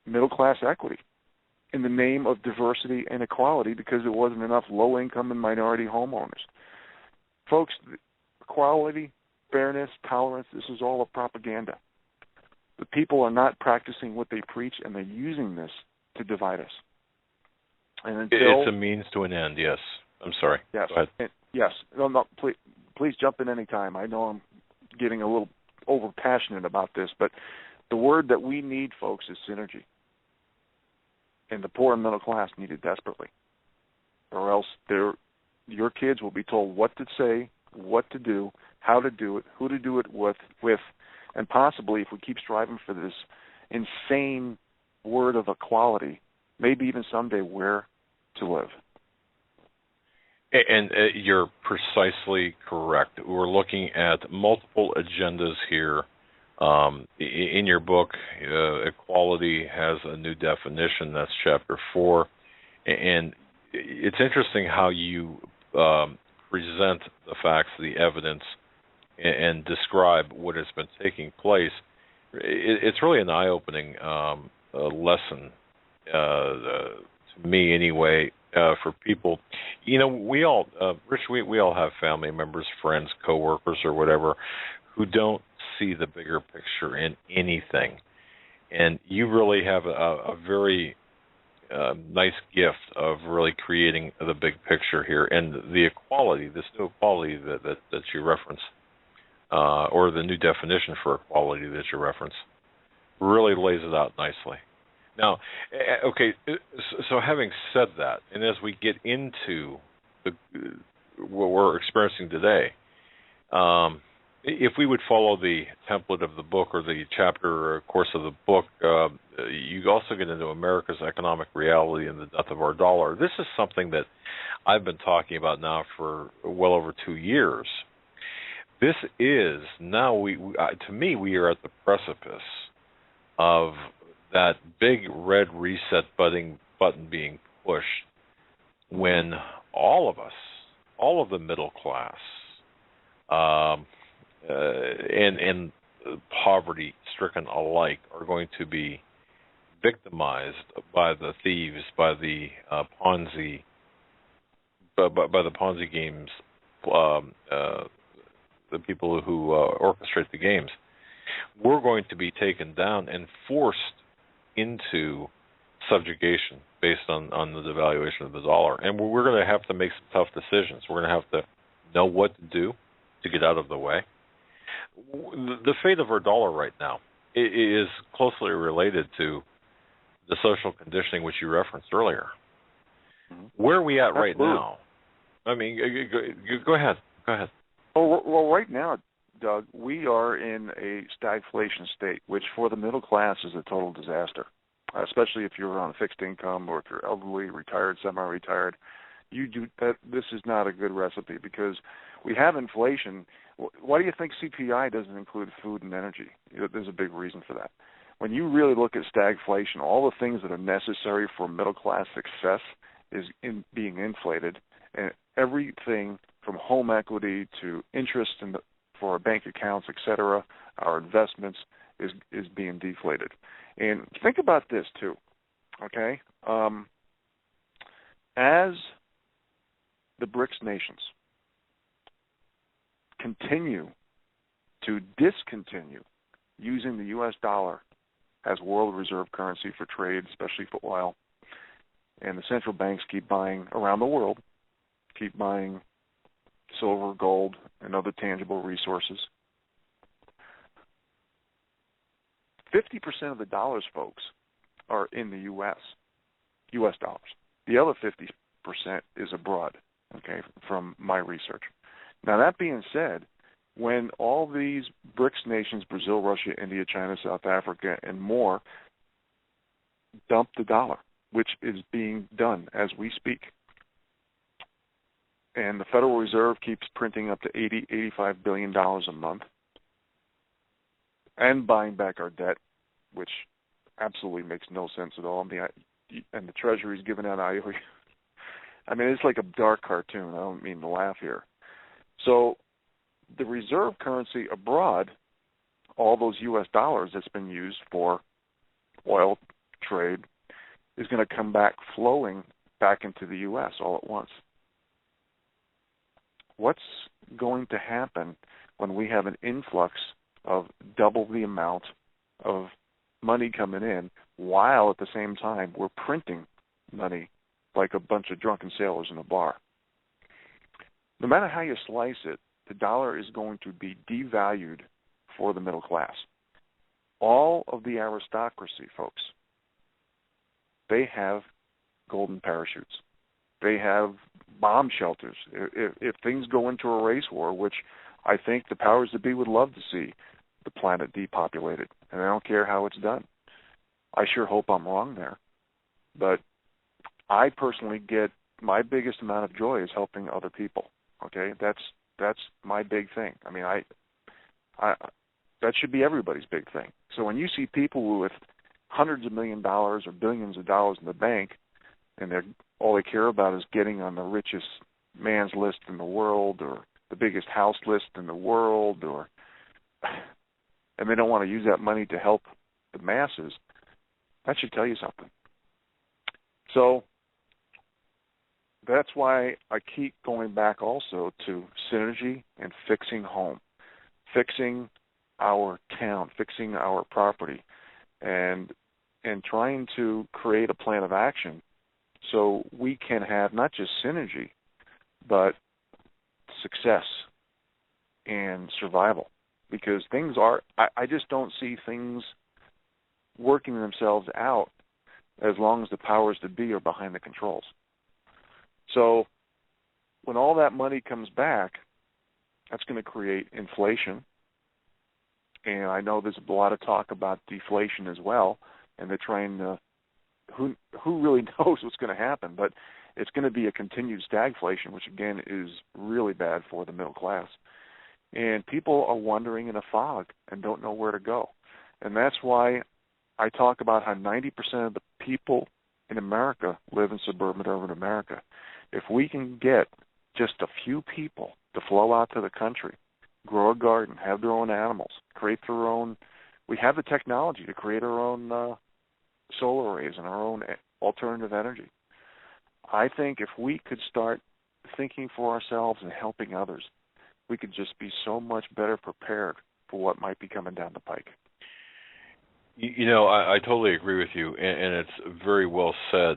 middle-class equity in the name of diversity and equality because there wasn't enough low-income and minority homeowners. Folks, equality, fairness, tolerance, this is all a propaganda. The people are not practicing what they preach, and they're using this to divide us. And until, it's a means to an end, yes. I'm sorry. Yes. Go ahead. Yes. No, please jump in any time. I know I'm getting a little over-passionate about this, but the word that we need, folks, is synergy. And the poor and middle class need it desperately. Or else your kids will be told what to say, what to do, how to do it, who to do it with, and possibly, if we keep striving for this insane word of equality, maybe even someday where to live. And you're precisely correct. We're looking at multiple agendas here. In your book, equality has a new definition. That's chapter 4. And it's interesting how you present the facts, the evidence, and describe what has been taking place. It's really an eye-opening lesson, to me anyway, for people. You know, we all, Rich, we all have family members, friends, coworkers, or whatever, who don't see the bigger picture in anything. And you really have a very nice gift of really creating the big picture here. And the equality, this new equality that you reference, or the new definition for equality that you reference, really lays it out nicely. Now, okay, so having said that, and as we get into what we're experiencing today, if we would follow the template of the book or the chapter or course of the book, you also get into America's economic reality and the death of our dollar. This is something that I've been talking about now for well over 2 years. This is now, to me, we are at the precipice of that big red reset button being pushed when all of us, all of the middle class, and poverty-stricken alike are going to be victimized by the thieves, by the Ponzi, by the Ponzi games, the people who orchestrate the games. We're going to be taken down and forced into subjugation based on the devaluation of the dollar. And we're going to have to make some tough decisions. We're going to have to know what to do to get out of the way. The fate of our dollar right now is closely related to the social conditioning which you referenced earlier. Mm-hmm. Where are we at right now? I mean, go ahead. Go ahead. Well, right now, Doug, we are in a stagflation state, which for the middle class is a total disaster, especially if you're on a fixed income or if you're elderly, retired, semi-retired. This is not a good recipe because we have inflation. Why do you think CPI doesn't include food and energy? There's a big reason for that. When you really look at stagflation, all the things that are necessary for middle-class success is being inflated, and everything from home equity to interest for our bank accounts, et cetera, our investments is being deflated. And think about this too, okay? As the BRICS nations continue to discontinue using the U.S. dollar as world reserve currency for trade, especially for oil. And the central banks keep buying around the world, keep buying silver, gold, and other tangible resources. 50% of the dollars, folks, are in the U.S. dollars. The other 50% is abroad, okay, from my research. Now, that being said, when all these BRICS nations, Brazil, Russia, India, China, South Africa, and more, dump the dollar, which is being done as we speak, and the Federal Reserve keeps printing up to $85 billion a month and buying back our debt, which absolutely makes no sense at all. And the Treasury's giving out IOU. I mean, it's like a dark cartoon. I don't mean to laugh here. So the reserve currency abroad, all those U.S. dollars that's been used for oil trade, is going to come back flowing back into the U.S. all at once. What's going to happen when we have an influx of double the amount of money coming in, while at the same time we're printing money like a bunch of drunken sailors in a bar? No matter how you slice it, the dollar is going to be devalued for the middle class. All of the aristocracy, folks, they have golden parachutes. They have bomb shelters. If things go into a race war, which I think the powers that be would love to see the planet depopulated, and I don't care how it's done. I sure hope I'm wrong there. But I personally get my biggest amount of joy is helping other people. Okay, that's my big thing. I mean, I that should be everybody's big thing. So when you see people with hundreds of $millions or billions of dollars in the bank, and all they care about is getting on the richest man's list in the world, or the biggest house list in the world, and they don't want to use that money to help the masses, that should tell you something. So that's why I keep going back also to synergy and fixing home, fixing our town, fixing our property, and trying to create a plan of action so we can have not just synergy, but success and survival. Because things are, I just don't see things working themselves out as long as the powers that be are behind the controls. So when all that money comes back, that's going to create inflation. And I know there's a lot of talk about deflation as well, and they're trying to, who really knows what's going to happen, but it's going to be a continued stagflation, which again is really bad for the middle class. And people are wandering in a fog and don't know where to go. And that's why I talk about how 90% of the people in America live in suburban urban America. If we can get just a few people to flow out to the country, grow a garden, have their own animals, create their own, we have the technology to create our own solar arrays and our own alternative energy. I think if we could start thinking for ourselves and helping others, we could just be so much better prepared for what might be coming down the pike. You know, I totally agree with you, and it's very well said.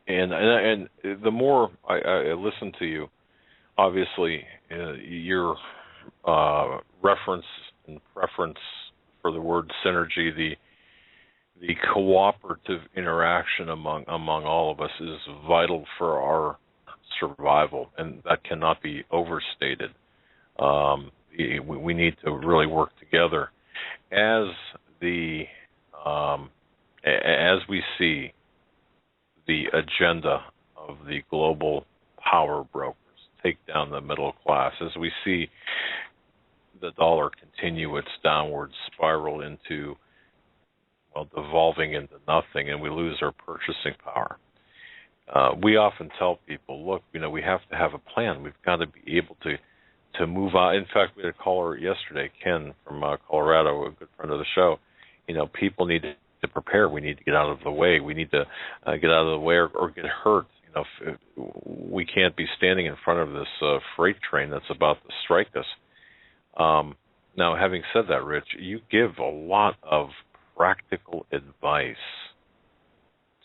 And the more I listen to you, obviously your reference and preference for the word synergy, the cooperative interaction among all of us is vital for our survival, and that cannot be overstated. We need to really work together. As we see the agenda of the global power brokers take down the middle class, as we see the dollar continue its downward spiral into, devolving into nothing, and we lose our purchasing power. We often tell people, look, we have to have a plan. We've got to be able to move on. In fact, we had a caller yesterday, Ken from Colorado, a good friend of the show. People need to prepare. We need to get out of the way. We need to get out of the way or get hurt. We can't be standing in front of this freight train that's about to strike us. Now, having said that, Rich, you give a lot of practical advice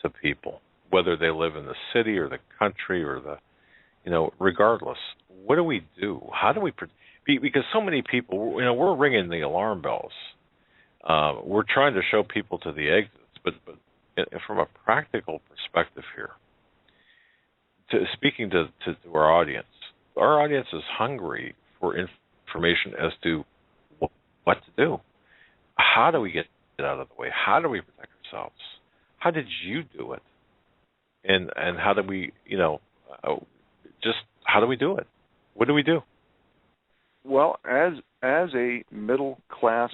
to people, whether they live in the city or the country or the, regardless. What do we do? How do we? Because so many people, we're ringing the alarm bells. We're trying to show people to the exits, but from a practical perspective here, speaking to our audience is hungry for information as to what to do. How do we get out of the way? How do we protect ourselves? How did you do it? And how do we, just how do we do it? What do we do? Well, as a middle class,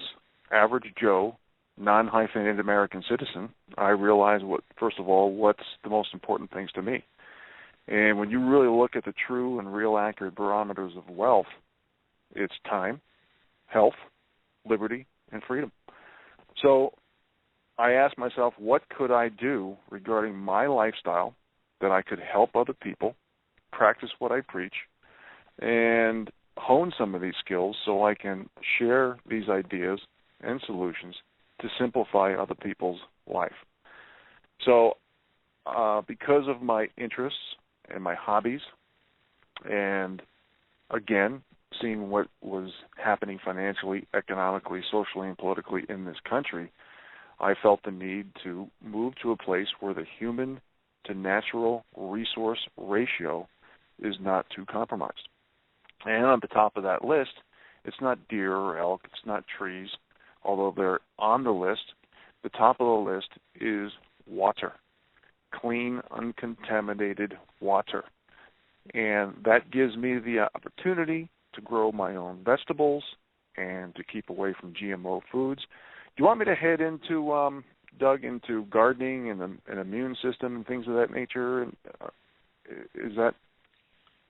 average Joe, non-hyphenated American citizen, I realize what's the most important things to me. And when you really look at the true and real accurate barometers of wealth, it's time, health, liberty, and freedom. So I asked myself, what could I do regarding my lifestyle that I could help other people, practice what I preach, and hone some of these skills so I can share these ideas and solutions to simplify other people's life. So because of my interests and my hobbies, and again, seeing what was happening financially, economically, socially, and politically in this country, I felt the need to move to a place where the human to natural resource ratio is not too compromised. And on the top of that list, it's not deer or elk, it's not trees, although they're on the list. The top of the list is water, clean, uncontaminated water. And that gives me the opportunity to grow my own vegetables and to keep away from GMO foods. Do you want me to head into, Doug, into gardening and an immune system and things of that nature? Is that...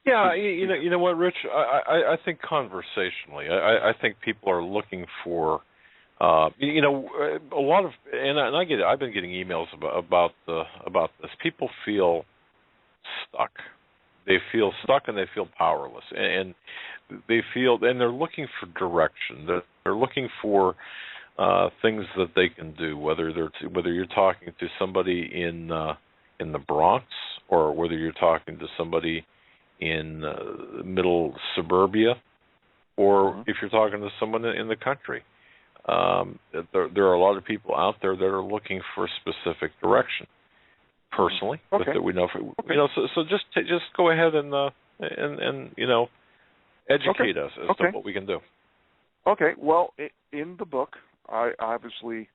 Yeah, you know what, Rich? I think conversationally, I think people are looking for, a lot of, and I get it. I've been getting emails about this. People feel stuck. They feel stuck and they feel powerless, and they feel, and they're looking for direction. They're looking for things that they can do. Whether you're talking to somebody in the Bronx, or whether you're talking to somebody in middle suburbia, or if you're talking to someone in the country. There are a lot of people out there that are looking for specific direction. Personally, okay. That we know, so just go ahead and educate us as to what we can do. Okay. Well, in the book, I obviously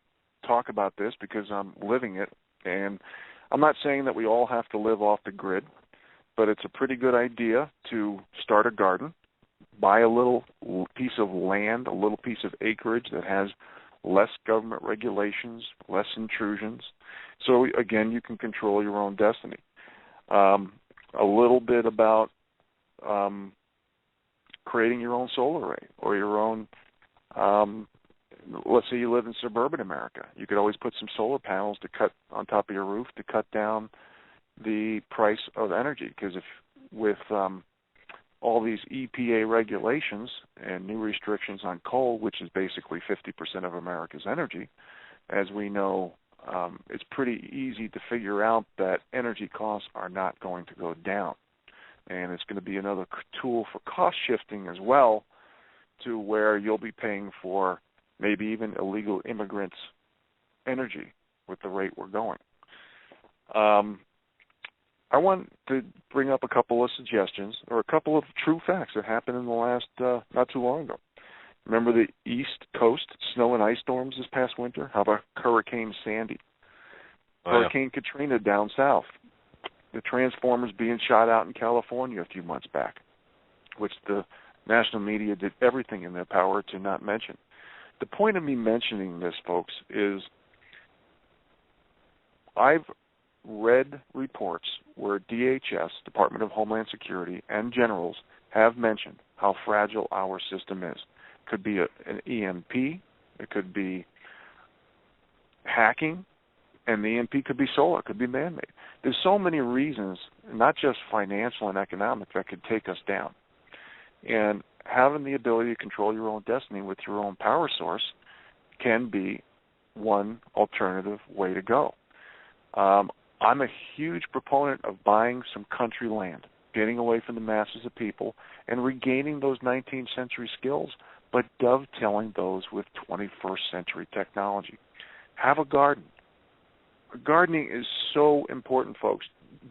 talk about this because I'm living it, and I'm not saying that we all have to live off the grid, but it's a pretty good idea to start a garden, buy a little piece of land, a little piece of acreage that has less government regulations, less intrusions. So, again, you can control your own destiny. A little bit about creating your own solar array or your own, let's say you live in suburban America. You could always put some solar panels to cut on top of your roof to cut down the price of energy, because if with all these EPA regulations and new restrictions on coal, which is basically 50% of America's energy, as we know, it's pretty easy to figure out that energy costs are not going to go down. And it's going to be another tool for cost shifting as well, to where you'll be paying for maybe even illegal immigrants' energy with the rate we're going. I want to bring up a couple of suggestions or a couple of true facts that happened in the last, not too long ago. Remember the East Coast snow and ice storms this past winter? How about Hurricane Sandy? Hurricane Katrina down south. The transformers being shot out in California a few months back, which the national media did everything in their power to not mention. The point of me mentioning this, folks, is I've read reports where DHS, Department of Homeland Security, and generals have mentioned how fragile our system is. It could be an EMP, it could be hacking, and the EMP could be solar, it could be man-made. There's so many reasons, not just financial and economic, that could take us down. And having the ability to control your own destiny with your own power source can be one alternative way to go. I'm a huge proponent of buying some country land, getting away from the masses of people, and regaining those 19th century skills, but dovetailing those with 21st century technology. Have a garden. Gardening is so important, folks.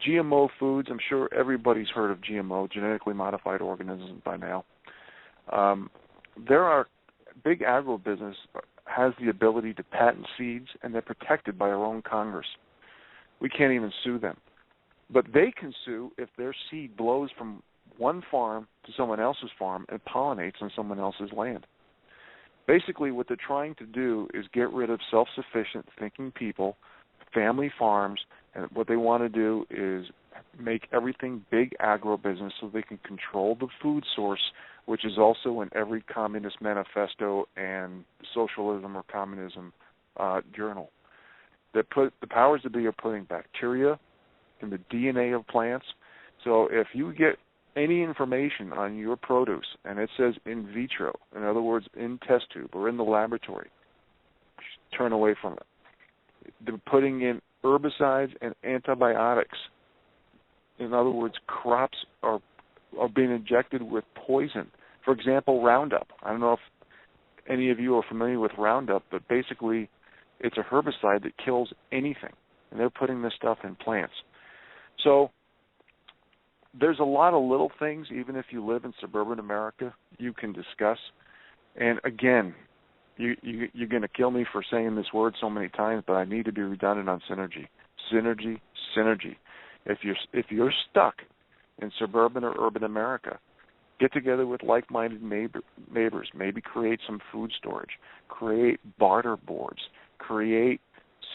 GMO foods, I'm sure everybody's heard of GMO, genetically modified organisms, by now. There are big agribusiness has the ability to patent seeds, and they're protected by our own Congress. We can't even sue them. But they can sue if their seed blows from one farm to someone else's farm and pollinates on someone else's land. Basically, what they're trying to do is get rid of self-sufficient thinking people, family farms, and what they want to do is make everything big agribusiness so they can control the food source, which is also in every communist manifesto and socialism or communism journal. The powers that be are putting bacteria in the DNA of plants. So if you get any information on your produce and it says in vitro, in other words, in test tube or in the laboratory, turn away from it. They're putting in herbicides and antibiotics. In other words, crops are being injected with poison. For example, Roundup. I don't know if any of you are familiar with Roundup, but basically it's a herbicide that kills anything, and they're putting this stuff in plants. So there's a lot of little things, even if you live in suburban America, you can discuss. And again, you're going to kill me for saying this word so many times, but I need to be redundant on synergy. Synergy, synergy. If you're stuck in suburban or urban America, get together with like-minded neighbors, maybe create some food storage, create barter boards, create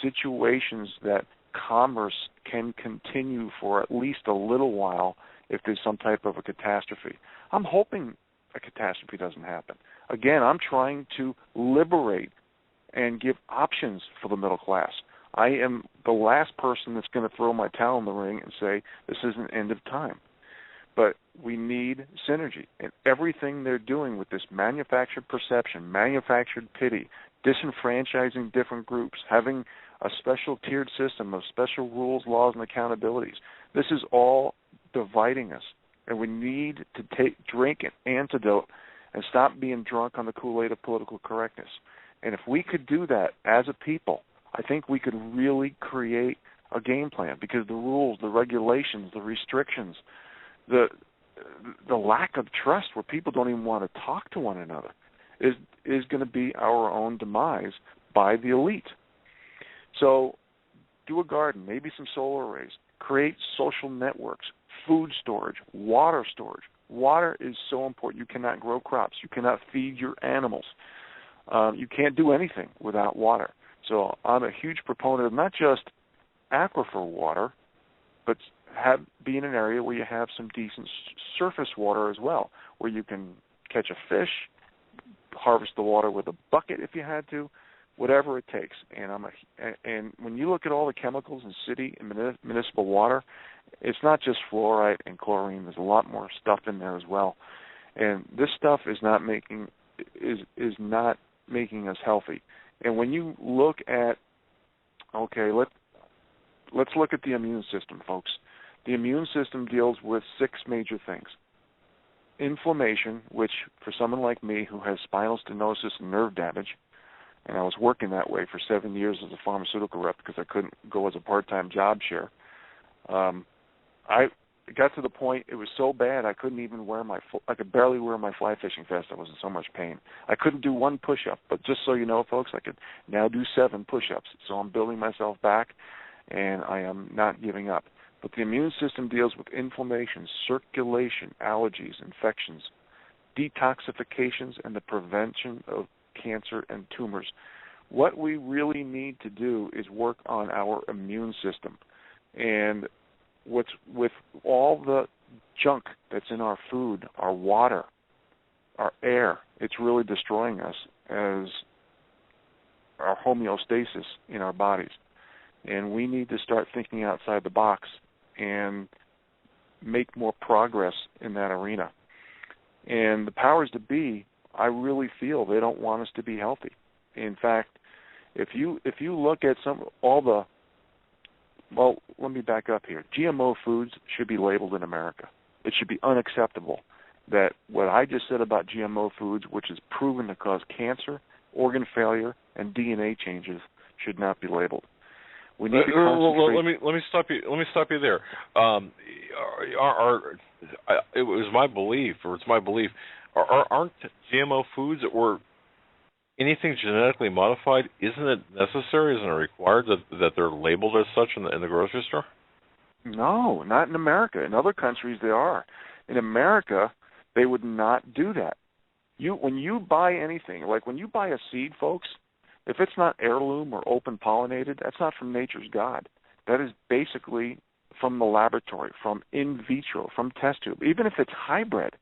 situations that commerce can continue for at least a little while if there's some type of a catastrophe. I'm hoping a catastrophe doesn't happen. Again, I'm trying to liberate and give options for the middle class. I am the last person that's going to throw my towel in the ring and say this is an end of time. But we need synergy. And everything they're doing with this manufactured perception, manufactured pity, disenfranchising different groups, having a special tiered system of special rules, laws, and accountabilities, this is all dividing us. And we need to drink an antidote and stop being drunk on the Kool-Aid of political correctness. And if we could do that as a people, I think we could really create a game plan, because the rules, the regulations, the restrictions, the lack of trust where people don't even want to talk to one another is going to be our own demise by the elite. So do a garden, maybe some solar arrays, create social networks, food storage, water storage. Water is so important. You cannot grow crops. You cannot feed your animals. You can't do anything without water. So I'm a huge proponent of not just aquifer water, but be in an area where you have some decent surface water as well, where you can catch a fish, harvest the water with a bucket if you had to, whatever it takes. And when you look at all the chemicals in city and municipal water, it's not just fluoride and chlorine. There's a lot more stuff in there as well. And this stuff is not making us healthy. And when you look at, let's look at the immune system, folks. The immune system deals with 6 major things. Inflammation, which for someone like me who has spinal stenosis and nerve damage, and I was working that way for 7 years as a pharmaceutical rep because I couldn't go as a part-time job share, I got to the point it was so bad I couldn't even I could barely wear my fly fishing vest. I was in so much pain. I couldn't do 1 push-up, but just so you know, folks, I could now do 7 push-ups. So I'm building myself back, and I am not giving up. But the immune system deals with inflammation, circulation, allergies, infections, detoxifications, and the prevention of cancer and tumors. What we really need to do is work on our immune system. And what's with all the junk that's in our food, our water, our air, it's really destroying us as our homeostasis in our bodies. And we need to start thinking outside the box and make more progress in that arena. And the powers that be, I really feel they don't want us to be healthy. In fact, If you look at let me back up here. GMO foods should be labeled in America. It should be unacceptable that what I just said about GMO foods, which is proven to cause cancer, organ failure, and DNA changes, should not be labeled. We need to concentrate. Let me stop you. Let me stop you there. It was my belief, or it's my belief, aren't GMO foods or anything genetically modified? Isn't it necessary? Isn't it required that they're labeled as such in the grocery store? No, not in America. In other countries, they are. In America, they would not do that. When you buy anything, like when you buy a seed, folks, if it's not heirloom or open pollinated, that's not from nature's God. That is basically from the laboratory, from in vitro, from test tube. Even if it's hybrid,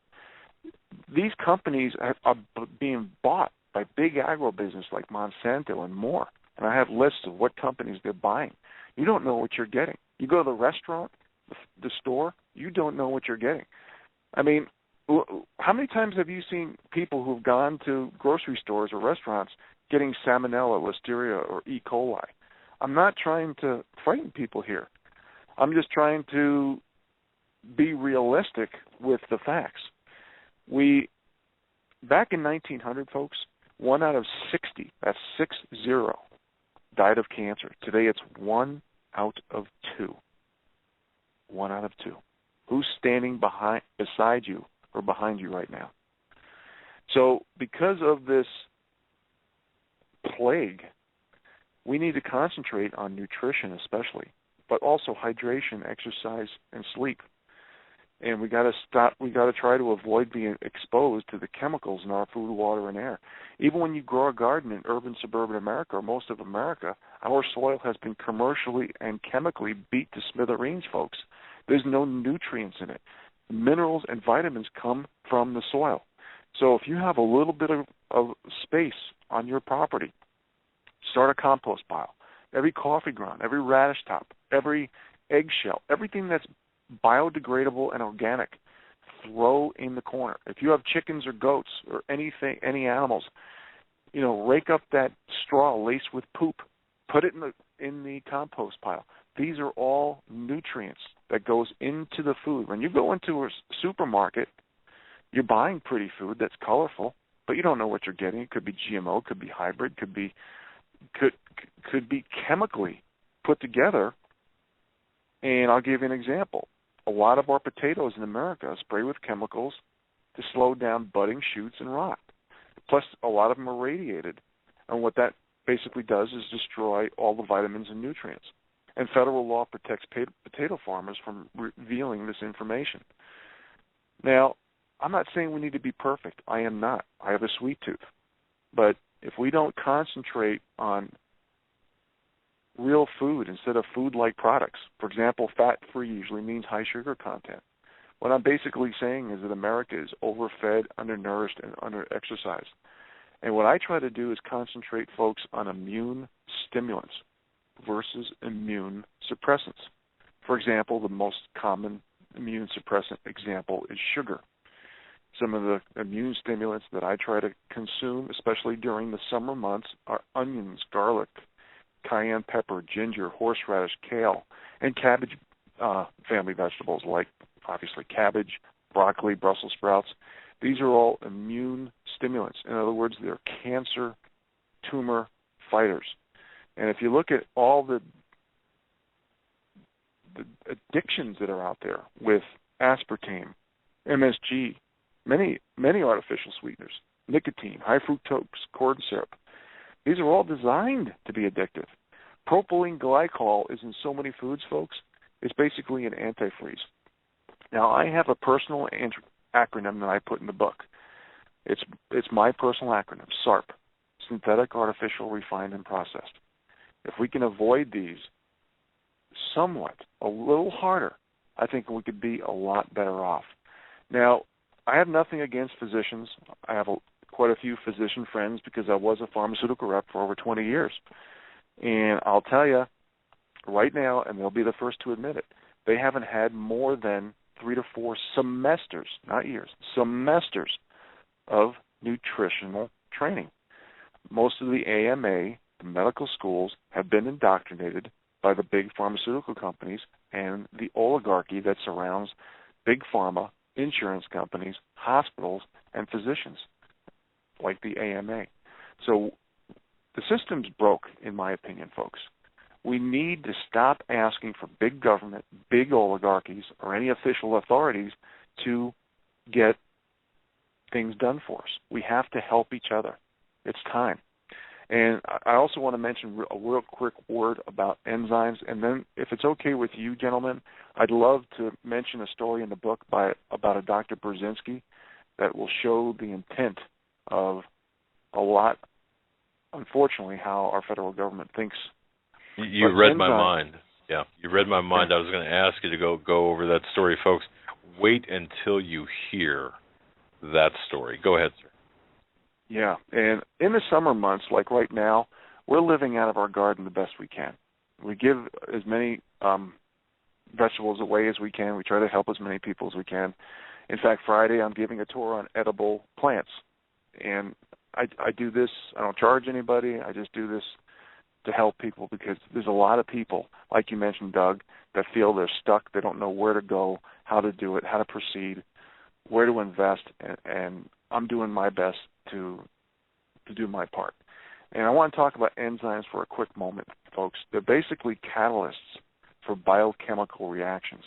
these companies are being bought by big agribusiness like Monsanto and more. And I have lists of what companies they're buying. You don't know what you're getting. You go to the restaurant, the store, you don't know what you're getting. I mean, how many times have you seen people who've gone to grocery stores or restaurants getting salmonella, listeria, or E. coli? I'm not trying to frighten people here. I'm just trying to be realistic with the facts. Back in 1900, folks, 1 out of 60, that's 60, died of cancer. Today it's 1 out of 2. 1 out of 2. Who's standing beside you or behind you right now? So because of this plague, we need to concentrate on nutrition especially, but also hydration, exercise, and sleep. And we got to try to avoid being exposed to the chemicals in our food, water, and air. Even when you grow a garden in urban, suburban America, or most of America, our soil has been commercially and chemically beat to smithereens, folks. There's no nutrients in it. Minerals and vitamins come from the soil. So if you have a little bit of space on your property, start a compost pile. Every coffee ground, every radish top, every eggshell, everything that's biodegradable and organic, throw in the corner. If you have chickens or goats or any animals, rake up that straw laced with poop, put it in the compost pile. These are all nutrients that goes into the food. When you go into a supermarket, you're buying pretty food that's colorful, but you don't know what you're getting. It could be GMO, could be hybrid, could be chemically put together. And I'll give you an example. A lot of our potatoes in America are sprayed with chemicals to slow down budding shoots and rot. Plus, a lot of them are radiated. And what that basically does is destroy all the vitamins and nutrients. And federal law protects potato farmers from revealing this information. Now, I'm not saying we need to be perfect. I am not. I have a sweet tooth. But if we don't concentrate on real food instead of food-like products. For example, fat-free usually means high sugar content. What I'm basically saying is that America is overfed, undernourished, and underexercised. And what I try to do is concentrate folks on immune stimulants versus immune suppressants. For example, the most common immune suppressant example is sugar. Some of the immune stimulants that I try to consume, especially during the summer months, are onions, garlic, cayenne pepper, ginger, horseradish, kale, and cabbage family vegetables like, obviously, cabbage, broccoli, Brussels sprouts. These are all immune stimulants. In other words, they're cancer, tumor fighters. And if you look at all the addictions that are out there with aspartame, MSG, many artificial sweeteners, nicotine, high fructose corn syrup, these are all designed to be addictive. Propylene glycol is in so many foods, folks. It's basically an antifreeze. Now, I have a personal acronym that I put in the book. It's my personal acronym, SARP, Synthetic, Artificial, Refined, and Processed. If we can avoid these somewhat, a little harder, I think we could be a lot better off. Now, I have nothing against physicians. I have quite a few physician friends because I was a pharmaceutical rep for over 20 years. And I'll tell you right now, and they'll be the first to admit it, they haven't had more than 3 to 4 semesters, not years, semesters of nutritional training. Most of the AMA the medical schools have been indoctrinated by the big pharmaceutical companies and the oligarchy that surrounds big pharma, insurance companies, hospitals, and physicians, like the AMA. So the system's broke, in my opinion, folks. We need to stop asking for big government, big oligarchies, or any official authorities to get things done for us. We have to help each other. It's time. And I also want to mention a real quick word about enzymes, and then if it's okay with you, gentlemen, I'd love to mention a story in the book about a Dr. Brzezinski that will show the intent of a lot, unfortunately, how our federal government thinks. You read my mind. Yeah, you read my mind. I was going to ask you to go over that story, folks. Wait until you hear that story. Go ahead, sir. Yeah, and in the summer months, like right now, we're living out of our garden the best we can. We give as many vegetables away as we can. We try to help as many people as we can. In fact, Friday I'm giving a tour on edible plants. And I do this, I don't charge anybody, I just do this to help people because there's a lot of people, like you mentioned, Doug, that feel they're stuck, they don't know where to go, how to do it, how to proceed, where to invest, and I'm doing my best to do my part. And I want to talk about enzymes for a quick moment, folks. They're basically catalysts for biochemical reactions,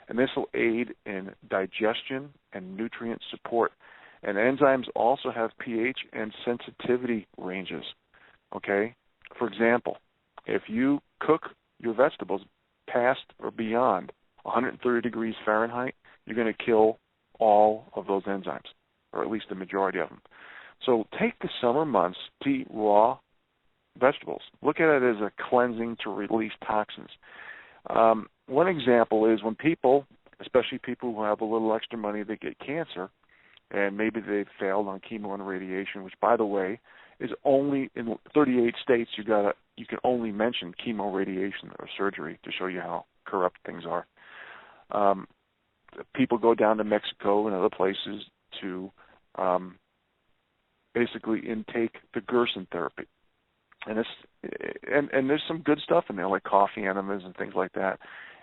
and this will aid in digestion and nutrient support. And enzymes also have pH and sensitivity ranges, okay? For example, if you cook your vegetables past or beyond 130 degrees Fahrenheit, you're going to kill all of those enzymes, or at least the majority of them. So take the summer months to eat raw vegetables. Look at it as a cleansing to release toxins. One example is when people, especially people who have a little extra money, they get cancer, and maybe they've failed on chemo and radiation, which, by the way, is only in 38 states you can only mention chemo, radiation, or surgery to show you how corrupt things are. People go down to Mexico and other places to basically intake the Gerson therapy. And there's some good stuff in there, like coffee enemas and things like that.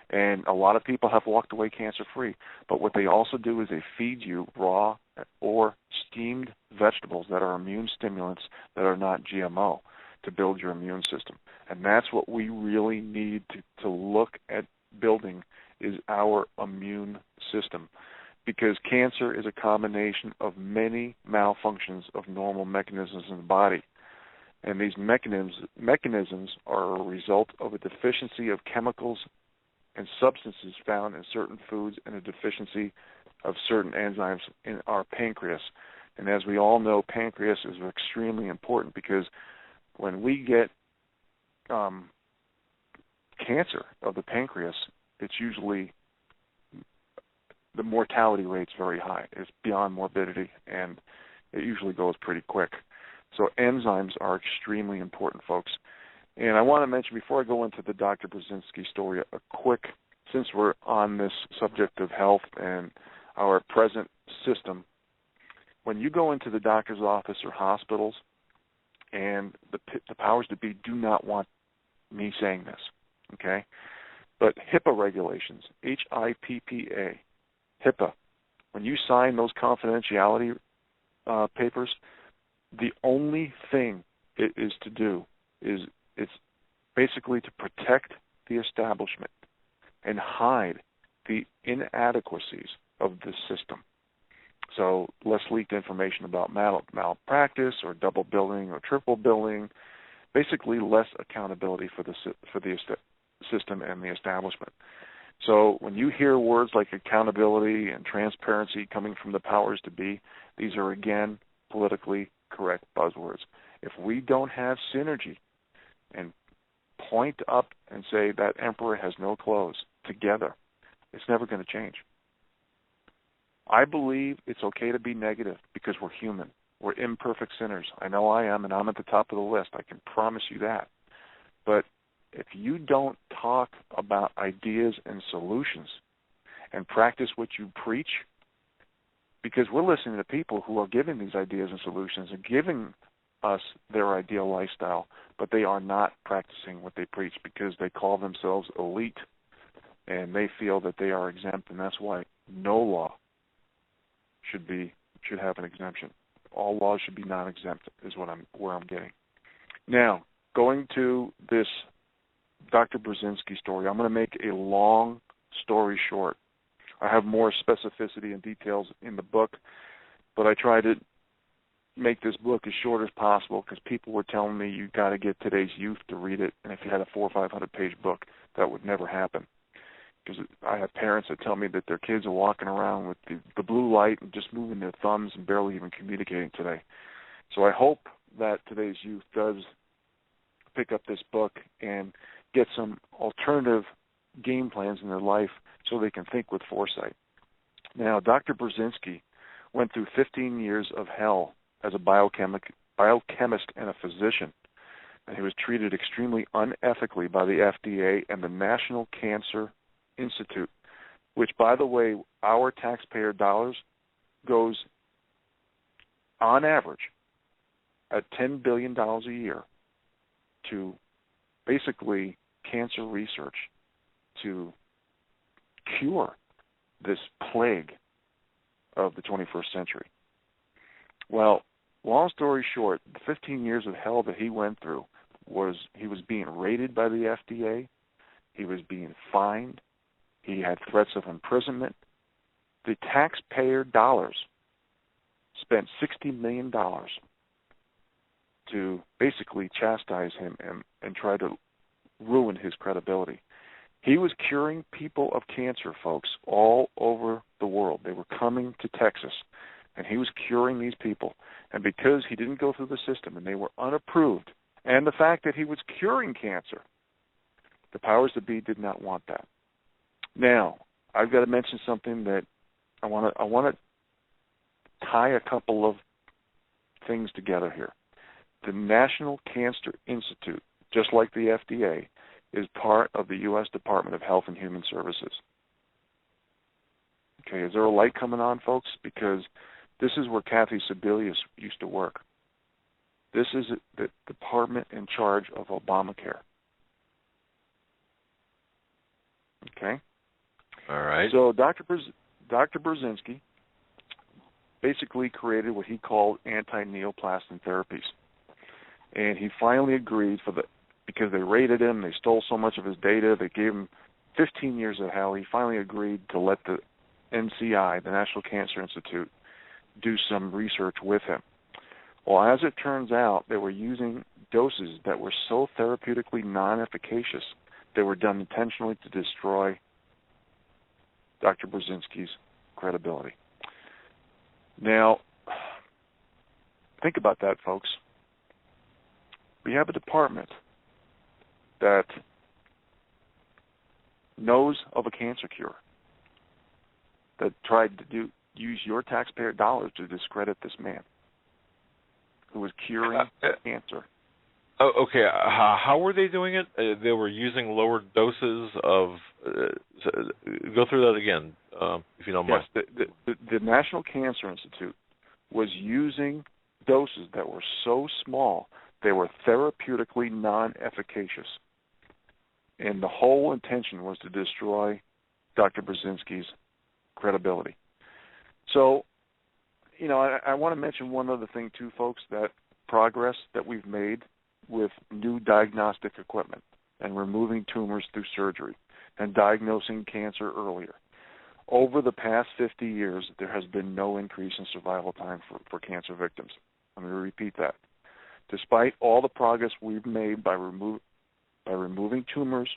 And a lot of people have walked away cancer-free. But what they also do is they feed you raw or steamed vegetables that are immune stimulants that are not GMO to build your immune system. And that's what we really need to look at building is our immune system. Because cancer is a combination of many malfunctions of normal mechanisms in the body. And these mechanisms are a result of a deficiency of chemicals and substances found in certain foods and a deficiency of certain enzymes in our pancreas. And as we all know, pancreas is extremely important because when we get cancer of the pancreas, it's usually the mortality rate's very high. It's beyond morbidity, and it usually goes pretty quick. So enzymes are extremely important, folks. And I want to mention, before I go into the Dr. Brzezinski story, a quick, since we're on this subject of health and our present system, when you go into the doctor's office or hospitals, and the powers that be do not want me saying this, okay? But HIPAA regulations, HIPPA, HIPAA, when you sign those confidentiality papers, the only thing it is to do is it's basically to protect the establishment and hide the inadequacies of the system. So less leaked information about malpractice or double billing or triple billing, basically less accountability for the system and the establishment. So when you hear words like accountability and transparency coming from the powers to be, these are, again, politically correct buzzwords. If we don't have synergy and point up and say that emperor has no clothes together, it's never going to change. I believe it's okay to be negative because we're human. We're imperfect sinners. I know I am, and I'm at the top of the list. I can promise you that. But if you don't talk about ideas and solutions and practice what you preach, because we're listening to people who are giving these ideas and solutions and giving us their ideal lifestyle, but they are not practicing what they preach because they call themselves elite, and they feel that they are exempt, and that's why no law should have an exemption. All laws should be non-exempt is where I'm getting. Now, going to this Dr. Brzezinski story, I'm going to make a long story short. I have more specificity and details in the book, but I try to make this book as short as possible because people were telling me you got to get today's youth to read it, and if you had a 400 or 500 page book, that would never happen. Because I have parents that tell me that their kids are walking around with the blue light and just moving their thumbs and barely even communicating today. So I hope that today's youth does pick up this book and get some alternative game plans in their life so they can think with foresight. Now, Dr. Brzezinski went through 15 years of hell as a biochemist and a physician, and he was treated extremely unethically by the FDA and the National Cancer Institute, which, by the way, our taxpayer dollars goes on average at $10 billion a year to basically cancer research to cure this plague of the 21st century. Well, long story short, the 15 years of hell that he went through was he was being raided by the FDA, he was being fined, he had threats of imprisonment. The taxpayer dollars spent $60 million to basically chastise him and try to ruin his credibility. He was curing people of cancer, folks, all over the world. They were coming to Texas, and he was curing these people. And because he didn't go through the system and they were unapproved, and the fact that he was curing cancer, the powers that be did not want that. Now, I've got to mention something that I want to tie a couple of things together here. The National Cancer Institute, just like the FDA, is part of the U.S. Department of Health and Human Services. Okay, is there a light coming on, folks? Because this is where Kathy Sebelius used to work. This is the department in charge of Obamacare. Okay? All right. So Dr. Brzezinski basically created what he called anti-neoplastic therapies. And he finally agreed because they raided him, they stole so much of his data, they gave him 15 years of hell. He finally agreed to let the NCI, the National Cancer Institute, do some research with him. Well, as it turns out, they were using doses that were so therapeutically non-efficacious, they were done intentionally to destroy Dr. Brzezinski's credibility. Now, think about that, folks. We have a department that knows of a cancer cure that tried to use your taxpayer dollars to discredit this man who was curing cancer. Oh, okay. How were they doing it? They were using lower doses of. Go through that again, if you don't mind. Yes, the National Cancer Institute was using doses that were so small they were therapeutically non-efficacious, and the whole intention was to destroy Dr. Brzezinski's credibility. So, I want to mention one other thing too, folks, that progress that we've made with new diagnostic equipment and removing tumors through surgery and diagnosing cancer earlier. Over the past 50 years, there has been no increase in survival time for cancer victims. I'm going to repeat that. Despite all the progress we've made by removing tumors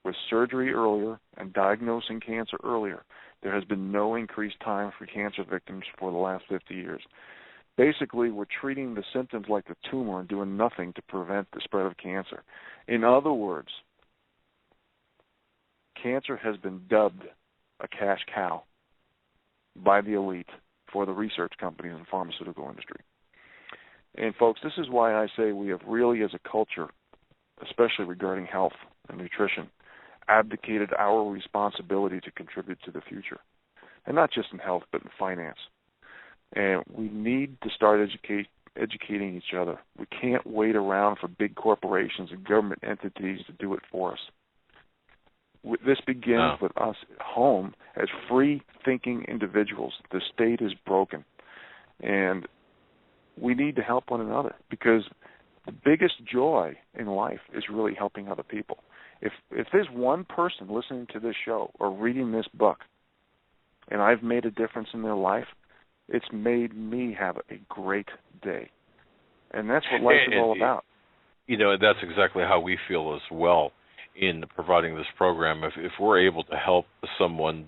with surgery earlier and diagnosing cancer earlier, there has been no increased time for cancer victims for the last 50 years. Basically, we're treating the symptoms like the tumor and doing nothing to prevent the spread of cancer. In other words, cancer has been dubbed a cash cow by the elite for the research companies and pharmaceutical industry. And, folks, this is why I say we have really, as a culture, especially regarding health and nutrition, abdicated our responsibility to contribute to the future, and not just in health but in finance. And we need to start educating each other. We can't wait around for big corporations and government entities to do it for us. This begins with us at home as free-thinking individuals. The state is broken, and we need to help one another, because the biggest joy in life is really helping other people. If there's one person listening to this show or reading this book, and I've made a difference in their life, it's made me have a great day. And that's what life is all about. You know, that's exactly how we feel as well in providing this program. If we're able to help someone,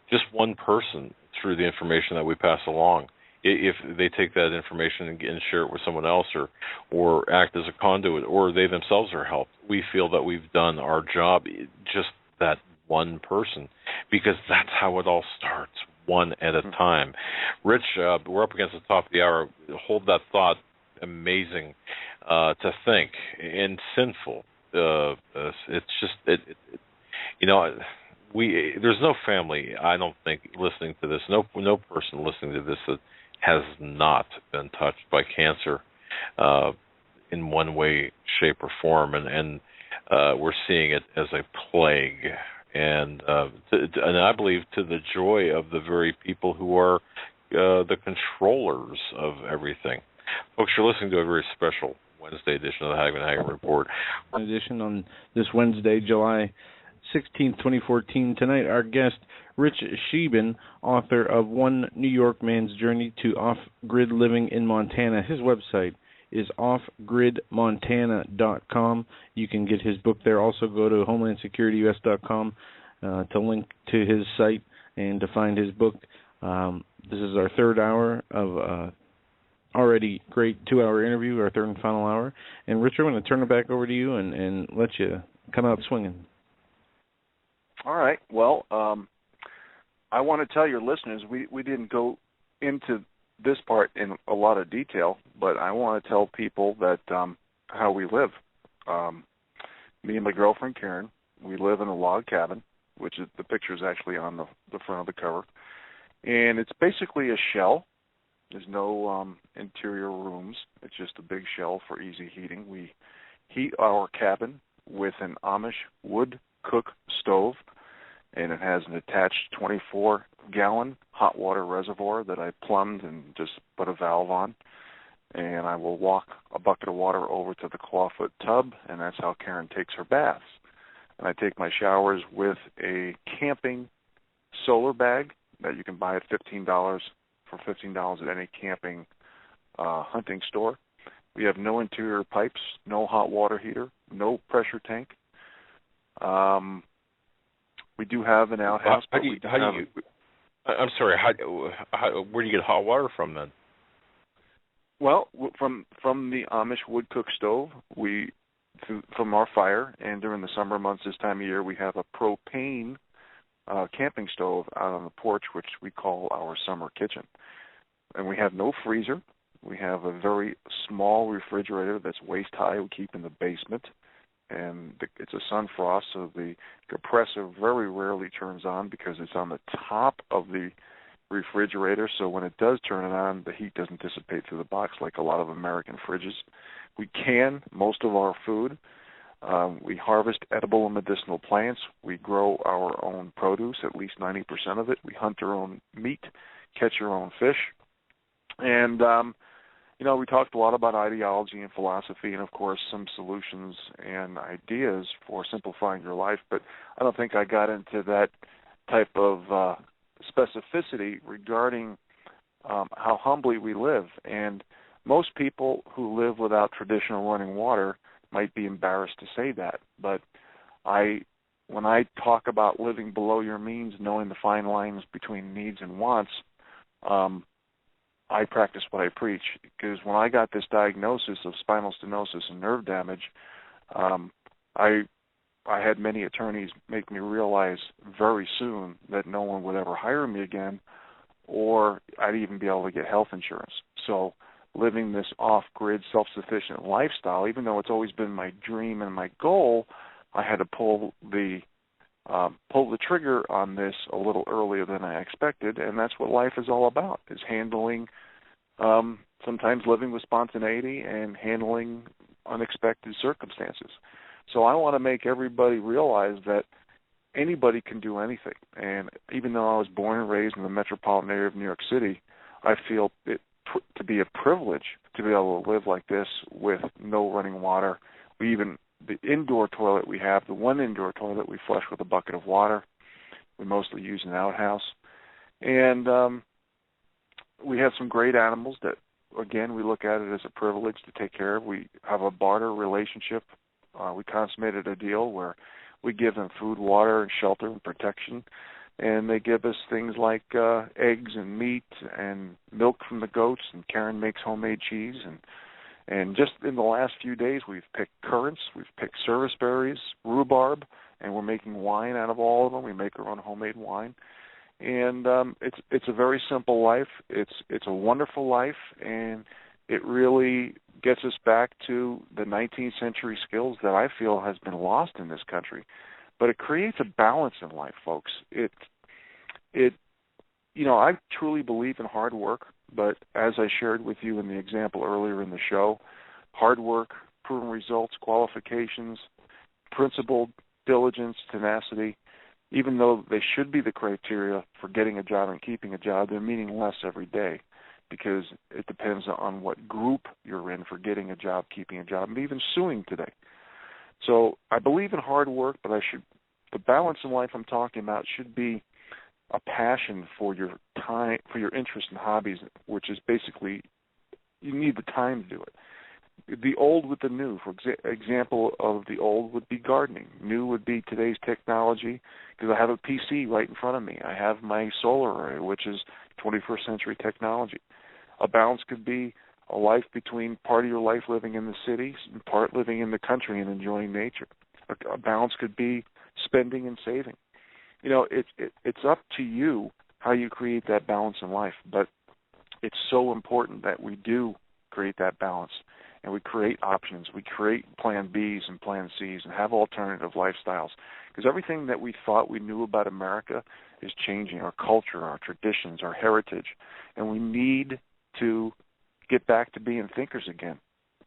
just one person, through the information that we pass along, if they take that information and share it with someone else, or act as a conduit, or they themselves are helped, we feel that we've done our job, just that one person, because that's how it all starts, one at a time. Rich, we're up against the top of the hour. Hold that thought. Amazing to think, and sinful. It's just, you know, there's no family, I don't think, listening to this, no person listening to this that has not been touched by cancer in one way, shape, or form, and we're seeing it as a plague, and I believe to the joy of the very people who are the controllers of everything. Folks, you're listening to a very special Wednesday edition of the Hagmann and Hagmann Report. Edition on this Wednesday, July 16th, 2014. Tonight, our guest, Rich Sheben, author of One New York Man's Journey to Off-Grid Living in Montana. His website is offgridmontana.com. You can get his book there. Also go to homelandsecurityus.com to link to his site and to find his book. This is our third hour of already great 2-hour interview, our third and final hour. And Rich, I'm going to turn it back over to you and let you come out swinging. All right. Well, I want to tell your listeners, we didn't go into this part in a lot of detail, but I want to tell people that how we live. Me and my girlfriend, Karen, we live in a log cabin, which is, the picture is actually on the front of the cover. And it's basically a shell. There's no interior rooms. It's just a big shell for easy heating. We heat our cabin with an Amish wood cook stove, and it has an attached 24-gallon hot water reservoir that I plumbed and just put a valve on. And I will walk a bucket of water over to the clawfoot tub, and that's how Karen takes her baths. And I take my showers with a camping solar bag that you can buy at $15 at any camping hunting store. We have no interior pipes, no hot water heater, no pressure tank. We do have an outhouse. I'm sorry. Where do you get hot water from then? Well, from the Amish wood cook stove, from our fire, and during the summer months this time of year, we have a propane camping stove out on the porch, which we call our summer kitchen. And we have no freezer. We have a very small refrigerator that's waist high we keep in the basement. And it's a sun frost, so the compressor very rarely turns on because it's on the top of the refrigerator. So when it does turn it on, the heat doesn't dissipate through the box like a lot of American fridges. We can most of our food. We harvest edible and medicinal plants. We grow our own produce, at least 90% of it. We hunt our own meat, catch our own fish. And, we talked a lot about ideology and philosophy and, of course, some solutions and ideas for simplifying your life. But I don't think I got into that type of specificity regarding how humbly we live. And most people who live without traditional running water might be embarrassed to say that. But when I talk about living below your means, knowing the fine lines between needs and wants, I practice what I preach, because when I got this diagnosis of spinal stenosis and nerve damage, I had many attorneys make me realize very soon that no one would ever hire me again, or I'd even be able to get health insurance. So living this off-grid, self-sufficient lifestyle, even though it's always been my dream and my goal, I had to pull the trigger on this a little earlier than I expected, and that's what life is all about, is handling sometimes living with spontaneity and handling unexpected circumstances. So I want to make everybody realize that anybody can do anything. And even though I was born and raised in the metropolitan area of New York City, I feel it to be a privilege to be able to live like this with no running water. The indoor toilet we have, the one indoor toilet we flush with a bucket of water. We mostly use an outhouse. And we have some great animals that, again, we look at it as a privilege to take care of. We have a barter relationship. We consummated a deal where we give them food, water, and shelter and protection, and they give us things like eggs and meat and milk from the goats, and Karen makes homemade cheese. And just in the last few days, we've picked currants, we've picked service berries, rhubarb, and we're making wine out of all of them. We make our own homemade wine. And it's a very simple life. It's a wonderful life, and it really gets us back to the 19th century skills that I feel has been lost in this country. But it creates a balance in life, folks. I truly believe in hard work, but as I shared with you in the example earlier in the show, hard work, proven results, qualifications, principled diligence, tenacity, even though they should be the criteria for getting a job and keeping a job, they're meaningless every day because it depends on what group you're in for getting a job, keeping a job, and even suing today. So I believe in hard work, but the balance in life I'm talking about should be a passion for your time, for your interest and hobbies, which is basically you need the time to do it. The old with the new. For example of the old would be gardening. New would be today's technology, because I have a PC right in front of me. I have my solar array, which is 21st century technology. A balance could be a life between part of your life living in the city and part living in the country and enjoying nature. A balance could be spending and saving. It's up to you how you create that balance in life, but it's so important that we do create that balance. And we create options. We create plan Bs and plan Cs and have alternative lifestyles. Because everything that we thought we knew about America is changing, our culture, our traditions, our heritage. And we need to get back to being thinkers again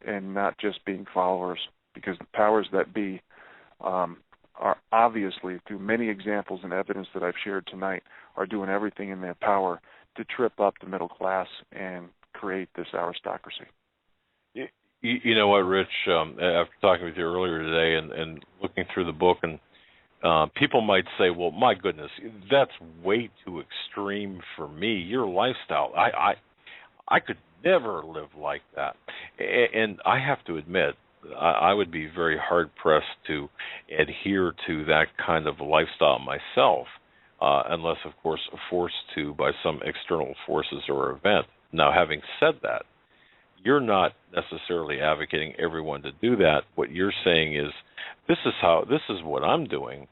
and not just being followers, because the powers that be are obviously, through many examples and evidence that I've shared tonight, are doing everything in their power to trip up the middle class and create this aristocracy. You know what, Rich, after talking with you earlier today and looking through the book, and people might say, well, my goodness, that's way too extreme for me, your lifestyle. I could never live like that. And I have to admit, I would be very hard-pressed to adhere to that kind of lifestyle myself, unless, of course, forced to by some external forces or event. Now, having said that, you're not necessarily advocating everyone to do that. What you're saying is, this is what I'm doing.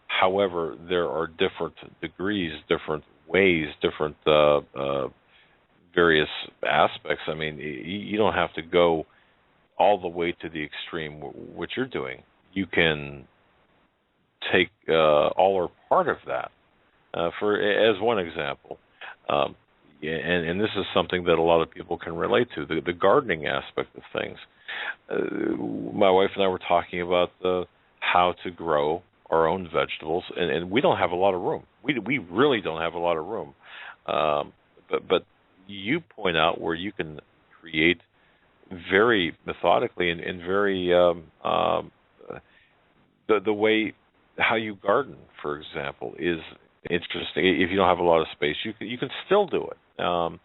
However, there are different degrees, different ways, different various aspects. I mean, you don't have to go all the way to the extreme what you're doing. You can take all or part of that. As one example, and this is something that a lot of people can relate to, the gardening aspect of things. My wife and I were talking about how to grow our own vegetables, and we don't have a lot of room. We really don't have a lot of room. But you point out where you can create very methodically and very the way how you garden, for example, is interesting. If you don't have a lot of space, you can still do it, and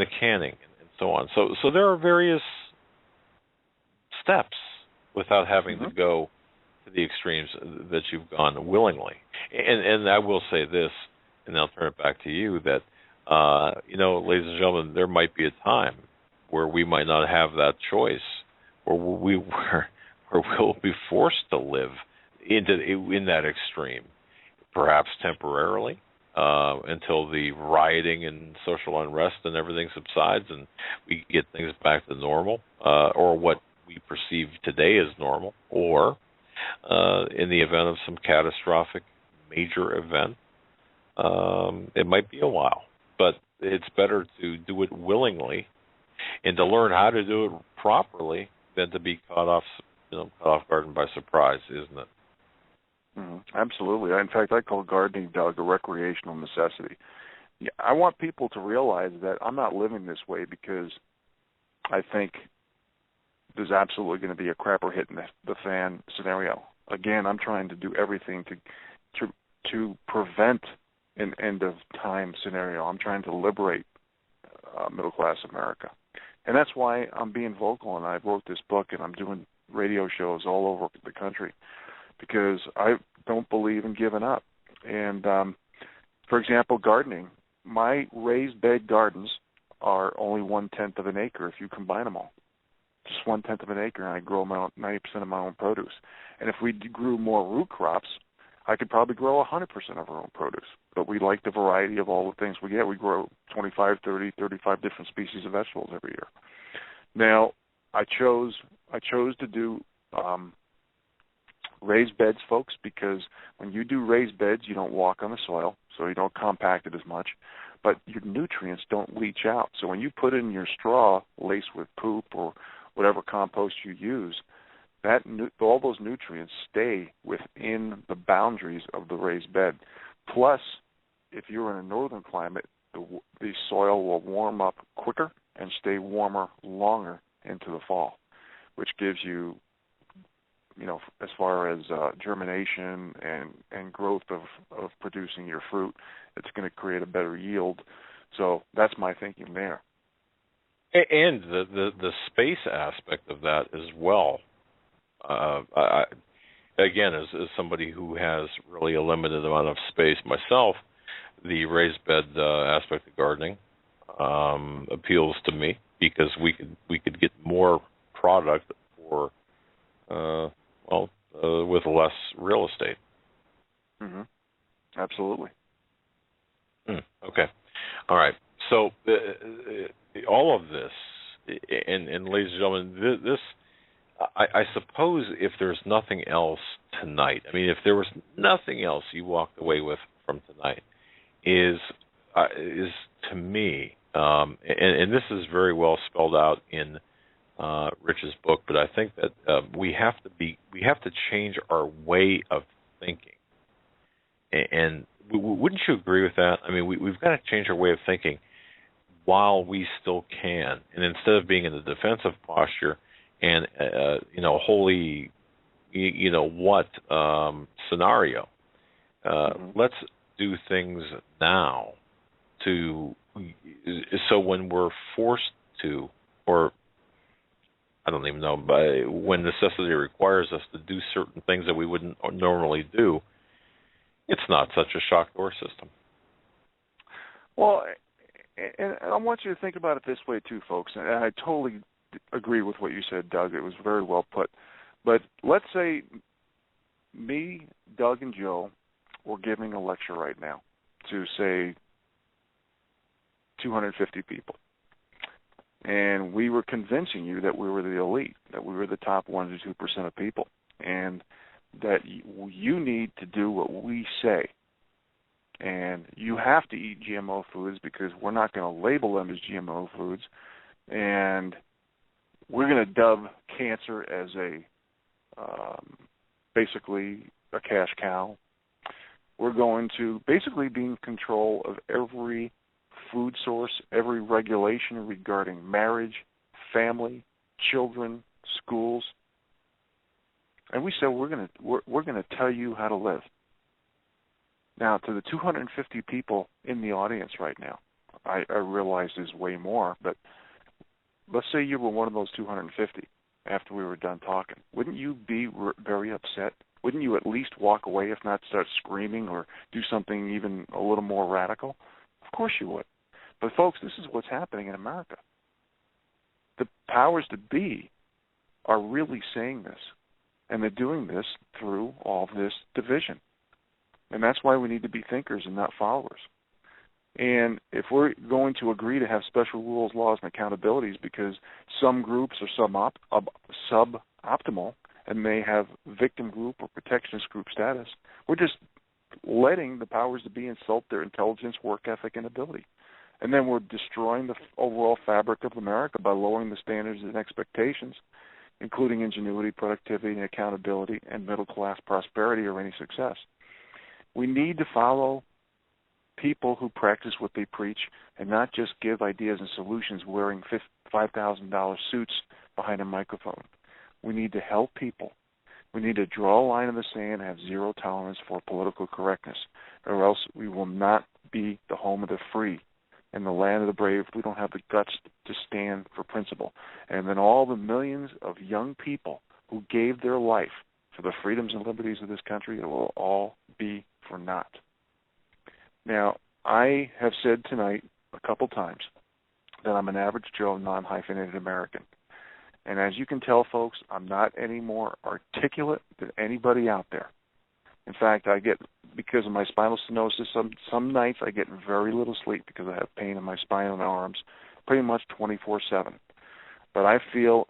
the canning and so on. So there are various steps without having to go to the extremes that you've gone willingly. And I will say this, and I'll turn it back to you, that ladies and gentlemen, there might be a time where we might not have that choice, or where we'll be forced to live in that extreme. Perhaps temporarily, until the rioting and social unrest and everything subsides and we get things back to normal, or what we perceive today as normal, or in the event of some catastrophic major event, it might be a while. But it's better to do it willingly and to learn how to do it properly than to be caught off guard and by surprise, isn't it? Absolutely. In fact, I call gardening, Doug, a recreational necessity. Yeah, I want people to realize that I'm not living this way because I think there's absolutely going to be a crapper hitting the fan scenario. Again, I'm trying to do everything to prevent an end-of-time scenario. I'm trying to liberate middle-class America. And that's why I'm being vocal, and I wrote this book, and I'm doing radio shows all over the country because I don't believe in giving up. And, for example, gardening. My raised bed gardens are only 1/10 of an acre if you combine them all. Just 1/10 of an acre, and I grow 90% of my own produce. And if we grew more root crops, I could probably grow 100% of our own produce. But we like the variety of all the things we get. We grow 25, 30, 35 different species of vegetables every year. Now, I chose to do raised beds, folks, because when you do raised beds, you don't walk on the soil, so you don't compact it as much, but your nutrients don't leach out. So when you put in your straw laced with poop or whatever compost you use, all those nutrients stay within the boundaries of the raised bed. Plus, if you're in a northern climate, the soil will warm up quicker and stay warmer longer into the fall, which gives you, as far as germination and growth of producing your fruit, it's going to create a better yield. So that's my thinking there. And the space aspect of that as well. Again, as somebody who has really a limited amount of space myself, the raised bed aspect of gardening appeals to me because we could get more product for with less real estate. Absolutely. Okay. All right. So all of this, and ladies and gentlemen, this. I suppose if there's nothing else tonight, I mean, if there was nothing else you walked away with from tonight, is to me, and this is very well spelled out in Rich's book, but I think that we have to change our way of thinking. And wouldn't you agree with that? I mean, we've got to change our way of thinking while we still can, and instead of being in the defensive posture and holy, what scenario. Let's do things now so when we're forced to, or I don't even know, but when necessity requires us to do certain things that we wouldn't normally do, it's not such a shock to our system. Well, and I want you to think about it this way too, folks, and I totally agree with what you said, Doug. It was very well put. But let's say me, Doug, and Joe were giving a lecture right now to, say, 250 people. And we were convincing you that we were the elite, that we were the top 1% to 2% of people, and that you need to do what we say. And you have to eat GMO foods because we're not going to label them as GMO foods. And we're going to dub cancer as basically a cash cow. We're going to basically be in control of every food source, every regulation regarding marriage, family, children, schools. And we said we're going to tell you how to live. Now, to the 250 people in the audience right now, I realize there's way more, but let's say you were one of those 250 after we were done talking. Wouldn't you be very upset? Wouldn't you at least walk away, if not start screaming or do something even a little more radical? Of course you would. But, folks, this is what's happening in America. The powers that be are really saying this, and they're doing this through all this division. And that's why we need to be thinkers and not followers. And if we're going to agree to have special rules, laws, and accountabilities because some groups are suboptimal and may have victim group or protectionist group status, we're just letting the powers that be insult their intelligence, work ethic, and ability. And then we're destroying the overall fabric of America by lowering the standards and expectations, including ingenuity, productivity, and accountability, and middle-class prosperity or any success. We need to follow people who practice what they preach and not just give ideas and solutions wearing $5,000 suits behind a microphone. We need to help people. We need to draw a line in the sand and have zero tolerance for political correctness, or else we will not be the home of the free and the land of the brave if we don't have the guts to stand for principle. And then all the millions of young people who gave their life for the freedoms and liberties of this country, it will all be for naught. Now, I have said tonight a couple times that I'm an average Joe, non-hyphenated American. And as you can tell, folks, I'm not any more articulate than anybody out there. In fact, I get, because of my spinal stenosis, some nights I get very little sleep because I have pain in my spine and arms pretty much 24/7. But I feel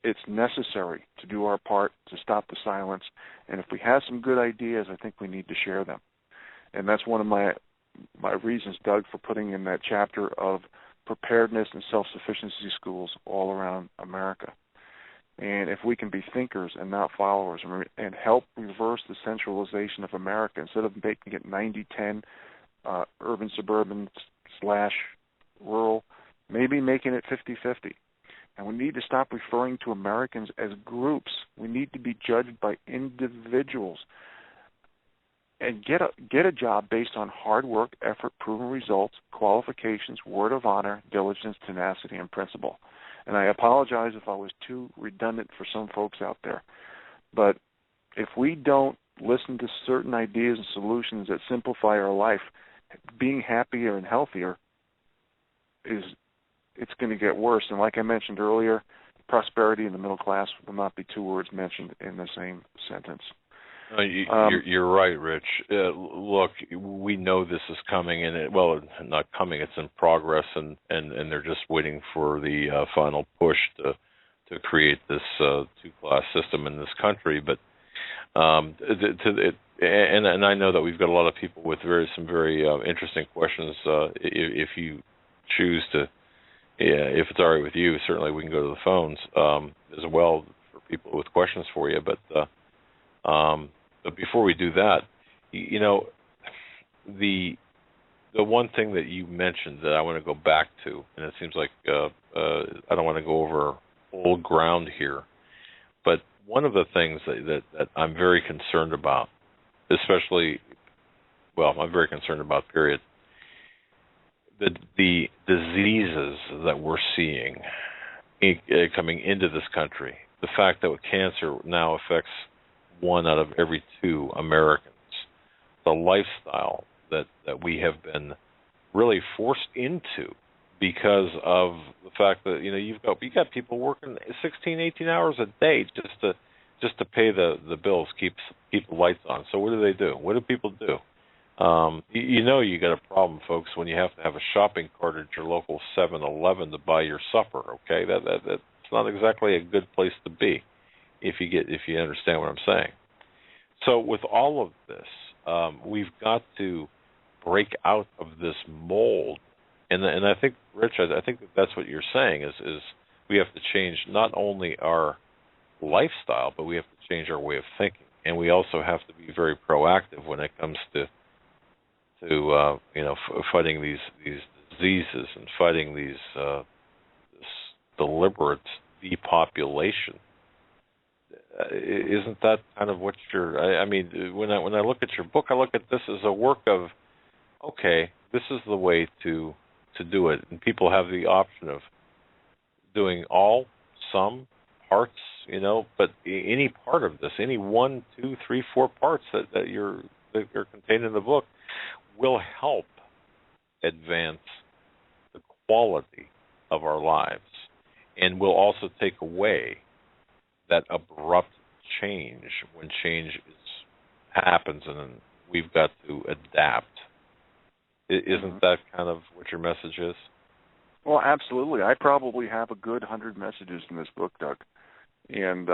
it's necessary to do our part to stop the silence. And if we have some good ideas, I think we need to share them. And that's one of my reasons, Doug, for putting in that chapter of preparedness and self-sufficiency schools all around America. And if we can be thinkers and not followers and help reverse the centralization of America, instead of making it 90-10 urban, suburban / rural, maybe making it 50-50. And we need to stop referring to Americans as groups. We need to be judged by individuals and get a job based on hard work, effort, proven results, qualifications, word of honor, diligence, tenacity, and principle. And I apologize if I was too redundant for some folks out there. But if we don't listen to certain ideas and solutions that simplify our life, being happier and healthier it's going to get worse. And like I mentioned earlier, prosperity in the middle class will not be two words mentioned in the same sentence. You're right, Rich. Look, we know this is coming, and not coming. It's in progress, and they're just waiting for the final push to create this two-class system in this country. But and I know that we've got a lot of people with some very interesting questions. If you choose to, if it's all right with you, certainly we can go to the phones as well for people with questions for you. But before we do that, the one thing that you mentioned that I want to go back to, and it seems like I don't want to go over old ground here, but one of the things that I'm very concerned about, I'm very concerned about, period, the diseases that we're seeing coming into this country, the fact that cancer now affects 1 out of every 2 Americans, the lifestyle that we have been really forced into because of the fact that you got people working 16, 18 hours a day just to pay the bills, keep the lights on. So what do? What do people do? You got a problem, folks, when you have to have a shopping cart at your local 7-Eleven to buy your supper. Okay, that's not exactly a good place to be. If you understand what I'm saying. So with all of this, we've got to break out of this mold, and I think, Rich, I think that's what you're saying is we have to change not only our lifestyle, but we have to change our way of thinking, and we also have to be very proactive when it comes to fighting these diseases and fighting this deliberate depopulation. Isn't that kind of what I mean, when I look at your book, I look at this as a work of, okay, this is the way to do it, and people have the option of doing all, some, parts, but any part of this, any 1, 2, 3, 4 parts that are contained in the book will help advance the quality of our lives, and will also take away that abrupt change when change happens, and we've got to adapt. Isn't that kind of what your message is? Well, absolutely. I probably have a good 100 messages in this book, Doug. And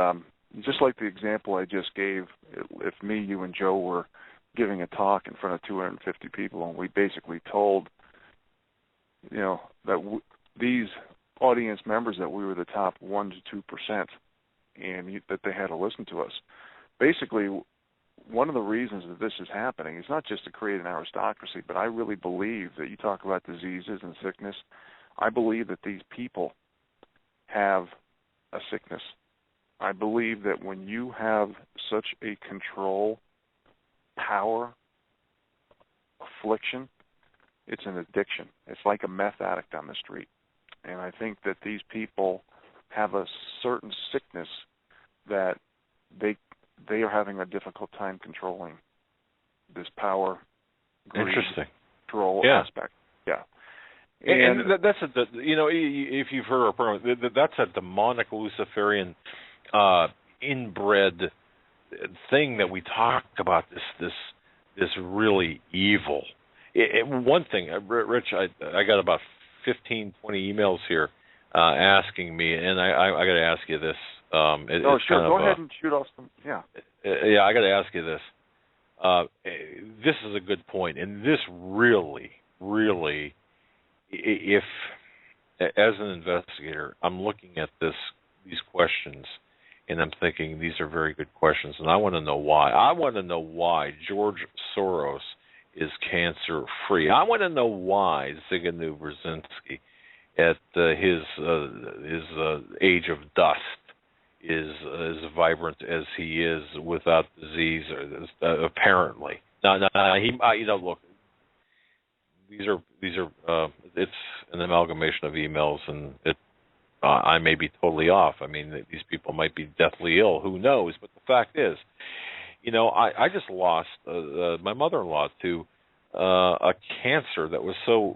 just like the example I just gave, if me, you, and Joe were giving a talk in front of 250 people, and we basically told these audience members, that we were the top 1% to 2%, and that they had to listen to us. Basically, one of the reasons that this is happening is not just to create an aristocracy, but I really believe that you talk about diseases and sickness. I believe that these people have a sickness. I believe that when you have such a control, power, affliction, it's an addiction. It's like a meth addict on the street. And I think that these people have a certain sickness that they are having a difficult time controlling this power, greed, control aspect. Yeah. And that's if you've heard our program, that's a demonic Luciferian inbred thing that we talk about. This really evil. One thing, Rich, I got about 15, 20 emails here asking me, and I got to ask you this. Sure. Go ahead and shoot off some. Yeah. Yeah, I got to ask you this. This is a good point, and this really, if as an investigator, I'm looking at these questions, and I'm thinking these are very good questions, and I want to know why. I want to know why George Soros is cancer-free. I want to know why Zbigniew Brzezinski, at his age of dust, is as vibrant as he is without disease, apparently. Now, look, these are it's an amalgamation of emails, and I may be totally off. I mean, these people might be deathly ill. Who knows? But the fact is, I just lost my mother-in-law to a cancer that was so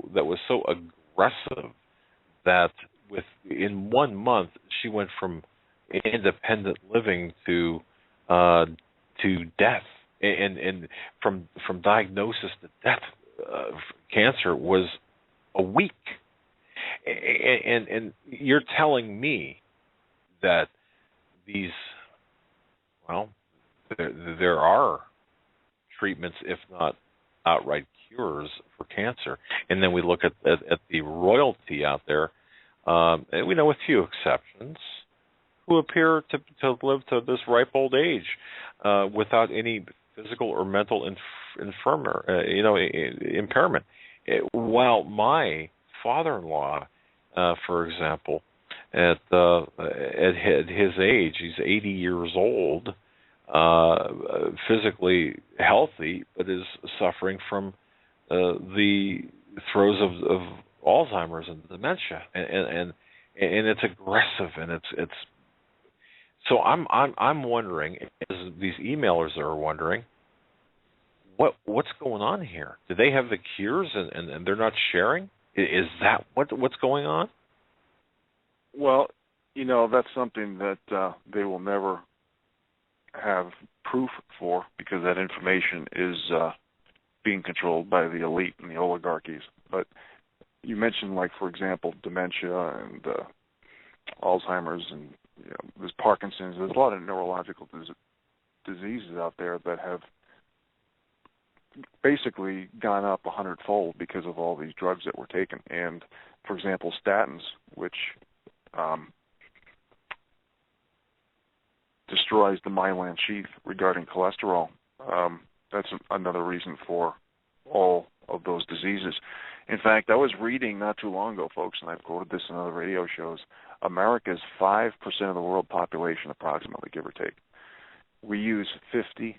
aggressive that in 1 month she went from independent living to death, and from diagnosis to death. Cancer was a week, and you're telling me that there are treatments, if not outright cures, for cancer. And then we look at the royalty out there, and we know with few exceptions, who appear to live to this ripe old age without any physical or mental impairment. While my father-in-law, for example, at his age, he's 80 years old, physically healthy, but is suffering from the throes of Alzheimer's and dementia, and it's aggressive, and it's. So I'm wondering, as these emailers are wondering, what's going on here? Do they have the cures and they're not sharing? Is that what's going on? Well, that's something that they will never have proof for, because that information is being controlled by the elite and the oligarchies. But you mentioned, like, for example, dementia and Alzheimer's, and there's Parkinson's. There's a lot of neurological diseases out there that have basically gone up 100-fold because of all these drugs that were taken. And, for example, statins, which destroys the myelin sheath regarding cholesterol. That's another reason for all of those diseases. In fact, I was reading not too long ago, folks, and I've quoted this in other radio shows, America's 5% of the world population, approximately, give or take. We use 50%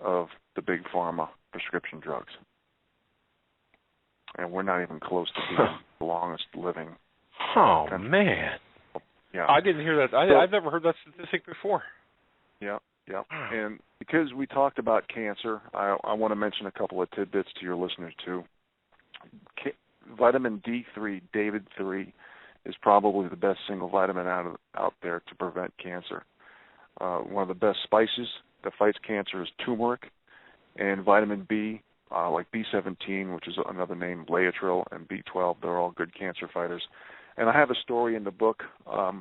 of the big pharma prescription drugs. And we're not even close to being the longest living. Oh, man. Yeah. I didn't hear that. I've never heard that statistic before. Yeah. And because we talked about cancer, I want to mention a couple of tidbits to your listeners, too. Vitamin D3, David 3, is probably the best single vitamin out there to prevent cancer. One of the best spices that fights cancer is turmeric, and vitamin B, like B17, which is another name, Laetril, and B12. They're all good cancer fighters. And I have a story in the book. I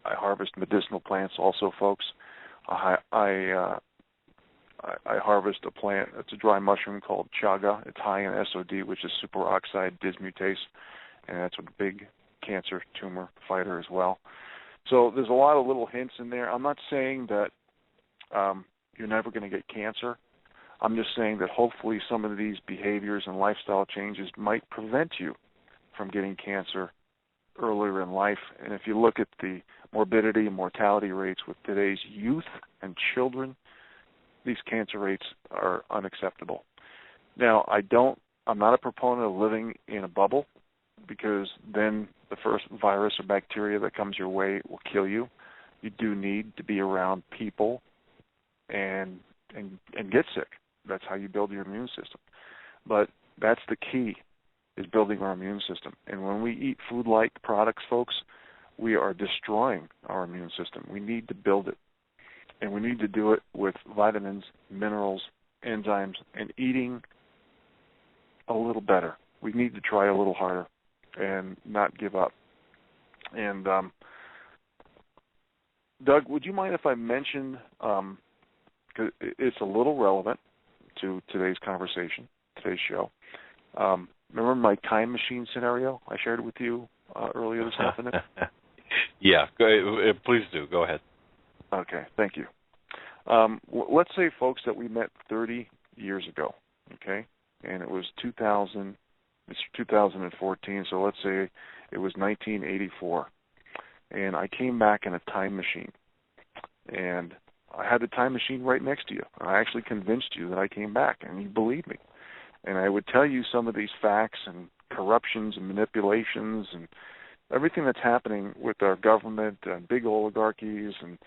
harvest medicinal plants also, folks. I I harvest a plant. It's a dry mushroom called chaga. It's high in SOD, which is superoxide dismutase, and that's a big cancer tumor fighter as well. So there's a lot of little hints in there. I'm not saying that you're never going to get cancer. I'm just saying that hopefully some of these behaviors and lifestyle changes might prevent you from getting cancer earlier in life. And if you look at the morbidity and mortality rates with today's youth and children, these cancer rates are unacceptable. Now, I'm not a proponent of living in a bubble, because then the first virus or bacteria that comes your way will kill you. You do need to be around people and get sick. That's how you build your immune system. But that's the key, is building our immune system. And when we eat food-like products, folks, we are destroying our immune system. We need to build it. And we need to do it with vitamins, minerals, enzymes, and eating a little better. We need to try a little harder and not give up. And Doug, would you mind if I mention, because it's a little relevant to today's conversation, today's show. Remember my time machine scenario I shared with you earlier this afternoon? Yeah, please do. Go ahead. Okay, thank you. Let's say, folks, that we met 30 years ago, okay? And it was 2014, so let's say it was 1984. And I came back in a time machine. And I had the time machine right next to you. I actually convinced you that I came back, and you believed me. And I would tell you some of these facts and corruptions and manipulations and everything that's happening with our government and big oligarchies. And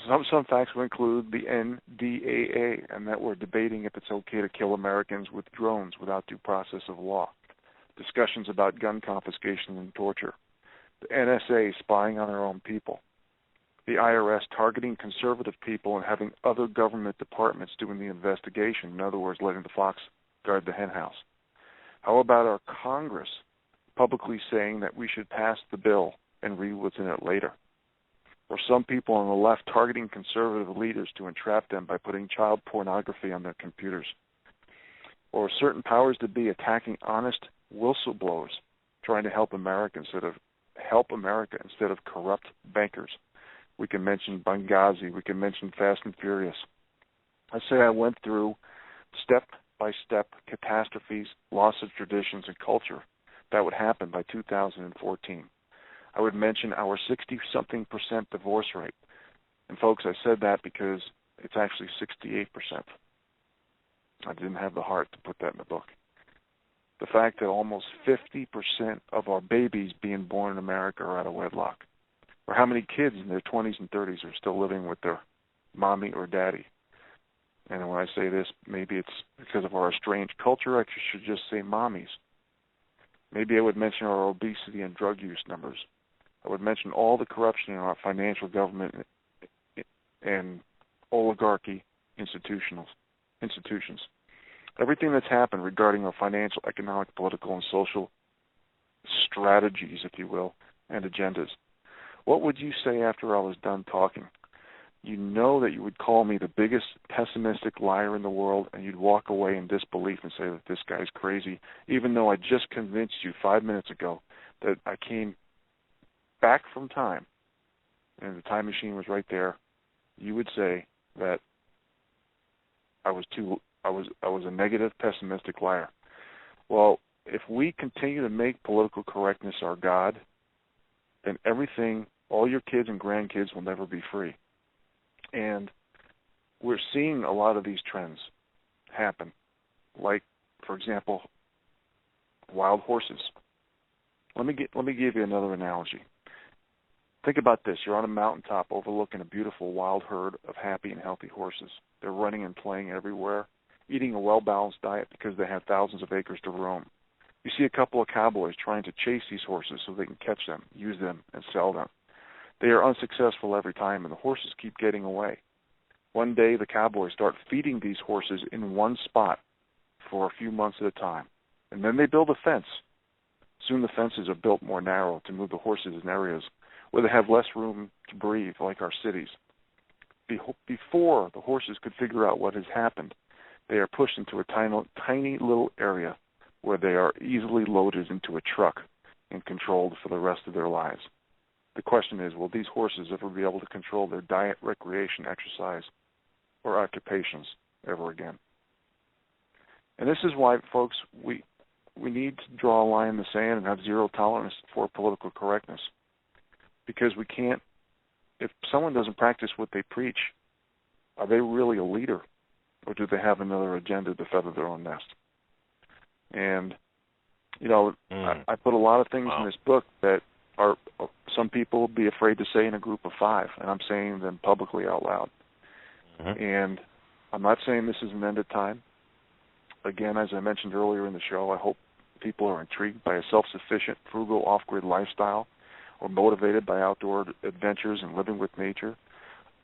some facts will include the NDAA, and that we're debating if it's okay to kill Americans with drones without due process of law. Discussions about gun confiscation and torture. The NSA spying on their own people. The IRS targeting conservative people and having other government departments doing the investigation. In other words, letting the fox guard the hen house. How about our Congress publicly saying that we should pass the bill and read what's in it later? Or some people on the left targeting conservative leaders to entrap them by putting child pornography on their computers. Or certain powers that be attacking honest whistleblowers, trying to help America instead of corrupt bankers. We can mention Benghazi. We can mention Fast and Furious. I say I went through step-by-step catastrophes, loss of traditions and culture that would happen by 2014. I would mention our 60-something% divorce rate. And folks, I said that because it's actually 68%. I didn't have the heart to put that in the book. The fact that almost 50% of our babies being born in America are out of wedlock. Or how many kids in their 20s and 30s are still living with their mommy or daddy. And when I say this, maybe it's because of our estranged culture. I should just say mommies. Maybe I would mention our obesity and drug use numbers. I would mention all the corruption in our financial government and oligarchy institutions. Everything that's happened regarding our financial, economic, political, and social strategies, if you will, and agendas. What would you say after I was done talking? You know that you would call me the biggest pessimistic liar in the world, and you'd walk away in disbelief and say that this guy's crazy, even though I just convinced you 5 minutes ago that I came back from time and the time machine was right there. You would say that I was a negative, pessimistic liar. Well, if we continue to make political correctness our God, then all your kids and grandkids will never be free. And we're seeing a lot of these trends happen. Like, for example, wild horses. Let me give you another analogy. Think about this. You're on a mountaintop overlooking a beautiful wild herd of happy and healthy horses. They're running and playing everywhere, eating a well-balanced diet because they have thousands of acres to roam. You see a couple of cowboys trying to chase these horses so they can catch them, use them, and sell them. They are unsuccessful every time, and the horses keep getting away. One day, the cowboys start feeding these horses in one spot for a few months at a time, and then they build a fence. Soon the fences are built more narrow to move the horses in areas where they have less room to breathe, like our cities. before the horses could figure out what has happened, they are pushed into a tiny little area where they are easily loaded into a truck and controlled for the rest of their lives. The question is, will these horses ever be able to control their diet, recreation, exercise, or occupations ever again? And this is why, folks, we need to draw a line in the sand and have zero tolerance for political correctness. Because we can't, if someone doesn't practice what they preach, are they really a leader? Or do they have another agenda to feather their own nest? And, you know, I put a lot of things in this book that are some people will be afraid to say in a group of 5, and I'm saying them publicly out loud. And I'm not saying this is an end of time. Again, as I mentioned earlier in the show, I hope people are intrigued by a self-sufficient, frugal, off-grid lifestyle, or motivated by outdoor adventures and living with nature,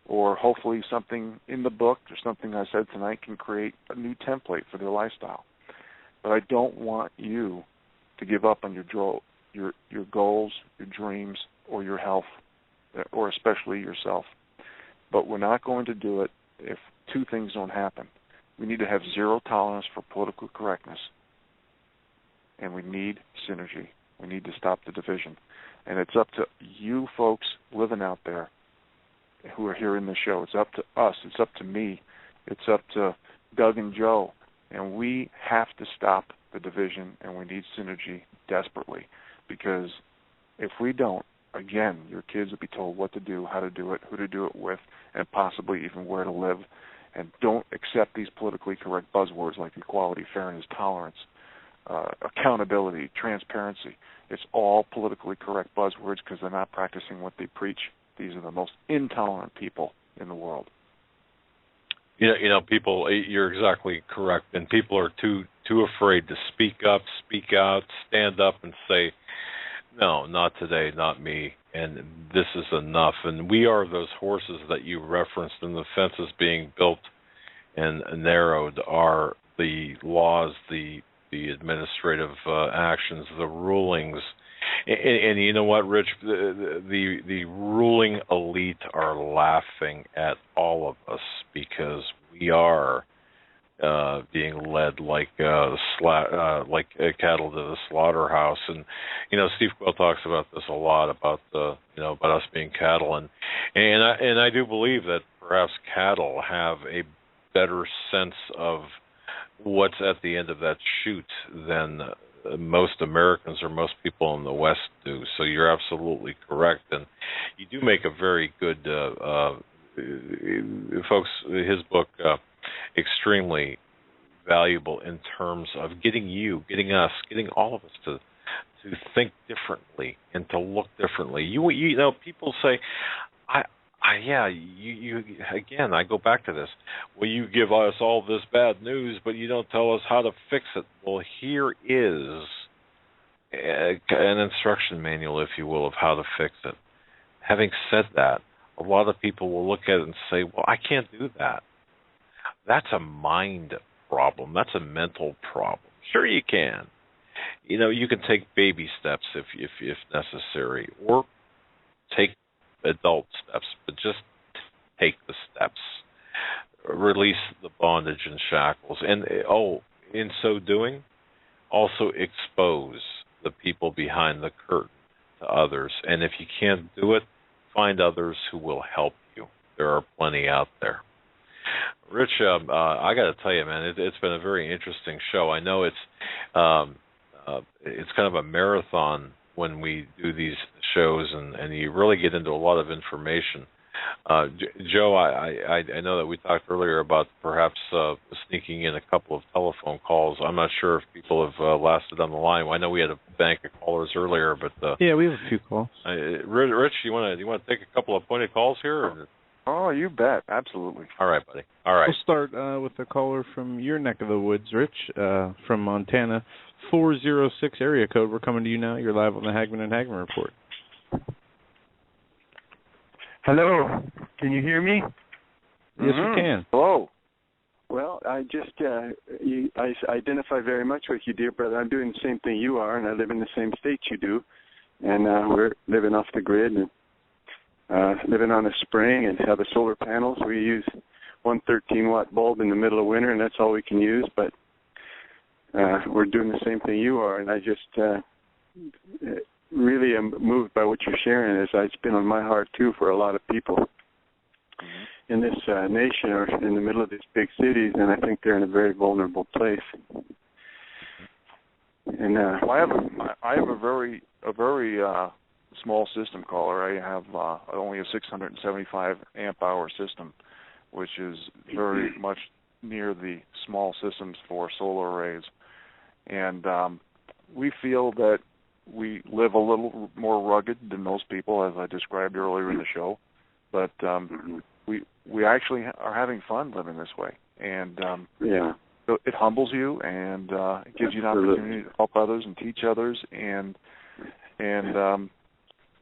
or hopefully something in the book or something I said tonight can create a new template for their lifestyle. But I don't want you to give up on your goals, your dreams, or your health, or especially yourself. But we're not going to do it if 2 things don't happen. We need to have zero tolerance for political correctness, and we need synergy. We need to stop the division. And it's up to you folks living out there who are here in the show. It's up to us. It's up to me. It's up to Doug and Joe. And we have to stop the division, and we need synergy desperately. Because if we don't, again, your kids will be told what to do, how to do it, who to do it with, and possibly even where to live. And don't accept these politically correct buzzwords like equality, fairness, tolerance, accountability, transparency. It's all politically correct buzzwords because they're not practicing what they preach. These are the most intolerant people in the world. You know, people. You're exactly correct, and people are too afraid to speak up, speak out, stand up, and say, "No, not today, not me." And this is enough. And we are those horses that you referenced, and the fences being built and narrowed are the laws, the administrative actions, the rulings. And you know what, Rich? The ruling elite are laughing at all of us because we are being led like cattle to the slaughterhouse. And you know, Steve Quayle talks about this a lot about about us being cattle, and I do believe that perhaps cattle have a better sense of what's at the end of that chute than most Americans or most people in the West do. So you're absolutely correct, and you do make a very good folks. His book extremely valuable in terms of getting us, getting all of us to think differently and to look differently. You know, people say, again, I go back to this. Well, you give us all this bad news, but you don't tell us how to fix it. Well, here is an instruction manual, if you will, of how to fix it. Having said that, a lot of people will look at it and say, well, I can't do that. That's a mind problem. That's a mental problem. Sure you can. You know, you can take baby steps if necessary, or take adult steps, but just take the steps. Release the bondage and shackles. And, in so doing, also expose the people behind the curtain to others. And if you can't do it, find others who will help you. There are plenty out there. Rich, I got to tell you, man, it's been a very interesting show. I know it's kind of a marathon when we do these shows, and you really get into a lot of information. Joe, I know that we talked earlier about perhaps sneaking in a couple of telephone calls. I'm not sure if people have lasted on the line. I know we had a bank of callers earlier, but yeah, we have a few calls. Rich, you want to take a couple of pointed calls here? Or? Oh, you bet, absolutely. All right, buddy. All right. We'll start with a caller from your neck of the woods, Rich, from Montana, 406 area code. We're coming to you now. You're live on the Hagmann and Hagmann report. Hello, can you hear me? Yes, we can. Hello. Well, I identify very much with you, dear brother. I'm doing the same thing you are, and I live in the same state you do, and we're living off the grid. And living on a spring and have the solar panels. We use 113-watt bulb in the middle of winter, and that's all we can use. But we're doing the same thing you are, and I just really am moved by what you're sharing. It's been on my heart, too, for a lot of people in this nation or in the middle of these big cities, and I think they're in a very vulnerable place. And well, I have a very small system caller. I have only a 675 amp hour system, which is very much near the small systems for solar arrays. And we feel that we live a little more rugged than most people, as I described earlier in the show. But we actually are having fun living this way. And so it humbles you, and it gives you an opportunity to help others and teach others. And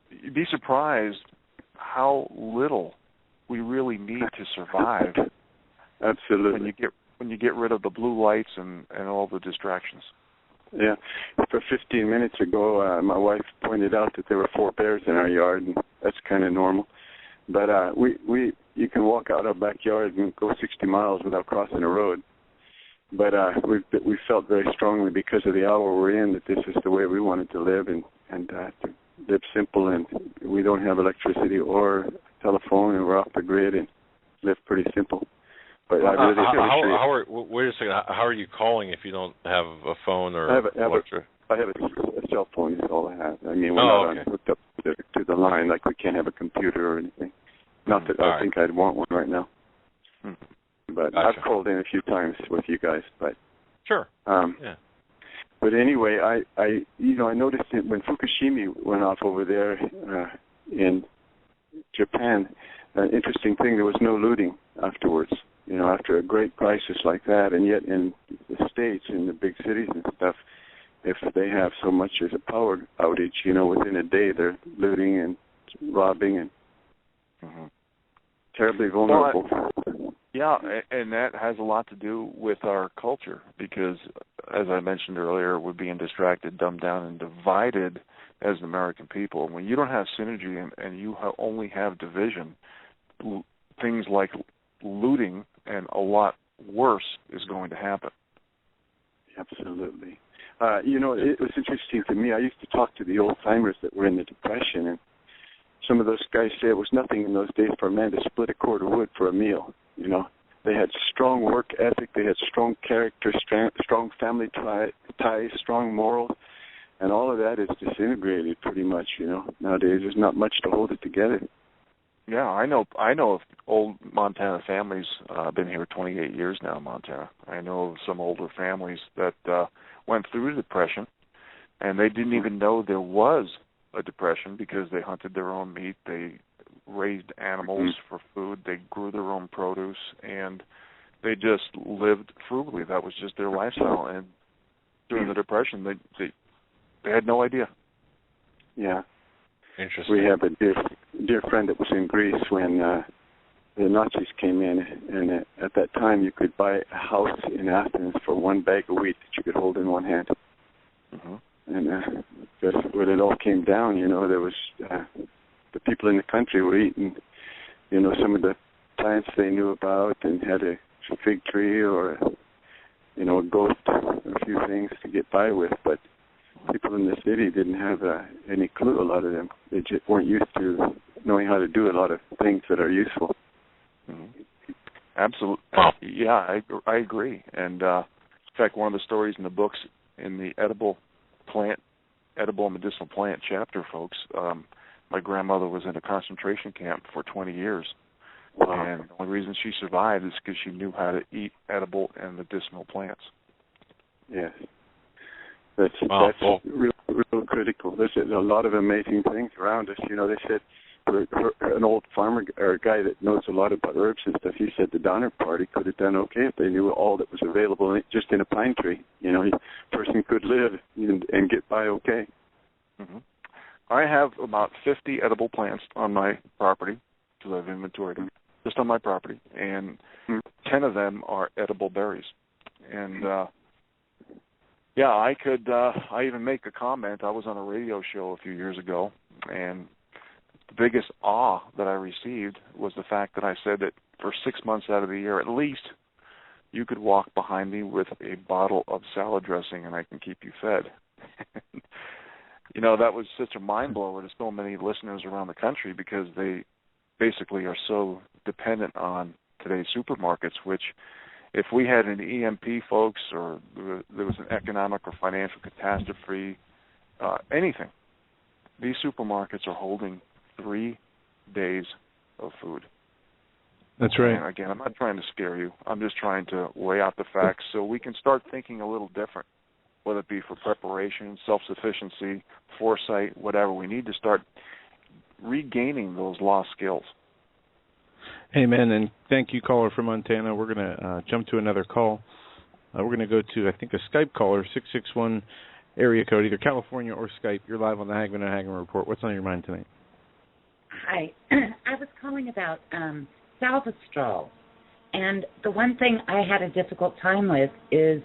you'd be surprised how little we really need to survive. Absolutely. When you get rid of the blue lights and all the distractions. Yeah. For 15 minutes ago, my wife pointed out that there were 4 bears in our yard, and that's kind of normal. But you can walk out our backyard and go 60 miles without crossing a road. But we felt very strongly because of the hour we're in that this is the way we wanted to live and to live simple, and we don't have electricity or telephone, and we're off the grid and live pretty simple. But I really wait a second. How are you calling if you don't have a phone or electric? I have a cell phone. Is all I have. I mean, we're not hooked up to the line. Like we can't have a computer or anything. Not that I think I'd want one right now. But gotcha. I've called in a few times with you guys. But sure. Yeah. But anyway, I noticed that when Fukushima went off over there in Japan, an interesting thing, there was no looting afterwards. After a great crisis like that, and yet in the States, in the big cities and stuff, if they have so much as a power outage, within a day they're looting and robbing and terribly vulnerable. Yeah, and that has a lot to do with our culture because, as I mentioned earlier, we're being distracted, dumbed down, and divided as the American people. When you don't have synergy and you only have division, things like looting and a lot worse is going to happen. Absolutely. It was interesting to me. I used to talk to the old-timers that were in the Depression, and some of those guys say it was nothing in those days for a man to split a cord of wood for a meal. They had strong work ethic, they had strong character, strong family ties, strong morals, and all of that is disintegrated pretty much. Nowadays there's not much to hold it together. Yeah, I know of old Montana families. I've been here 28 years now in Montana. I know of some older families that went through the Depression, and they didn't even know there was a depression because they hunted their own meat, they raised animals for food, they grew their own produce, and they just lived frugally. That was just their lifestyle. And during the Depression, they had no idea. Yeah. Interesting. We have a dear friend that was in Greece when the Nazis came in, and at that time you could buy a house in Athens for 1 bag of wheat that you could hold in one hand. And just when it all came down, there was the people in the country were eating, some of the plants they knew about and had a fig tree or, a goat, a few things to get by with. But people in the city didn't have any clue, a lot of them. They just weren't used to knowing how to do a lot of things that are useful. Absolutely. Yeah, I agree. And in fact, one of the stories in the books in the edible and medicinal plant chapter, folks, my grandmother was in a concentration camp for 20 years. And the only reason she survived is because she knew how to eat edible and medicinal plants. Yes. That's real critical. There's a lot of amazing things around us. They said an old farmer or a guy that knows a lot about herbs and stuff, he said the Donner Party could have done okay if they knew all that was available just in a pine tree. A person could live and get by okay. I have about 50 edible plants on my property because I've inventoried them just on my property, and 10 of them are edible berries. And I could. I even make a comment. I was on a radio show a few years ago, and the biggest awe that I received was the fact that I said that for 6 months out of the year, at least, you could walk behind me with a bottle of salad dressing and I can keep you fed. That was such a mind blower to so many listeners around the country because they basically are so dependent on today's supermarkets, which if we had an EMP, folks, or there was an economic or financial catastrophe, anything, these supermarkets are holding 3 days of food. That's right. And again, I'm not trying to scare you. I'm just trying to lay out the facts so we can start thinking a little different, whether it be for preparation, self-sufficiency, foresight, whatever. We need to start regaining those lost skills. Amen, and thank you, caller from Montana. We're going to jump to another call. We're going to go to, I think, a Skype caller, 661 area code, either California or Skype. You're live on the Hagmann and Hagmann Report. What's on your mind tonight? Hi. I was calling about salvestral, and the one thing I had a difficult time with is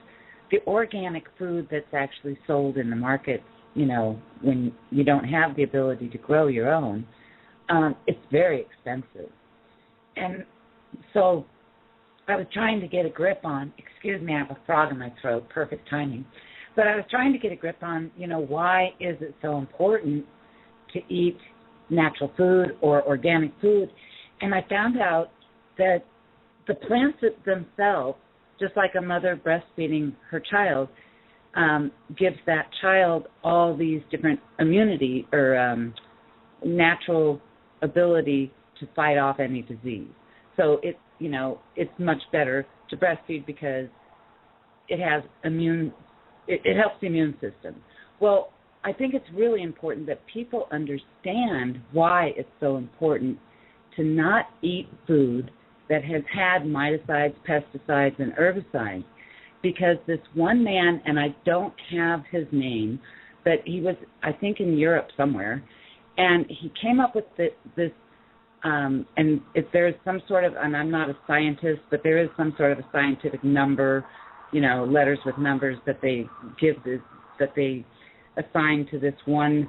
the organic food that's actually sold in the market, when you don't have the ability to grow your own. It's very expensive. And so I was trying to get a grip on, excuse me, I have a frog in my throat, perfect timing. But I was trying to get a grip on, why is it so important to eat natural food or organic food? And I found out that the plants themselves, just like a mother breastfeeding her child, gives that child all these different immunity or natural ability to fight off any disease. So it's much better to breastfeed because it has it helps the immune system. Well, I think it's really important that people understand why it's so important to not eat food that has had miticides, pesticides, and herbicides, because this one man, and I don't have his name, but he was, I think, in Europe somewhere, and he came up with this, and if there's some sort of, and I'm not a scientist, but there is some sort of a scientific number, letters with numbers that they give that they assign to this one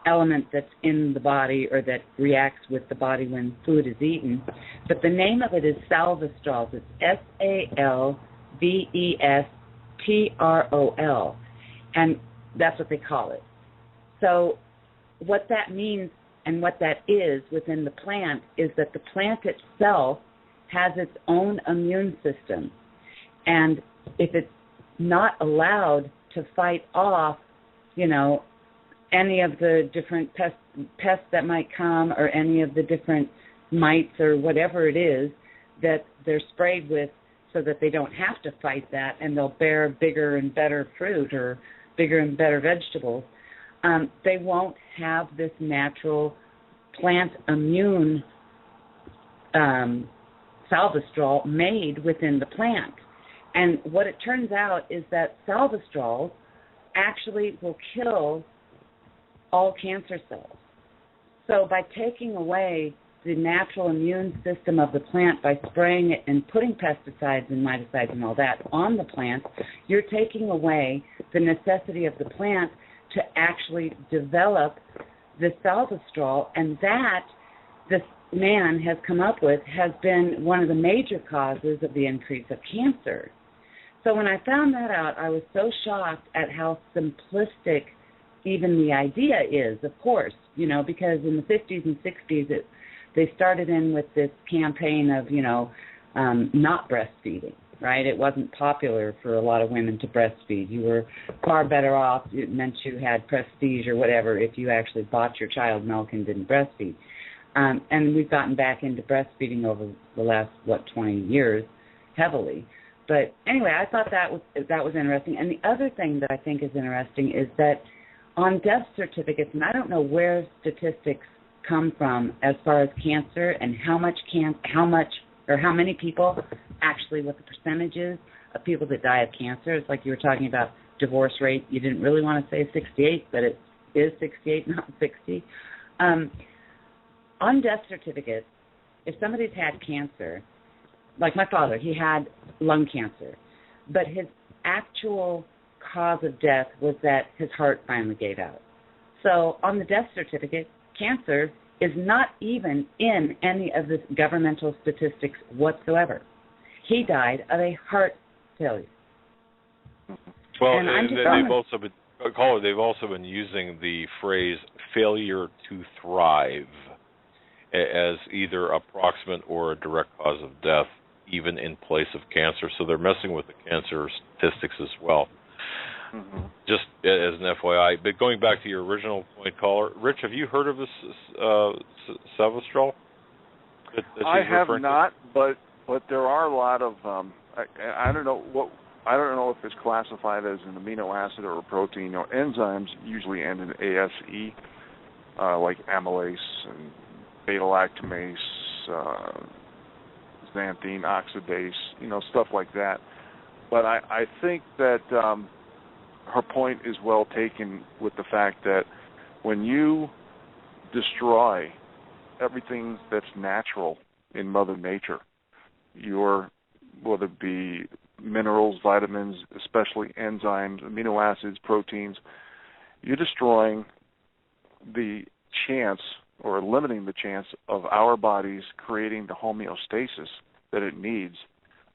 element that's in the body or that reacts with the body when food is eaten. But the name of it is salvestral. It's SALVESTROL, and that's what they call it. So what that means and what that is within the plant is that the plant itself has its own immune system. And if it's not allowed to fight off, any of the different pests that might come or any of the different mites or whatever it is that they're sprayed with so that they don't have to fight that and they'll bear bigger and better fruit or bigger and better vegetables, they won't have this natural plant immune salvestral made within the plant. And what it turns out is that salvestral actually will kill all cancer cells. So by taking away the natural immune system of the plant by spraying it and putting pesticides and miticides and all that on the plant, you're taking away the necessity of the plant to actually develop the salvestral, and that this man has come up with has been one of the major causes of the increase of cancer. So when I found that out, I was so shocked at how simplistic even the idea is, of course, because in the 50s and 60s, they started in with this campaign of, not breastfeeding, right? It wasn't popular for a lot of women to breastfeed. You were far better off. It meant you had prestige or whatever if you actually bought your child milk and didn't breastfeed. And we've gotten back into breastfeeding over the last, 20 years heavily. But anyway, I thought that was interesting. And the other thing that I think is interesting is that on death certificates, and I don't know where statistics come from as far as cancer and how many people actually, what the percentage is of people that die of cancer. It's like you were talking about divorce rate. You didn't really want to say 68, but it is 68, not 60. On death certificates, if somebody's had cancer, like my father, he had lung cancer, but his actual cause of death was that his heart finally gave out. So on the death certificate, cancer is not even in any of the governmental statistics whatsoever. He died of a heart failure. Well, and they've also been using the phrase failure to thrive as either approximate or a direct cause of death, even in place of cancer. So they're messing with the cancer statistics as well. Mm-hmm. Just as an FYI. But going back to your original point, caller, Rich, have you heard of this Salvestrol? I have not, but there are a lot of I don't know if it's classified as an amino acid or a protein. You know, enzymes usually end in ASE, like amylase and beta-lactamase, xanthine oxidase, stuff like that. But I think that her point is well taken with the fact that when you destroy everything that's natural in Mother Nature, whether it be minerals, vitamins, especially enzymes, amino acids, proteins, you're destroying the chance or limiting the chance of our bodies creating the homeostasis that it needs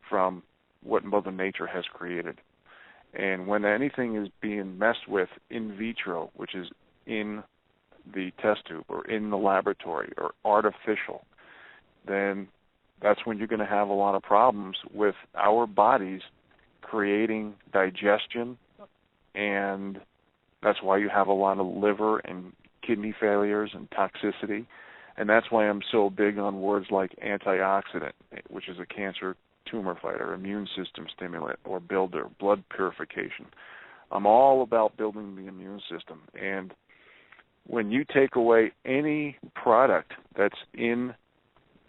from what Mother Nature has created. And when anything is being messed with in vitro, which is in the test tube or in the laboratory or artificial, then that's when you're going to have a lot of problems with our bodies creating digestion, and that's why you have a lot of liver and kidney failures and toxicity. And that's why I'm so big on words like antioxidant, which is a cancer tumor fighter, immune system stimulant, or builder, blood purification. I'm all about building the immune system. And when you take away any product that's in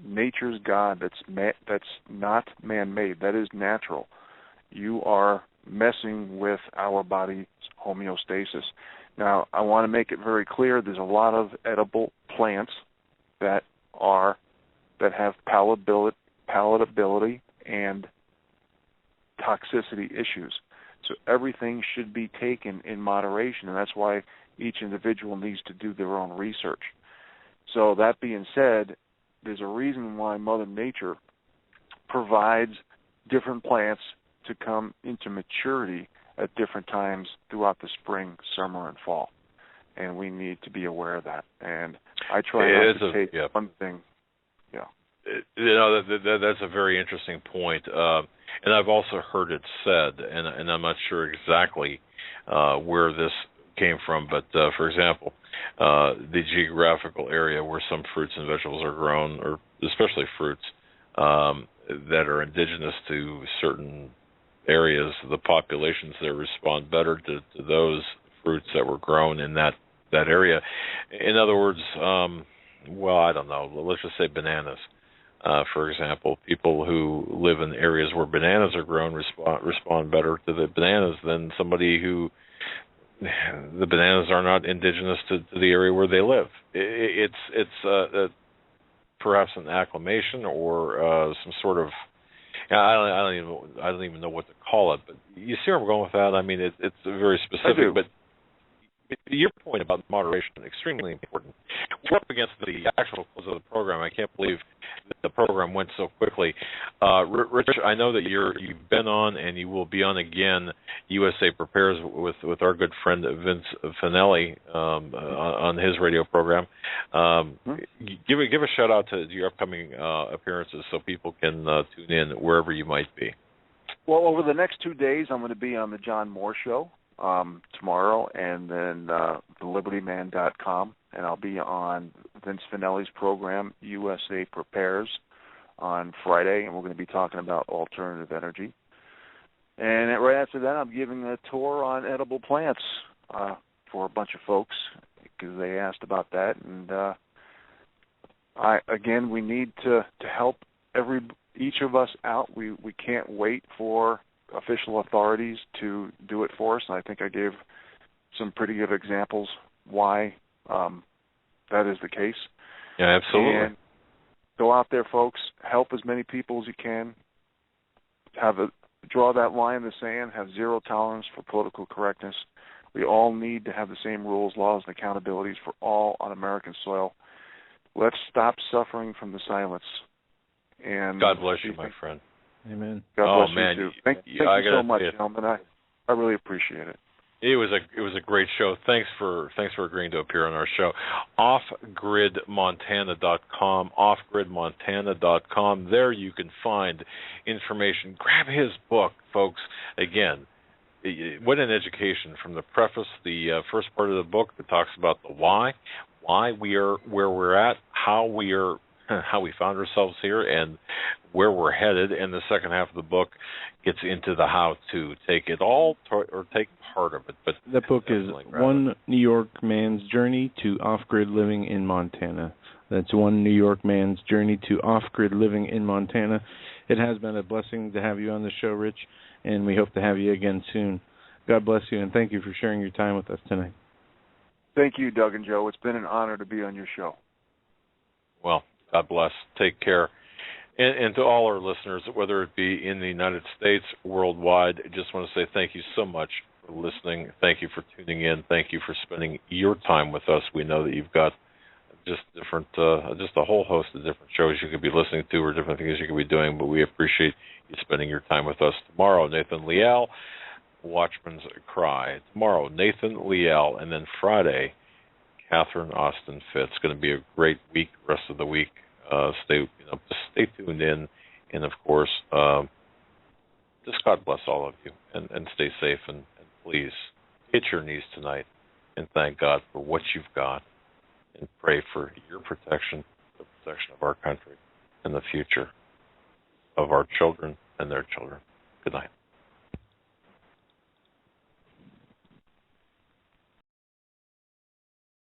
nature's God, that's not man-made, that is natural, you are messing with our body's homeostasis. Now, I want to make it very clear, there's a lot of edible plants that have palatability and toxicity issues. So everything should be taken in moderation, and that's why each individual needs to do their own research. So that being said, there's a reason why Mother Nature provides different plants to come into maturity at different times throughout the spring, summer, and fall. And we need to be aware of that. And I try not to take one thing. Yeah. That's a very interesting point. And I've also heard it said, and I'm not sure exactly where this came from, but for example, the geographical area where some fruits and vegetables are grown, or especially fruits that are indigenous to certain areas, the populations there respond better to those fruits that were grown in that area. In other words, I don't know, let's just say bananas. For example, people who live in areas where bananas are grown respond better to the bananas than somebody who the bananas are not indigenous to the area where they live. It's perhaps an acclimation or some sort of, I don't even know what to call it. But you see where I'm going with that. I mean, it's very specific. But your point about moderation is extremely important. We're up against the actual close of the program. I can't believe that the program went so quickly. Rich, I know that you've been on and you will be on again, USA Prepares, with our good friend Vince Finelli on his radio program. Give a shout out to your upcoming appearances so people can tune in wherever you might be. Well, over the next 2 days, I'm going to be on the John Moore Show tomorrow, and then thelibertyman.com, and I'll be on Vince Finelli's program, USA Prepares, on Friday, and we're going to be talking about alternative energy. And right after that, I'm giving a tour on edible plants for a bunch of folks because they asked about that. And we need to help each of us out. We can't wait for official authorities to do it for us, and I think I gave some pretty good examples why that is the case. Yeah, absolutely. And go out there, folks. Help as many people as you can. Draw that line in the sand. Have zero tolerance for political correctness. We all need to have the same rules, laws, and accountabilities for all on American soil. let's stop suffering from the silence. And God bless you, my friend. Amen. God bless man, you too. Thank you so much, gentlemen. I really appreciate it. It was a great show. Thanks for agreeing to appear on our show. Offgridmontana.com, offgridmontana.com. There you can find information. Grab his book, folks. Again, what an education from the preface, the first part of the book that talks about the why we are where we're at, how we found ourselves here, and where we're headed. And the second half of the book gets into the how to take it all or take part of it. But the book is One New York Man's Journey to Off-Grid Living in Montana. That's One New York Man's Journey to Off-Grid Living in Montana. It has been a blessing to have you on the show, Rich, and we hope to have you again soon. God bless you, and thank you for sharing your time with us tonight. Thank you, Doug and Joe. It's been an honor to be on your show. Well, God bless. Take care. And to all our listeners, whether it be in the United States, worldwide, I just want to say thank you so much for listening. Thank you for tuning in. Thank you for spending your time with us. We know that you've got just a whole host of different shows you could be listening to or different things you could be doing, but we appreciate you spending your time with us. Tomorrow, Nathan Leal, Watchman's Cry. Tomorrow, Nathan Leal, and then Friday, Catherine Austin Fitz. It's going to be a great week, rest of the week. Stay tuned in, and of course, just God bless all of you, and stay safe, and please hit your knees tonight and thank God for what you've got, and pray for your protection, the protection of our country, and the future of our children and their children. Good night.